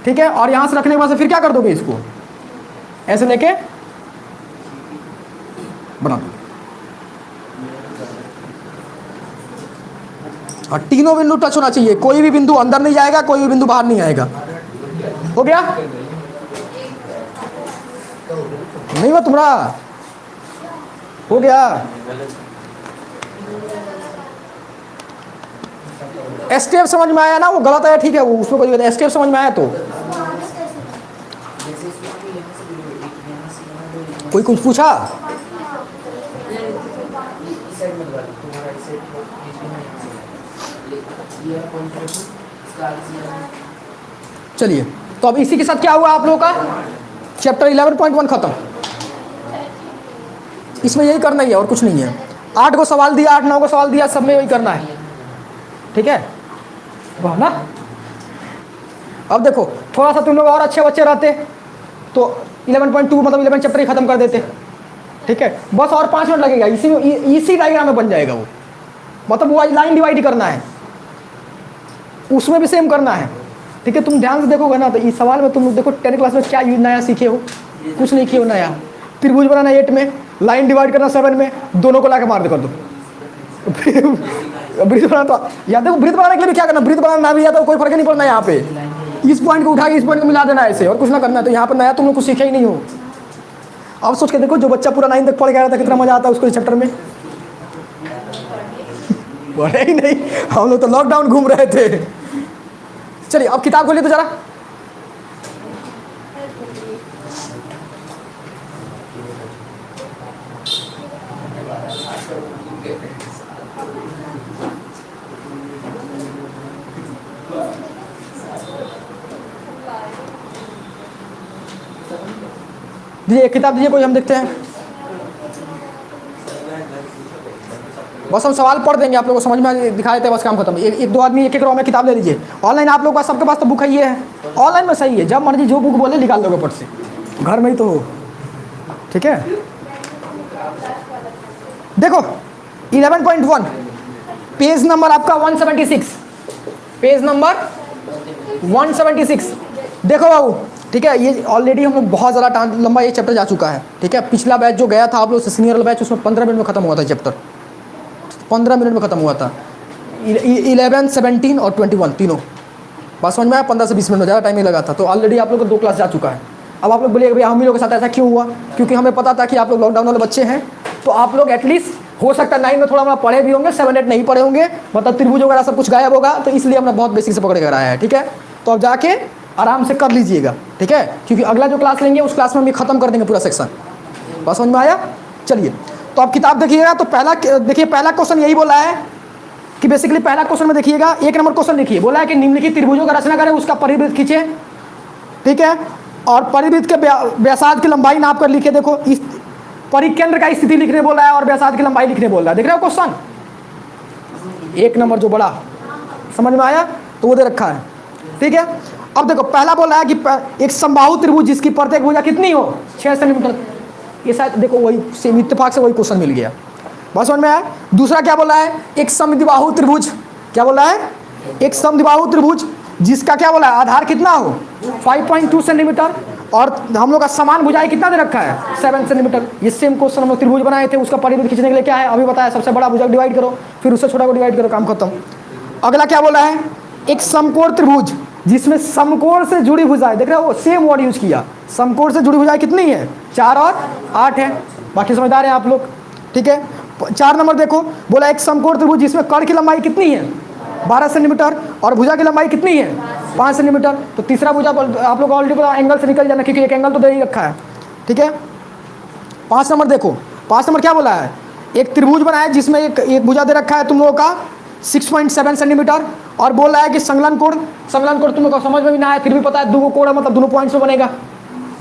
ठीक है। और यहाँ से रखने के बाद से फिर क्या कर दोगे, इसको ऐसे लेके बना दो, और तीनों बिंदु टच होना चाहिए, कोई भी बिंदु अंदर नहीं जाएगा, कोई भी बिंदु बाहर नहीं आएगा। हो गया, नहीं हुआ तुम्हारा, हो गया। स्टेप समझ में आया ना, वो गलत है, ठीक है, वो उसमें कोई स्टेप समझ में आया तो कोई कुछ पूछा। चलिए, तो अब इसी के साथ क्या हुआ आप लोगों का, चैप्टर 11.1 खत्म। इसमें यही करना ही है और कुछ नहीं है। 8 को सवाल दिया, 8-9 को सवाल दिया, सब में यही करना है। ठीक है, वाह ना। अब देखो, थोड़ा सा तुम लोग और अच्छे बच्चे रहते तो 11.2 मतलब 11 चैप्टर ही खत्म कर देते। ठीक है, बस और 5 मिनट लगेगा, इसी डायग्राम में बन जाएगा वो, मतलब वो लाइन डिवाइड करना है, उसमें भी सेम करना है। ठीक है, तुम ध्यान से देखोगे ना तो इस सवाल में तुम देखो 10 क्लास में क्या नया सीखे हो, कुछ नहीं किए हो नया। त्रिभुज बनाना 8 में, लाइन डिवाइड करना 7 में, दोनों को ला के मार दे कर दो। ब्रिज बनाना तो या देखो, ब्रिज बनाने के लिए भी क्या करना, ब्रिज बनाना ना भी आता तो कोई फर्क नहीं पड़ना। यहाँ पे इस पॉइंट को उठा के इस पॉइंट को मिला देना ऐसे, और कुछ ना करना। तो यहाँ पर नया तुम लोग कुछ सीखे ही नहीं हो। अब सोच के देखो, जो बच्चा पूरा 9 तक पढ़ के आया था कितना मजा आता है उसको इस चैप्टर में। पढ़े ही नहीं, हम लोग तो लॉकडाउन घूम रहे थे। चलिए अब किताब खोलिए तो जरा। दीजिए एक किताब दीजिए कोई, हम देखते हैं। बस हम सवाल पढ़ देंगे, आप लोगों को समझ में दिखा देते हैं, बस काम खत्म। एक दो आदमी एक रो में किताब ले लीजिए। ऑनलाइन आप लोगों का सबके पास तो बुक है, ये है ऑनलाइन में सही है, जब मर्जी जो बुक बोले निकाल दोगे पट से, घर में ही तो हो। ठीक है, देखो 11.1 पेज नंबर आपका 176, पेज नंबर 176। देखो बाबू, ठीक है, ये ऑलरेडी हम लोग बहुत ज़्यादा लंबा ये चैप्टर जा चुका है। ठीक है, पिछला बैच जो गया था आप लोग से सीनियर बैच, उसमें 15 मिनट में खत्म हुआ था चैप्टर, 15 मिनट में खत्म हुआ था। 11, 17 और 21 तीनों बस समझ में आया, 15 से 20 मिनट में, ज़्यादा टाइम नहीं लगा था। तो ऑलरेडी आप लोग को 2 क्लास जा चुका है। अब आप लोग बोलिए भैया हम ही लोग के साथ ऐसा क्यों हुआ, क्योंकि हमें पता था कि आप लोग लॉकडाउन वाले बच्चे हैं, तो आप लोग एटलीस्ट हो सकता है 9 में थोड़ा हमारा पढ़े भी होंगे, 7, 8 नहीं पढ़े होंगे, मतलब त्रिभुज वगैरह सब कुछ गायब होगा, तो इसलिए हमने बहुत बेसिक से पकड़ कर आया है। ठीक है, तो अब जाके आराम से कर लीजिएगा। ठीक है, क्योंकि अगला जो क्लास लेंगे उस क्लास में हम ये खत्म कर देंगे पूरा सेक्शन। बस समझ में आया। चलिए, तो आप किताब देखिएगा, तो पहला देखिए, पहला क्वेश्चन यही बोला है कि बेसिकली पहला क्वेश्चन में देखिएगा, 1 नंबर क्वेश्चन लिखिए, बोला है कि निम्नलिखित त्रिभुजों का रचना करें, उसका परिवृत्त खींचे। ठीक है, और परिवृत्त के व्यासार्ध की लंबाई नाप कर लिखे। देखो, इस परिकेंद्र का स्थिति लिखने बोला है और व्यासार्ध की लंबाई लिखने बोल रहा है। देख रहे हो क्वेश्चन 1 नंबर जो बड़ा, समझ में आया, तो वो दे रखा है। ठीक है, अब देखो पहला बोला है कि एक समबाहु त्रिभुज जिसकी प्रत्येक भुजा कितनी हो, 6 सेंटीमीटर। ये शायद देखो वही सेम इत्तेफाक से वही क्वेश्चन मिल गया, बस समझ में आया। दूसरा क्या बोला है, एक समद्विबाहु त्रिभुज, क्या बोला है, एक समद्विबाहु त्रिभुज जिसका क्या बोला है, आधार कितना हो 5.2 सेंटीमीटर, और हम लोग का समान भुजाएं कितना दे रखा है 7 सेंटीमीटर। ये सेम क्वेश्चन हम लोग त्रिभुज बनाए थे, उसका परिवृत्त खींचने के लिए क्या है अभी बताया, सबसे बड़ा भुजा डिवाइड करो, फिर उससे छोटा को डिवाइड करो, काम खत्म। अगला क्या बोला है, एक समकोण त्रिभुज जिसमें समकोण से जुड़ी भुजाएं, देख रहे हो सेम वर्ड यूज किया, समकोण से जुड़ी भुजाएं कितनी है, 4 और 8 है। बाकी समझदार हैं आप लोग। ठीक है, 4 नंबर देखो, बोला एक समकोण त्रिभुज जिसमें कर्ण की लंबाई कितनी है 12 सेंटीमीटर और भुजा की लंबाई कितनी है 5 सेंटीमीटर। तो तीसरा भुजा आप लोग ऑलरेडी पता एंगल से निकल जाना, क्योंकि एक एंगल तो दे ही रखा है, ठीक है। 5 नंबर देखो, 5 नंबर क्या बोला है, एक त्रिभुज बना है जिसमें एक भुजा दे रखा है तुम लोगों का 6.7 सेंटीमीटर, और बोल रहा है कि संलग्न कोण तुम लोग को समझ में भी ना है, फिर भी पता है दो कोण है, मतलब दोनों पॉइंट्स में बनेगा।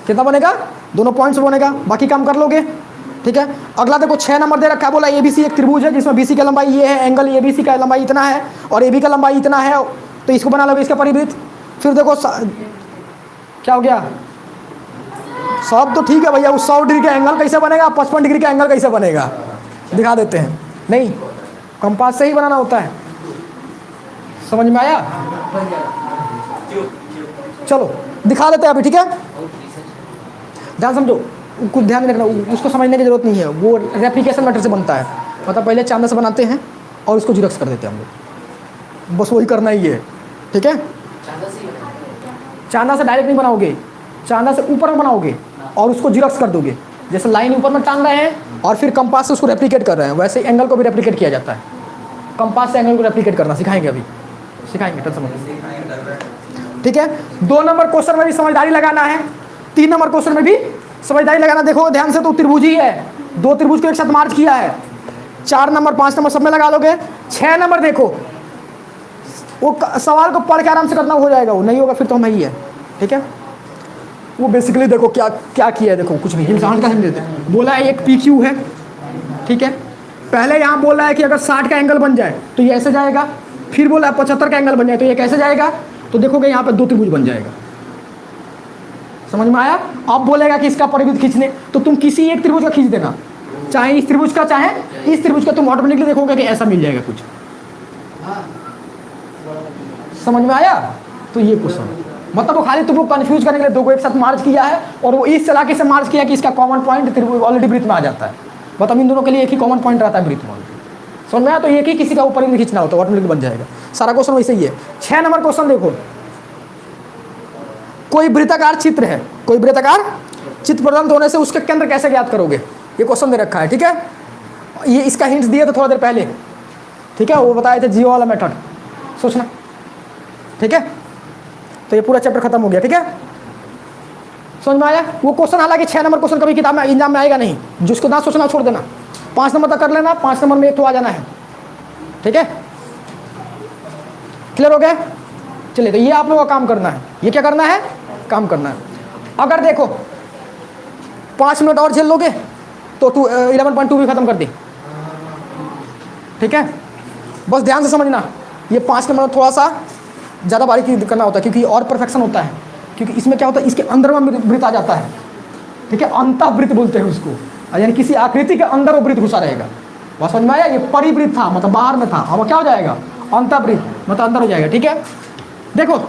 कितना बनेगा? दोनों पॉइंट्स में बनेगा, बाकी काम कर लोगे, ठीक है। अगला देखो 6 नंबर दे रखा है, बोला ABC एक त्रिभुज है जिसमें BC का लंबाई ये है, एंगल ABC का लंबाई इतना है और AB का लंबाई इतना है, तो इसको बना लोगे इसका परिवृत्त। फिर देखो क्या हो गया, सब तो ठीक है भैया, उस 100 डिग्री का एंगल कैसे बनेगा, 55 डिग्री का एंगल कैसे बनेगा, दिखा देते हैं। नहीं, कंपास से ही बनाना होता है, समझ में आया? चलो दिखा देते हैं अभी, ठीक है। ध्यान समझो, कुछ ध्यान नहीं रखना, उसको समझने की जरूरत नहीं है, वो रेप्लिकेशन मेथड से बनता है, मतलब पहले चांदा से बनाते हैं और उसको जीरोक्स कर देते हैं हम लोग, बस वही करना ही है, ठीक है। चांदा से डायरेक्ट नहीं बनाओगे, चांदा से ऊपर में बनाओगे और उसको जीरोक्स कर दोगे, जैसे लाइन ऊपर में टांग रहे हैं और फिर कंपास से उसको रेप्लिकेट कर रहे हैं, वैसे एंगल को भी रेप्लिकेट किया जाता है। कंपास से एंगल को रेप्लिकेट करना सिखाएंगे, अभी सिखाएंगे, टेंशन मत लो, ठीक है। 2 नंबर क्वेश्चन में भी समझदारी लगाना है, 3 नंबर क्वेश्चन में भी समझदारी लगाना। देखो ध्यान से, तो त्रिभुज ही है, 2 त्रिभुज को एक साथ मार्च किया है, 4 नंबर 5 नंबर सब में लगा लोगे। 6 नंबर देखो, वो सवाल को पढ़ के आराम से करना, हो जाएगा, वो नहीं होगा फिर तो हम ही है, ठीक है। वो बेसिकली देखो क्या क्या किया है, देखो कुछ नहीं, एग्जाम्पल का समझ देते हैं। बोला है एक PQ है, ठीक है, पहले यहाँ बोला है कि अगर 60 का एंगल बन जाए तो ये ऐसे जाएगा, फिर बोला है 75 का एंगल बन जाए तो ये कैसे जाएगा, तो देखोगे यहाँ पे 2 त्रिभुज बन जाएगा, समझ में आया। अब बोलेगा कि इसका परिवृत्त खींचने, तो तुम किसी एक त्रिभुज का खींच देना, चाहे इस त्रिभुज का चाहे इस त्रिभुज का, तुम ऑटोमेटिकली देखोगे कि ऐसा मिल जाएगा कुछ, समझ में आया। तो ये क्वेश्चन मतलब वो खाली तुमको कंफ्यूज करने के लिए 2 को एक साथ मार्च किया है, और वो इस तरीके से मार्च किया कि इसका कॉमन पॉइंट त्रिभुज ऑलरेडी वृत्त में आ जाता है, मतलब इन दोनों के लिए एक ही कॉमन पॉइंट रहता है वृत्त में, समझ में आया। तो एक ही किसी का ऊपर ही खींचना होता है, ऑटोमेटिकली बन जाएगा, सारा क्वेश्चन वैसे ही है। 6 नंबर क्वेश्चन देखो, कोई वृत्ताकार चित्र है, कोई वृत्ताकार चित्र प्रदत्त होने से उसके केंद्र कैसे ज्ञात करोगे, ये क्वेश्चन दे रखा है, ठीक है। ये इसका हिंट्स दिए थे थोड़ा देर पहले, ठीक है, वो बताए थे जियो वाला मेथड, सोचना, ठीक है। तो ये पूरा चैप्टर खत्म हो गया, ठीक है, समझ में आया। वो क्वेश्चन हालांकि 6 नंबर क्वेश्चन कभी किताब में एग्जाम में आएगा नहीं, जिसको ना सोचना छोड़ देना, 5 नंबर तक कर लेना, 5 नंबर में एक तो आ जाना है, ठीक है। क्लियर हो गया? चलिए, तो ये आप लोगों का काम करना है, ये क्या करना है, काम करना है। अगर देखो 5 मिनट और झेल लोगे तो 11.2 भी खत्म कर दी, ठीक है। बस ध्यान से समझना, ये 5 नंबर थोड़ा सा ज़्यादा बारीकी करना होता है, क्योंकि और परफेक्शन होता है, क्योंकि इसमें क्या होता है, इसके अंदर में वृत्त आ जाता है, ठीक है, अंतःवृत्त बोलते हैं उसको, यानी किसी आकृति के अंदर वो वृत्त घुसा रहेगा। बस समझ में आया, ये परिवृत्त था मतलब बाहर में था, अब क्या हो जाएगा, अंतःवृत्त मतलब अंदर हो जाएगा, ठीक है। देखो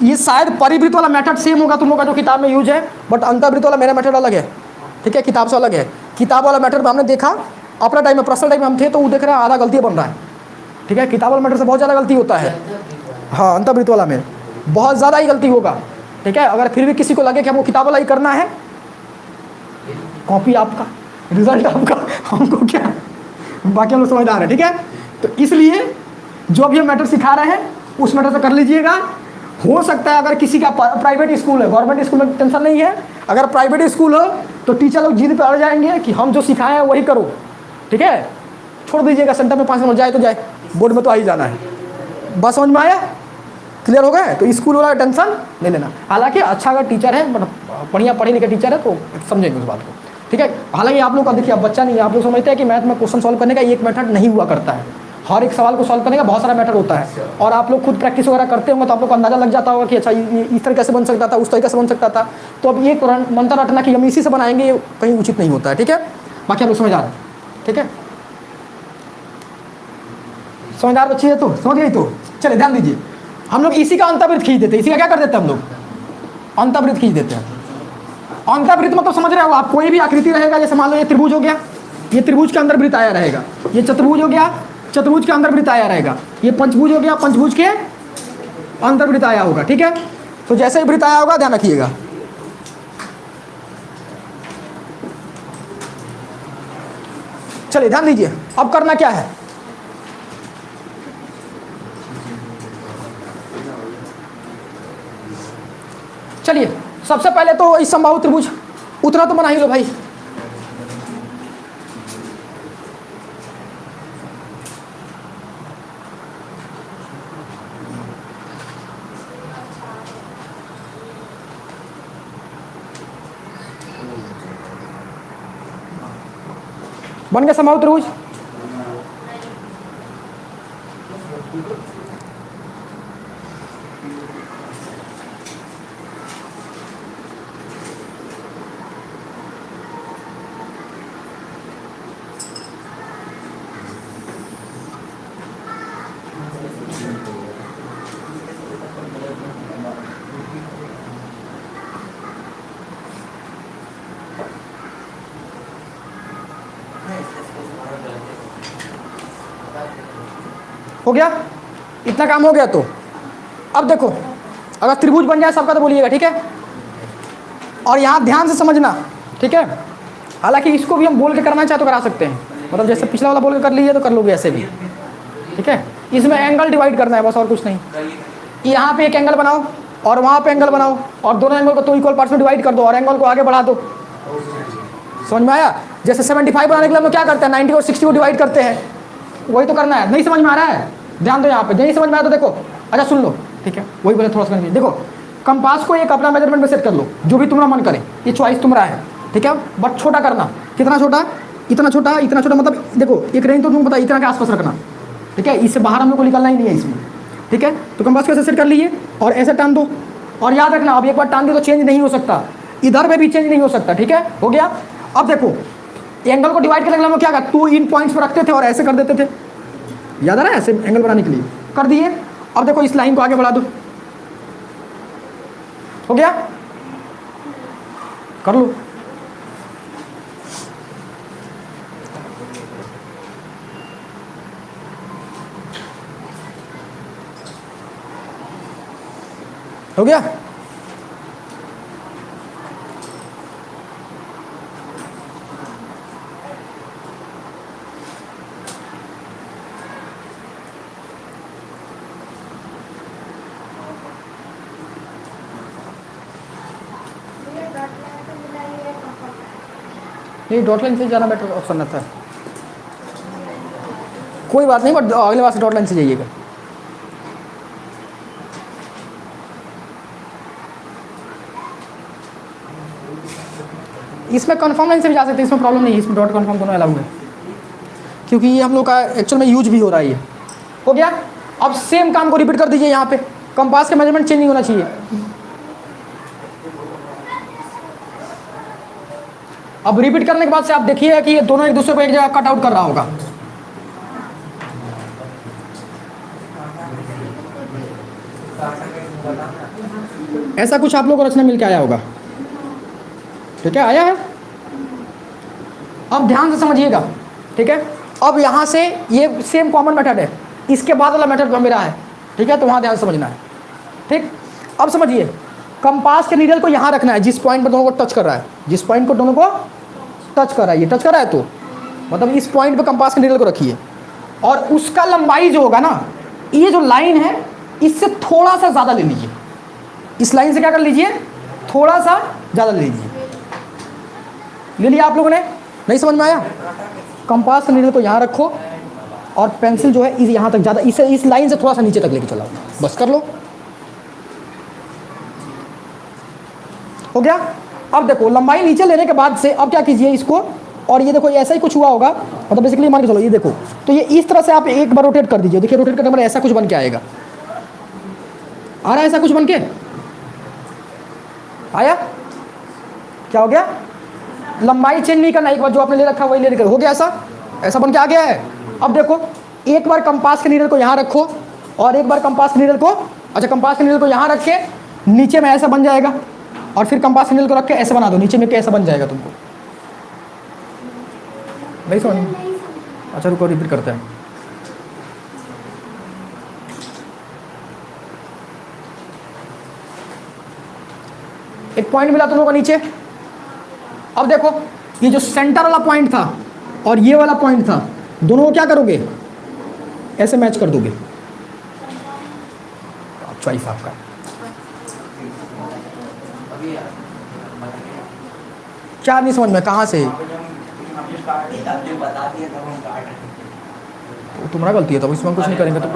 ये शायद परिवृत्त वाला मेथड सेम होगा तुम लोग का जो किताब में यूज है, बट अंतःवृत्त वाला मेरा मेथड अलग है, ठीक है, किताब से अलग है। किताब वाला मेथड हमने देखा अपना टाइम में, पर्सनल टाइम में हम थे, तो वो देख रहे हैं आधा गलती बन रहा है, ठीक है। किताब वाला मेथड से बहुत ज़्यादा गलती होता है, हाँ, अंतःवृत्त वाला में बहुत ज़्यादा ही गलती होगा, ठीक है। अगर फिर भी किसी को लगे कि हमको किताब वाला ही करना है, कॉपी आपका, रिजल्ट आपका, हमको क्या, बाकी हम लोग समझदार है, ठीक है। तो इसलिए जो भी हम मैटर सिखा रहे हैं उस मैटर से कर लीजिएगा। हो सकता है अगर किसी का प्राइवेट स्कूल है, गवर्नमेंट स्कूल में टेंशन नहीं है, अगर प्राइवेट स्कूल हो तो टीचर लोग जिद पे अड़ जाएंगे कि हम जो सिखाए हैं वही करो, ठीक है, छोड़ दीजिएगा, सेंटर में 5 नंबर जाए तो जाए, बोर्ड में तो आ ही जाना है। बस समझ में आया, क्लियर हो गया। तो स्कूल वाला टेंशन नहीं लेना, हालांकि अच्छा अगर टीचर है, मतलब बढ़िया पढ़े लिखे टीचर है तो समझेंगे उस बात को, ठीक है। हालांकि आप लोग का देखिए, अब बच्चा नहीं है, आप लोग समझते हैं कि मैथ में क्वेश्चन सॉल्व करने का एक मेथड नहीं हुआ करता है, हर एक सवाल को सॉल्व करने का बहुत सारा मेथड होता है, और आप लोग खुद प्रैक्टिस वगैरह करते होंगे तो आप लोग को अंदाजा लग जाता होगा कि अच्छा ये इस तरीके से बन सकता था, उस तरीके से बन सकता था। तो अब ये मंत्र रटना कि हम इसी से बनाएंगे, ये कहीं उचित नहीं होता है, ठीक है। बाकी आप लोग समझ आ रहे हैं, ठीक है, समझदार बच्चे है तो समझ गई। तो चलिए ध्यान दीजिए, हम लोग इसी का अंतःवृत्त खींच देते हैं, इसी का क्या कर देते हैं हम लोग, अंतःवृत्त खींच देते हैं। अंतःवृत्त मतलब समझ रहे हो आप, कोई भी आकृति रहेगा, जैसे मान लो ये त्रिभुज हो गया, ये त्रिभुज के अंदर वृत्त आया रहेगा, ये चतुर्भुज हो गया, चतुर्भुज के अंदर वृत्त आया रहेगा, ये पंचभुज हो गया, पंचभुज के अंदर वृत्त आया होगा, ठीक है। तो जैसे ही वृत्त आया होगा ध्यान रखिएगा। चलिए ध्यान दीजिए, अब करना क्या है, सबसे पहले तो इस समबाहु त्रिभुज उतना तो बना ही लो भाई। बन गया समबाहु त्रिभुज। हो गया, इतना काम हो गया। तो अब देखो, अगर त्रिभुज बन जाए सबका तो बोलिएगा, ठीक है। और यहाँ ध्यान से समझना, ठीक है। हालांकि इसको भी हम बोल के करना चाहे तो करा सकते हैं, मतलब जैसे पिछला वाला बोल के कर लीजिए तो कर लोगे ऐसे भी, ठीक है। इसमें एंगल डिवाइड करना है बस, और कुछ नहीं। यहाँ पे एक एंगल बनाओ और वहाँ पे एंगल बनाओ और दोनों एंगल को 2 इक्वल पार्ट्स में डिवाइड कर दो और एंगल को आगे बढ़ा दो। समझ में आया? जैसे 75 बनाने के लिए हम लोग क्या करते हैं, 90 और 60 को डिवाइड करते हैं, वही तो करना है। नहीं समझ में आ रहा है? ध्यान दो यहाँ पे, नहीं समझ में आया तो देखो, अच्छा सुन लो, ठीक है। वही बोले थोड़ा सा देखो, कंपास को एक अपना मेजरमेंट में सेट कर लो, जो भी तुम्हारा मन करे, ये चॉइस तुम्हारा है, ठीक है। बट छोटा करना, कितना छोटा? इतना छोटा, इतना छोटा, मतलब देखो एक रेंज तो तुमको पता, इतना के आसपास रखना, ठीक है। इससे बाहर हम लोग को निकलना ही नहीं है इसमें, ठीक है। तो कंपास को ऐसे सेट कर लीजिए और ऐसे टान दो। और याद रखना, अब एक बार टान दे तो चेंज नहीं हो सकता, इधर में भी चेंज नहीं हो सकता, ठीक है। हो गया। अब देखो, एंगल को डिवाइड करने के लिए हम लोग क्या करते, 2 इन पॉइंट्स पर रखते थे और ऐसे कर देते थे, याद आ रहा है? ऐसे एंगल बनाने के लिए कर दिए। अब देखो इस लाइन को आगे बढ़ा दो, हो गया, कर लो। हो गया। नहीं, डॉट लाइन से जाना बेटर ऑप्शन रहता है। कोई बात नहीं, बट अगले बार से डॉट लाइन से जाइएगा। इसमें कन्फर्म लाइन से भी जा सकते हैं, इसमें प्रॉब्लम नहीं है। इसमें डॉट कन्फर्म दोनों अलाउड है, क्योंकि ये हम लोग का एक्चुअल में यूज भी हो रहा है ये। हो गया। अब सेम काम को रिपीट कर दीजिए यहाँ पे, कंपास के मेजरमेंट चेंज नहीं होना चाहिए। अब रिपीट करने के बाद से आप देखिए कि ये दोनों एक दूसरे को एक जगह कट आउट कर रहा होगा। ऐसा कुछ आप लोगों को रचना मिल के आया होगा, ठीक है, आया है। अब ध्यान से समझिएगा, ठीक है। अब यहाँ से ये सेम कॉमन मेथड है, इसके बाद वाला मेथड मेरा है, ठीक है। तो वहाँ ध्यान से समझना है, ठीक। अब समझिए, कंपास के नीडल को यहाँ रखना है जिस पॉइंट पर दोनों को टच कर रहा है, जिस पॉइंट को दोनों को टच कर रहा है, ये टच कर रहा है तो मतलब इस पॉइंट पे कंपास के नीडल को रखिए और उसका लंबाई जो होगा ना, ये जो लाइन है इससे थोड़ा सा ज़्यादा ले लीजिए। इस लाइन से क्या कर लीजिए, थोड़ा सा ज़्यादा ले लीजिए। ले लिया आप लोगों ने? नहीं समझ में आया? कंपास के नीडल को यहाँ रखो और पेंसिल जो है इस यहाँ तक ज़्यादा, इसे इस लाइन से थोड़ा सा नीचे तक लेके चलाओ, बस कर लो। हो गया। अब देखो, लंबाई नीचे लेने के बाद से अब क्या कीजिए इसको, और ये देखो ऐसा ही कुछ हुआ होगा, मतलब बेसिकली मान के चलो, ये देखो तो ये इस तरह से आप एक बार रोटेट कर दीजिए। देखिए रोटेट करने पर ऐसा कुछ बन के आएगा, आ रहा है ऐसा कुछ बन के आया। क्या हो गया? लंबाई चेंज नहीं करना, एक बार जो आपने ले रखा वही ले लेकर, हो गया ऐसा, ऐसा बन के आ गया है। अब देखो, एक बार कंपास के नीडल को यहाँ रखो और एक बार कंपास के नीडल को, अच्छा कंपास के नीडल को यहाँ रख के नीचे में ऐसा बन जाएगा, और फिर कंपास के नीडल को रख के ऐसा बना दो, नीचे में कैसा बन जाएगा तुमको, नहीं समझ में? अच्छा रुको, रिपीट करते हैं। एक पॉइंट मिला तुम लोगों को नीचे। अब देखो, ये जो सेंटर वाला पॉइंट था और ये वाला पॉइंट था, दोनों को क्या करोगे, ऐसे मैच कर दोगे। चॉइस आपका। क्या नहीं समझ में, कहाँ से? आपने बता दिया तब हम काट रहे थे। तो तुम्हारा गलती है, तब इसमें हम कुछ नहीं करेंगे। तो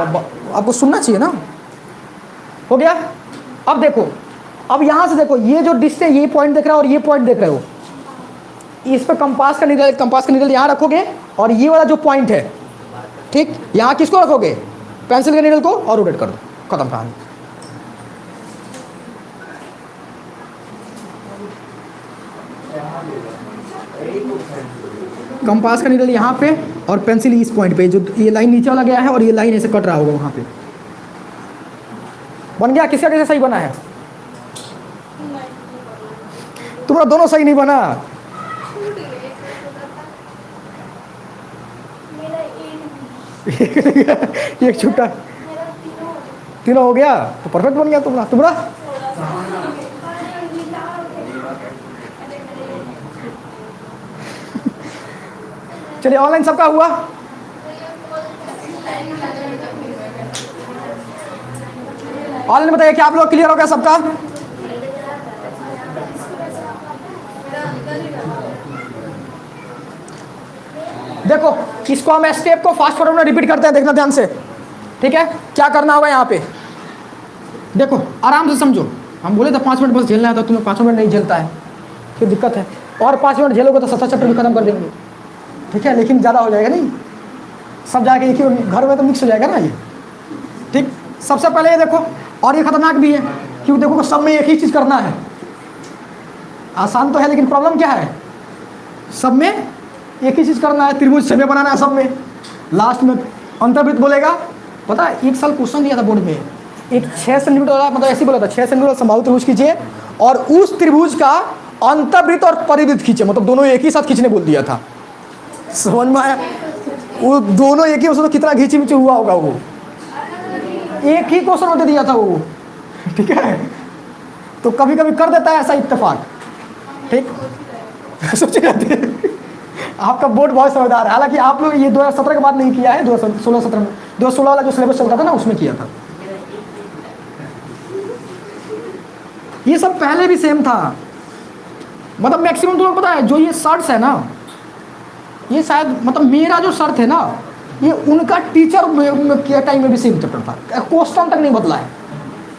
आपको सुनना चाहिए ना। हो गया। अब देखो, अब यहाँ से देखो, ये जो डिश है ये पॉइंट देख रहा है और ये पॉइंट देख रहे हो, इस पर कंपास का नीडल यहाँ रखोगे और ये वाला जो पॉइंट है, ठीक, यहाँ किसको रखोगे? पेंसिल के नीडल को, और रोटेट कर दो, खत्म कहानी। कंपास का नीडल यहाँ पे और पेंसिल इस पॉइंट पे, जो ये लाइन नीचे वाला गया है और ये लाइन ऐसे कट रहा होगा वहाँ पे। बन गया? किसका कैसे सही बना है? तुम्हारा दोनों सही नहीं बना। एक छूटा, तीनों हो गया तो परफेक्ट बन गया तुम्हारा। तुम्हारा चलिए, ऑनलाइन सबका हुआ? ऑनलाइन बताइए, क्या आप लोग क्लियर हो गया सबका? देखो, इसको हम स्टेप को फास्ट फॉरवर्ड में रिपीट करते हैं, देखना ध्यान से, ठीक है? क्या करना होगा यहाँ पे, देखो आराम से समझो। हम बोले तो 5 मिनट बस झेलना है, तो तुम्हें 5 मिनट नहीं झेलता है, फिर दिक्कत है। और 5 मिनट झेलोगे तो 7 चैप्टर भी खत्म कर देंगे, ठीक है? लेकिन ज़्यादा हो जाएगा नहीं, सब जाके एक ही घर में तो मिक्स हो जाएगा ना ये, ठीक? सबसे पहले ये देखो, और ये खतरनाक भी है, क्योंकि देखो सब में एक ही चीज़ करना है। आसान तो है, लेकिन प्रॉब्लम क्या है, सब में एक ही चीज़ करना है, त्रिभुज छवि बनाना है सब में। लास्ट में अंतर्वृत्त बोलेगा। पता है, एक साल क्वेश्चन दिया था बोर्ड में, एक 6 सेंटीमीटर वाला, मतलब ऐसे ही बोला था, 6 सेंटीमीटर समबाहु त्रिभुज खींचे और उस त्रिभुज का अंतर्वृत्त और परिवृत्त खींचे, मतलब दोनों एक ही साथ खींचने बोल दिया था। समझ में आया? वो दोनों एक ही, उसमें तो कितना घींची मिची हुआ होगा, वो एक ही क्वेश्चन होते दिया था वो, ठीक है? तो कभी कभी कर देता है ऐसा इत्तेफाक, ठीक? सोचे रहते हैं। आपका बोर्ड बहुत समझदार है, हालांकि आप लोग ये 2017 के बाद नहीं किया है, 2016-17 में, 2016 वाला जो सिलेबस चलता था ना उसमें किया था। ये सब पहले भी सेम था, मतलब मैक्सिमम तुम लोग पता है, जो ये शर्ट्स है ना, ये शायद मतलब मेरा जो शर्ट है ना, ये उनका टीचर के टाइम में भी सेम चैप्टर था, क्वेश्चन तक नहीं बदला है।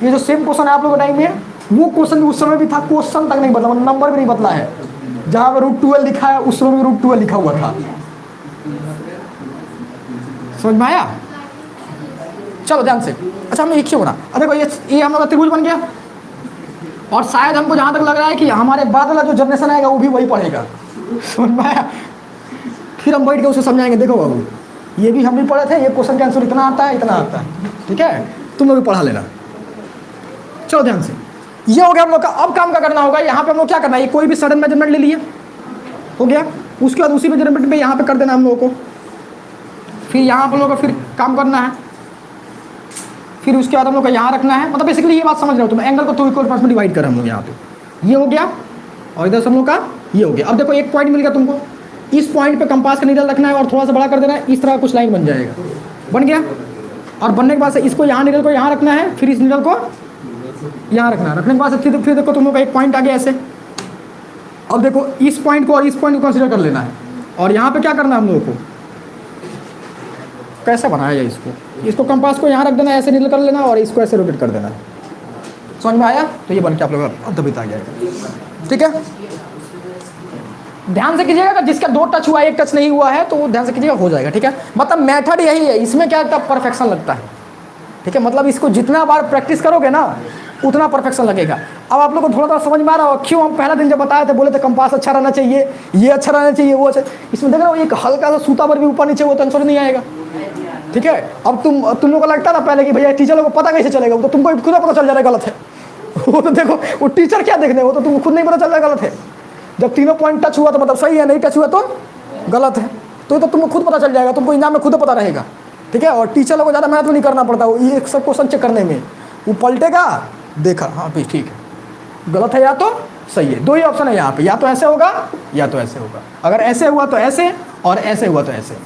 ये जो सेम क्वेश्चन है आप लोगों के टाइम में, वो क्वेश्चन उस समय भी था, क्वेश्चन तक नहीं बदला, नंबर भी नहीं बदला है। जहाँ पर √12 लिखा है उस समय भी √12 लिखा हुआ था। समझ में आया? चलो ध्यान से। अच्छा, हमने एक क्यों बना, देखो ये हम लोग का त्रिभुज बन गया, और शायद हमको जहाँ तक लग रहा है कि हमारे बाद वाला जो जनरेशन आएगा वो भी वही पढ़ेगा। समझ में आया? फिर हम बैठ के उसे समझाएंगे, देखो बाबू ये भी हम भी पढ़े थे, ये क्वेश्चन का आंसर इतना आता है, इतना आता है, ठीक है? तुम लोग भी पढ़ा लेना। चलो ध्यान से, ये हो गया हम लोग का। अब काम का करना होगा, यहाँ पे हम लोग क्या करना है, ये कोई भी सडन मेजरमेंट ले लिए, हो गया। उसके बाद उसी मेजरमेंट पे यहाँ पे कर देना हम लोगों को। फिर यहाँ हम लोग को फिर काम करना है, फिर उसके बाद हम लोग को यहाँ रखना है। मतलब बेसिकली ये बात समझ रहे हो तुम, एंगल को 2 इक्वल पार्ट्स में डिवाइड कर हम लोग यहाँ पे। ये हो गया, और इधर से हम लोग का ये हो गया। अब देखो एक पॉइंट मिल गया तुमको, इस पॉइंट पे कंपास का नीडल रखना है और थोड़ा सा बड़ा कर देना है, इस तरह कुछ लाइन बन जाएगा, बन गया। और बनने के बाद से इसको यहाँ नीडल को यहाँ रखना है, फिर इस नीडल को यहाँ रखना है। रखने के बाद से फिर देखो तुम लोग का एक पॉइंट आ गया ऐसे। अब देखो इस पॉइंट को और इस पॉइंट को कंसीडर कर लेना है, और यहाँ पे क्या करना है हम लोगों को, कैसे बनाया जाए इसको कंपास को यहाँ रख देना है, ऐसे नीडल कर लेना और इसको ऐसे रोटेट कर देना है। समझ में आया? तो ये बन के आप लोग अद्भुत आ जाएगा, ठीक है? ध्यान से कीजिएगा, जिसका 2 टच हुआ 1 टच नहीं हुआ है तो ध्यान से कीजिएगा, हो जाएगा, ठीक है? मतलब मेथड यही है, इसमें क्या लगता है, परफेक्शन लगता है, ठीक है? मतलब इसको जितना बार प्रैक्टिस करोगे ना उतना परफेक्शन लगेगा। अब आप लोग को थोड़ा थोड़ा समझ में आ रहा हो क्यों हम पहला दिन जब बताए थे, बोले थे कंपास अच्छा रहना चाहिए, ये अच्छा रहना चाहिए, वो अच्छा। इसमें देख रहे हो एक हल्का सा सूता पर भी ऊपर नीचे वो तो आंसर नहीं आएगा, ठीक है? अब तुम लोग को लगता था पहले कि भैया टीचर लोग को पता कैसे चलेगा, वो तो तुमको खुद पता चल जा रहा है गलत है। वो तो देखो वो टीचर क्या देखने, वो तो तुमको खुद नहीं पता चल रहा है गलत है। जब तीनों पॉइंट टच हुआ तो मतलब सही है, नहीं टच हुआ तो गलत है। तो तुमको खुद पता चल जाएगा, तुमको एग्जाम में खुद पता रहेगा, ठीक है? और टीचर लोगों को ज़्यादा मेहनत नहीं करना पड़ता, वो ये सब क्वेश्चन चेक करने में, वो पलटेगा, देखा हाँ भाई ठीक है, गलत है या तो सही है। 2 ही ऑप्शन है यहाँ पे, या तो ऐसे होगा या तो ऐसे होगा। अगर ऐसे हुआ तो ऐसे, और ऐसे हुआ तो ऐसे।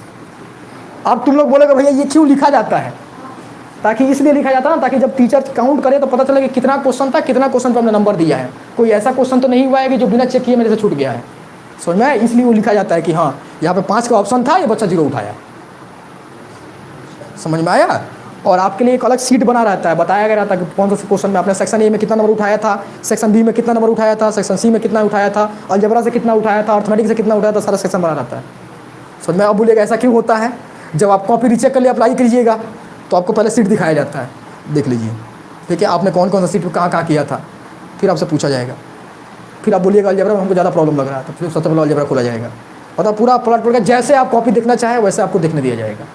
अब तुम लोग बोलोगे भैया ये क्यों लिखा जाता है, ताकि इसलिए लिखा जाता है ना, ताकि जब टीचर काउंट करे तो पता चले कि कितना क्वेश्चन था, कितना क्वेश्चन पर हमने नंबर दिया है। कोई ऐसा क्वेश्चन तो नहीं हुआ है कि जो बिना चेक किए मेरे से छूट गया है, समझ में आया? इसलिए वो लिखा जाता है कि हाँ यहाँ पे 5 का ऑप्शन था, ये बच्चा 0 उठाया। समझ में आया? और आपके लिए एक अलग सीट बना रहता है, बताया गया रहता है कि कौन सा क्वेश्चन में आपने सेक्शन ए में कितना नंबर उठाया था, सेक्शन बी में कितना नंबर उठाया था, सेक्शन सी में कितना उठाया था, अलजेब्रा से कितना उठाया था, अर्थमेटिक से कितना उठाया था, सारा सेक्शन बना रहता है। समझ में? अब बोलिएगा ऐसा क्यों होता है? जब आप कॉपी रीचेक के लिए अप्लाई कीजिएगा तो आपको पहले सीट दिखाया जाता है, देख लीजिए, ठीक है, आपने कौन कौन सा सीट पर कहाँ किया था, फिर आपसे पूछा जाएगा। फिर आप बोलिएगा अलजेब्रा में हमको ज़्यादा प्रॉब्लम लग रहा है, तो फिर सबसे पहले अलजेब्रा खोला जाएगा, मतलब पूरा पलट पड़ गया, जैसे आप कॉपी देखना चाहें वैसे आपको देखने दिया जाएगा।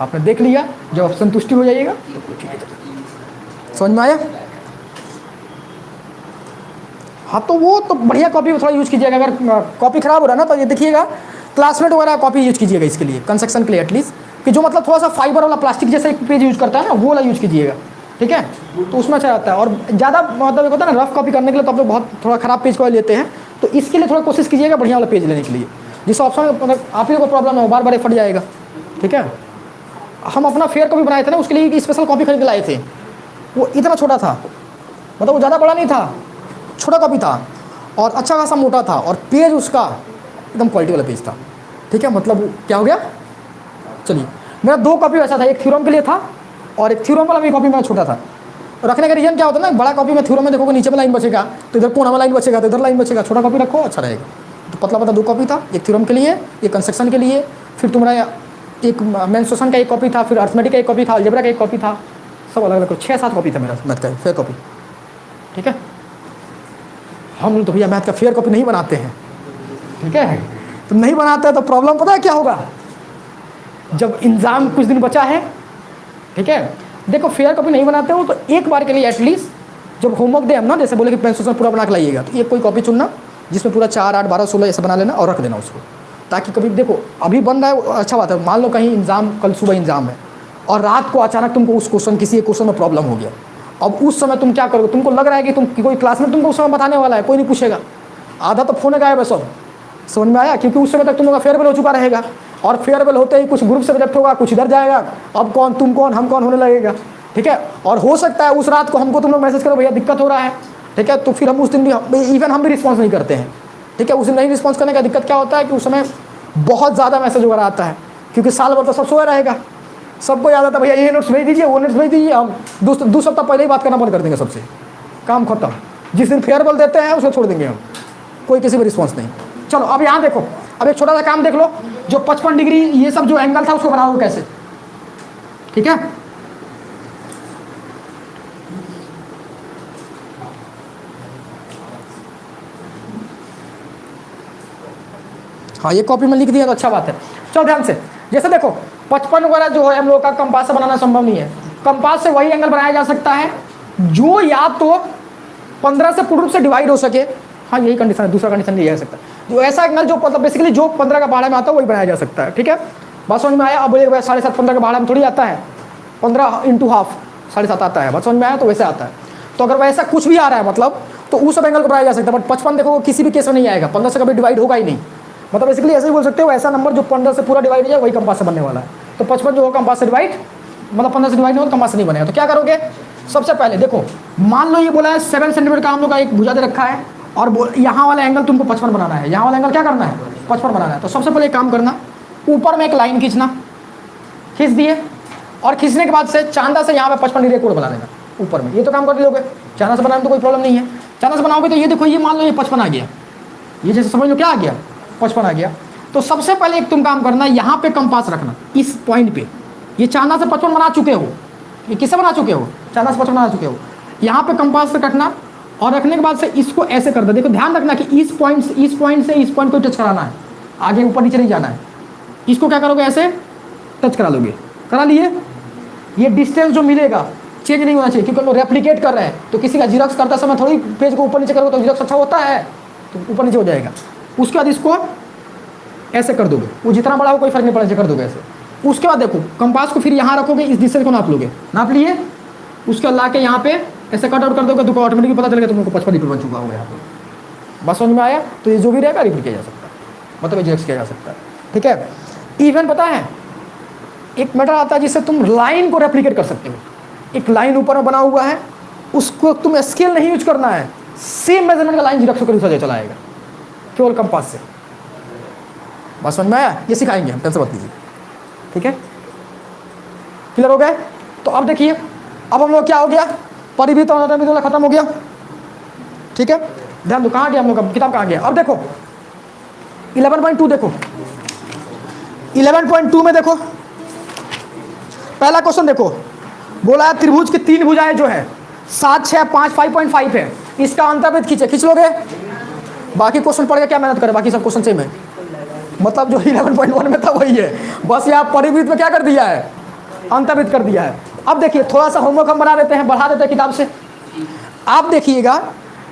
आपने देख लिया, जब आप संतुष्टि हो जाइएगा तो ठीक है। समझ में आया? हाँ, तो वो तो बढ़िया कॉपी थोड़ा यूज कीजिएगा। अगर कॉपी खराब हो रहा है ना तो ये देखिएगा, क्लासमेट वगैरह कॉपी यूज कीजिएगा इसके लिए, कंस्ट्रक्शन के लिए एटलीस्ट, कि जो मतलब थोड़ा सा फाइबर वाला प्लास्टिक जैसा एक पेज यूज करता है ना, वो वाला यूज कीजिएगा, ठीक है, तो उसमें अच्छा आता है। और ज़्यादा मतलब एक होता है ना रफ कॉपी करने के लिए, तो आप लोग बहुत थोड़ा ख़राब पेज को लेते हैं, तो इसके लिए थोड़ा कोशिश कीजिएगा बढ़िया वाला पेज लेने के लिए, जिस ऑप्शन में मतलब आप ही को प्रॉब्लम है, बार बार फट जाएगा, ठीक है। हम अपना फेयर कॉपी बनाए थे ना, उसके लिए स्पेशल कॉपी खरीद के लाए थे, वो इतना छोटा था, मतलब वो ज़्यादा बड़ा नहीं था, छोटा कॉपी था और अच्छा खासा मोटा था, और पेज उसका एकदम क्वालिटी वाला पेज था, ठीक है। मतलब क्या हो गया, चलिए, मेरा 2 कॉपी वैसा था, एक थ्योरम के लिए था और एक थ्योरम वाला भी कॉपी मेरा छोटा था। रखने का रीजन क्या होता है ना, बड़ा कॉपी में थ्योरम में देखोगे नीचे में लाइन बचेगा, तो इधर कोना में लाइन बचेगा, तो इधर लाइन बचेगा, छोटा कॉपी रखो अच्छा रहेगा। तो पतला पतला 2 कॉपी था, एक थ्योरम के लिए, एक कंस्ट्रक्शन के लिए, फिर तुम्हारा एक मेंस्ट्रुएशन का एक कॉपी था, फिर अर्थमेटिक का एक कॉपी था, अलजेब्रा का एक कॉपी था, सब अलग अलग 6-7 कॉपी था मेरा मैथ का फेयर कॉपी, ठीक है। हम तो भैया मैथ का फेयर कॉपी नहीं बनाते हैं, ठीक है, तो नहीं बनाते हैं तो प्रॉब्लम पता है क्या होगा, जब एग्जाम कुछ दिन बचा है, ठीक है, देखो फेयर कॉपी नहीं बनाते हो तो एक बार के लिए एटलीस्ट जब होमवर्क दे हम ना, जैसे बोले कि मेंस्ट्रुएशन पूरा बना के लाइएगा, तो एक कोई कॉपी चुनना जिसमें पूरा 4, 8, 12, 16 ऐसे बना लेना और रख देना उसको, ताकि कभी देखो अभी बन रहा है अच्छा बात है, मान लो कहीं एग्जाम कल सुबह एग्जाम है और रात को अचानक तुमको उस क्वेश्चन किसी एक क्वेश्चन में प्रॉब्लम हो गया, अब उस समय तुम क्या करोगे, तुमको लग रहा है कि तुम कोई क्लास में तुमको उस समय बताने वाला है, कोई नहीं पूछेगा, आधा तो फोन गायब है सब। समझ में आया? क्योंकि उस समय तक तुम लोग का फेयरवेल हो चुका रहेगा, और फेयरवेल होते ही कुछ ग्रुप से रिजेक्ट होगा, कुछ इधर जाएगा, अब कौन तुम कौन हम कौन होने लगेगा, ठीक है। और हो सकता है उस रात को हमको तुम लोग मैसेज करो भैया दिक्कत हो रहा है, ठीक है, तो फिर हम उस दिन भी इवन हम भी रिस्पॉन्स नहीं करते हैं, ठीक है। उस दिन नहीं रिस्पॉन्स करने का दिक्कत क्या होता है कि उस समय बहुत ज़्यादा मैसेज वगैरह आता है, क्योंकि साल भर तो सब सोया रहेगा, सबको याद आता है भैया ये नोट्स भेज दीजिए, वो नोट्स भेज दीजिए, हम 2 सप्ताह पहले ही बात करना बंद कर देंगे सबसे, काम खत्म। जिस दिन फेयरवेल देते हैं उसको छोड़ देंगे हम, कोई किसी में रिस्पॉन्स नहीं। चलो अब यहाँ देखो, अब एक छोटा सा काम देख लो, जो 55 डिग्री ये सब जो एंगल था उसको बनाओ कैसे, ठीक है। हाँ ये कॉपी में लिख दिया तो अच्छा बात है। चलो ध्यान से, जैसे देखो 55 वगैरह जो है हम लोग का कंपास से बनाना संभव नहीं है, कंपास से वही एंगल बनाया जा सकता है जो या तो 15 से पूर्ण रूप से डिवाइड हो सके, हाँ यही कंडीशन है, दूसरा कंडीशन लिया जा सकता है, जो ऐसा एंगल जो मतलब बेसिकली जो 15 का बाड़ा में आता है वही बनाया जा सकता है, ठीक है। बात समझ में आया? अब बोलिए 7.5 15 का बाड़ा में थोड़ी आता है, 15 इंटू हाफ 7.5 आता है, बात समझ में आया? तो वैसे आता है, तो अगर वैसा कुछ भी आ रहा है मतलब तो उस सब एंगल को बनाया जा सकता है, बट 55 देखो किसी भी केस में नहीं आएगा, 15 से कभी डिवाइड होगा ही नहीं, मतलब बेसिकली ऐसे ही बोल सकते हो ऐसा नंबर जो 15 से पूरा डिवाइड हो जाए वही कंपास से बनने वाला है। तो 55 जो होगा कंपास से डिवाइड, मतलब 15 से डिवाइड नहीं होगा कंपास से नहीं बनेगा। तो क्या करोगे, सबसे पहले देखो मान लो ये बोला है 7 सेंटीमीटर का हम लोग का एक भुजा दे रखा है, और यहाँ वाला एंगल तुमको 55 बनाना है, यहाँ वाला एंगल क्या करना है 55 बनाना है। तो सबसे पहले एक काम करना, ऊपर में एक लाइन खींचना, खींच दिए, और खींचने के बाद से चांदा से यहाँ पे 55 डिग्री कोण बना देना ऊपर में, ये तो काम कर लोगे, चांदा से बनाने में तो कोई प्रॉब्लम नहीं है। चांदा से बनाओगे तो ये देखो, ये मान लो ये 55 आ गया, ये जैसे समझ लो क्या आ गया 55 आ गया। तो सबसे पहले एक तुम काम करना, यहाँ पे कंपास रखना इस पॉइंट पे, ये चांदा से 55 बना चुके हो, ये किससे बना चुके हो, चांदा से 55 बना चुके हो, यहाँ पे कंपास से कटना, और रखने के बाद से इसको ऐसे कर दो। देखो ध्यान रखना कि इस पॉइंट से इस पॉइंट को टच कराना है, आगे ऊपर नीचे नहीं जाना है। इसको क्या करोगे, ऐसे टच करा लोगे, करा लिए, ये डिस्टेंस जो मिलेगा चेंज नहीं होना चाहिए, क्योंकि लोग रेप्लिकेट कर रहे हैं, तो किसी का जीरोक्स करते समय थोड़ी पेज को ऊपर नीचे करोगे तो जीरोक्स अच्छा होता है, तो ऊपर नीचे हो जाएगा। उसके बाद इसको ऐसे कर दोगे, वो जितना बड़ा हो कोई फर्क नहीं पड़ेगा, कर दोगे ऐसे। उसके बाद देखो कंपास को फिर यहाँ रखोगे, इस डिस्टेंस को नाप लोगे, नाप लिए, उसके बाद ला के यहाँ पे ऐसे कट आउट कर दोगे, तो ऑटोमेटिक पता चलेगा तुमको 55 डिग्री बन चुका होगा यहाँ पे। बस समझ में आया? तो ये जो भी रहेगा रिपीट किया जा सकता है, मतलब एडजस्ट किया जा सकता है, ठीक है। इवन पता है एक मेथड आता है जिससे तुम लाइन को रेप्लिकेट कर सकते हो। एक लाइन ऊपर में बना हुआ है, उसको तुम स्केल नहीं यूज करना है, सेम मेजरमेंट का लाइन जीरोक्स होकर दूसरा चला आएगा केवल कंपास से। बात समझ में आया? ये सिखाएंगे हम, टेंशन मत लीजिए, ठीक है? क्लियर हो गए? तो अब देखिए, अब हम लोग क्या हो गया, परिवृत्त और अन्तर्वृत्त वाला खत्म हो गया, ठीक है? ध्यान दो, कहाँ गया हम लोग का किताब, कहाँ गया? अब देखो 11.2 देखो, 11.2 में देखो, पहला क्वेश्चन देखो, बोला है त्रिभुज की 3 भुजाएं जो है 7, 6, 5, 5.5 है, इसका अंतर्वृत्त खींचे, खींच लोगे? बाकी क्वेश्चन पढ़ के क्या मेहनत करें, बाकी सब क्वेश्चन सेम है, मतलब जो 11.1 में था वही है, बस यहाँ परिवृत्त में क्या कर दिया है, अंतर्वृत्त कर दिया है। अब देखिए थोड़ा सा होमवर्क हम बना देते हैं, बढ़ा देते हैं किताब से। आप देखिएगा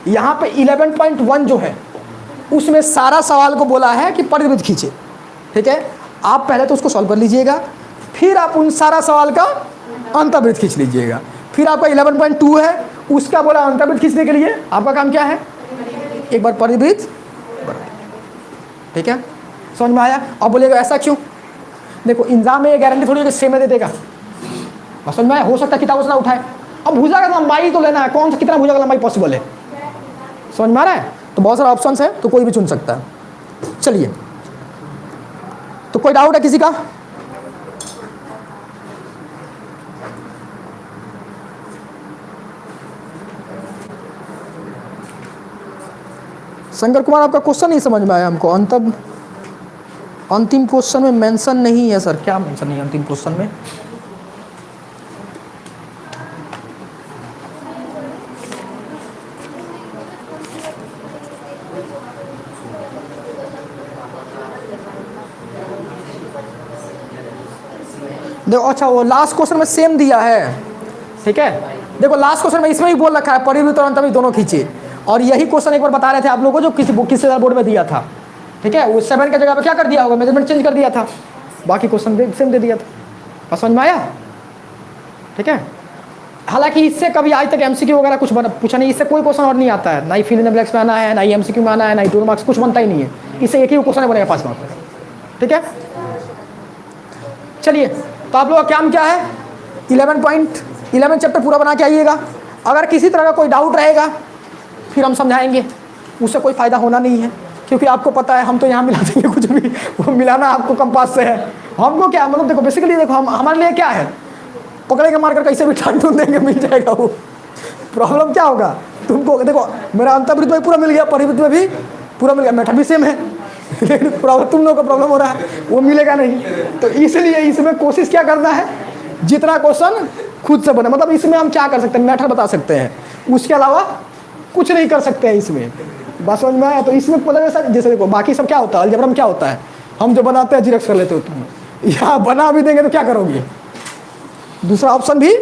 यहाँ पे 11.1 जो है उसमें सारा सवाल को बोला है कि परिवृत्त खींचे, ठीक है? आप पहले तो उसको सॉल्व कर लीजिएगा, फिर आप उन सारा सवाल का अंतर्वृत्त खींच लीजिएगा। फिर आपका 11.2 है, उसका बोला अंतर्वृत्त खींचने के लिए आपका काम क्या है, एक बार परिवृत्त, ठीक है? समझ में आया? अब बोलिएगा ऐसा क्यों? देखो एग्जाम में ये गारंटी थोड़ी है कि सेम में दे देगा, समझ में आया? हो सकता है किताब उसना उठाए, अब भुजा का लंबाई तो लेना है, कौन सा कितना भुजा का लंबाई पॉसिबल है, समझ में आ रहा है? तो बहुत सारा ऑप्शन है, तो कोई भी चुन सकता है। चलिए, तो कोई डाउट है किसी का? शंकर कुमार आपका क्वेश्चन नहीं समझ में आया हमको, अंतिम क्वेश्चन में मेंशन नहीं है सर, क्या मेंशन नहीं है अंतिम क्वेश्चन में? देखो अच्छा, वो लास्ट क्वेश्चन में सेम दिया है, ठीक है? देखो लास्ट क्वेश्चन में इसमें ही बोल रखा है परिवृत्त और अंतर्वृत्त दोनों खींचे, और यही क्वेश्चन एक बार बता रहे थे आप लोगों को जो किसी बुक किसी बोर्ड में दिया था, ठीक है? वो 7 की जगह पे क्या कर दिया होगा, मेजरमेंट चेंज कर दिया था, बाकी क्वेश्चन सेम दे दिया था। समझ में आया? ठीक है? हालांकि इससे कभी आज तक एमसीक्यू वगैरह कुछ पूछा नहीं, इससे कोई क्वेश्चन और नहीं आता है, ना ही फिल इन द ब्लैंक्स में आना है, ना ही एमसीक्यू में आना है, ना ही 2 मार्क्स, कुछ बनता ही नहीं है, इससे एक ही क्वेश्चन बनेगा 5 मार्क्स, ठीक है? चलिए, तो आप लोगों का काम क्या है, 11 चैप्टर पूरा बना के आइएगा। अगर किसी तरह का कोई डाउट रहेगा फिर हम समझाएंगे, उससे कोई फ़ायदा होना नहीं है, क्योंकि आपको पता है हम तो यहाँ मिला देंगे कुछ भी, वो मिलाना आपको कंपास से है, हमको क्या, मतलब देखो बेसिकली देखो हम हमारे लिए क्या है, पकड़े के मारकर कैसे भी ठान ढूंढ देंगे, मिल जाएगा वो। प्रॉब्लम क्या होगा तुमको, देखो मेरा अंतर्वृत्त में पूरा मिल गया, परिवृत्त में भी पूरा मिल गया, मेथड भी सेम है, लेकिन तुम लोगों का प्रॉब्लम हो रहा है वो मिलेगा नहीं, तो इसलिए इसमें कोशिश क्या करना है, जितना क्वेश्चन खुद से बने, मतलब इसमें हम क्या कर सकते हैं, मेथड बता सकते हैं, उसके अलावा कुछ नहीं कर सकते हैं इसमें, बात समझ में आया? तो इसमें मतलब ऐसा, जैसे देखो बाकी सब क्या होता है, अलजेब्रा में क्या होता है, हम जो बनाते हैं जीरोक्स कर लेते हो तुम, यहाँ बना भी देंगे तो क्या करोगे, दूसरा ऑप्शन भी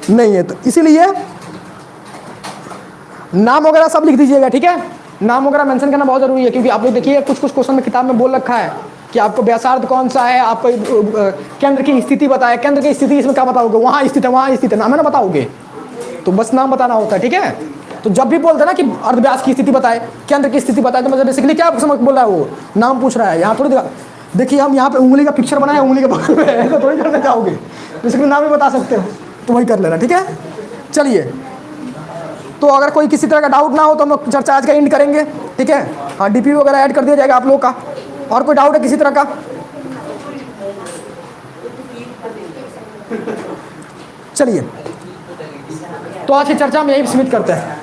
नहीं है। तो इसीलिए नाम वगैरह सब लिख दीजिएगा, ठीक है? नाम वगैरह मेंशन करना बहुत जरूरी है, क्योंकि आप लोग देखिए कुछ कुछ क्वेश्चन में किताब में बोल रखा है कि आपको व्यासार्ध कौन सा है, आपको केंद्र की स्थिति बताए, केंद्र की स्थिति इसमें क्या बताओगे, वहाँ स्थित है, वहाँ स्थित है, नाम है ना बताओगे, तो बस नाम बताना होता है, ठीक है? तो जब भी बोलते हैं ना कि अर्धव्यास की स्थिति बताए, केंद्र की स्थिति बताए, तो मतलब बेसिकली क्या समझ बोल रहा है, वो नाम पूछ रहा है। यहाँ थोड़ी देखिए हम यहाँ पे उंगली का पिक्चर बनाया, उंगली के बगल में ऐसा थोड़ी करना चाहोगे, बेसिकली नाम ही बता सकते हो, तो वही कर लेना, ठीक है? चलिए, तो अगर कोई किसी तरह का डाउट ना हो तो हम लोग चर्चा आज का एंड करेंगे, ठीक है? हाँ, डीपी वगैरह ऐड कर दिया जाएगा आप लोगों का। और कोई डाउट है किसी तरह का? चलिए, तो आज की चर्चा हम यही सीमित करते हैं।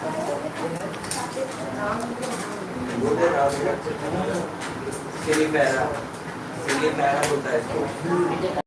पैरा होता है इसको।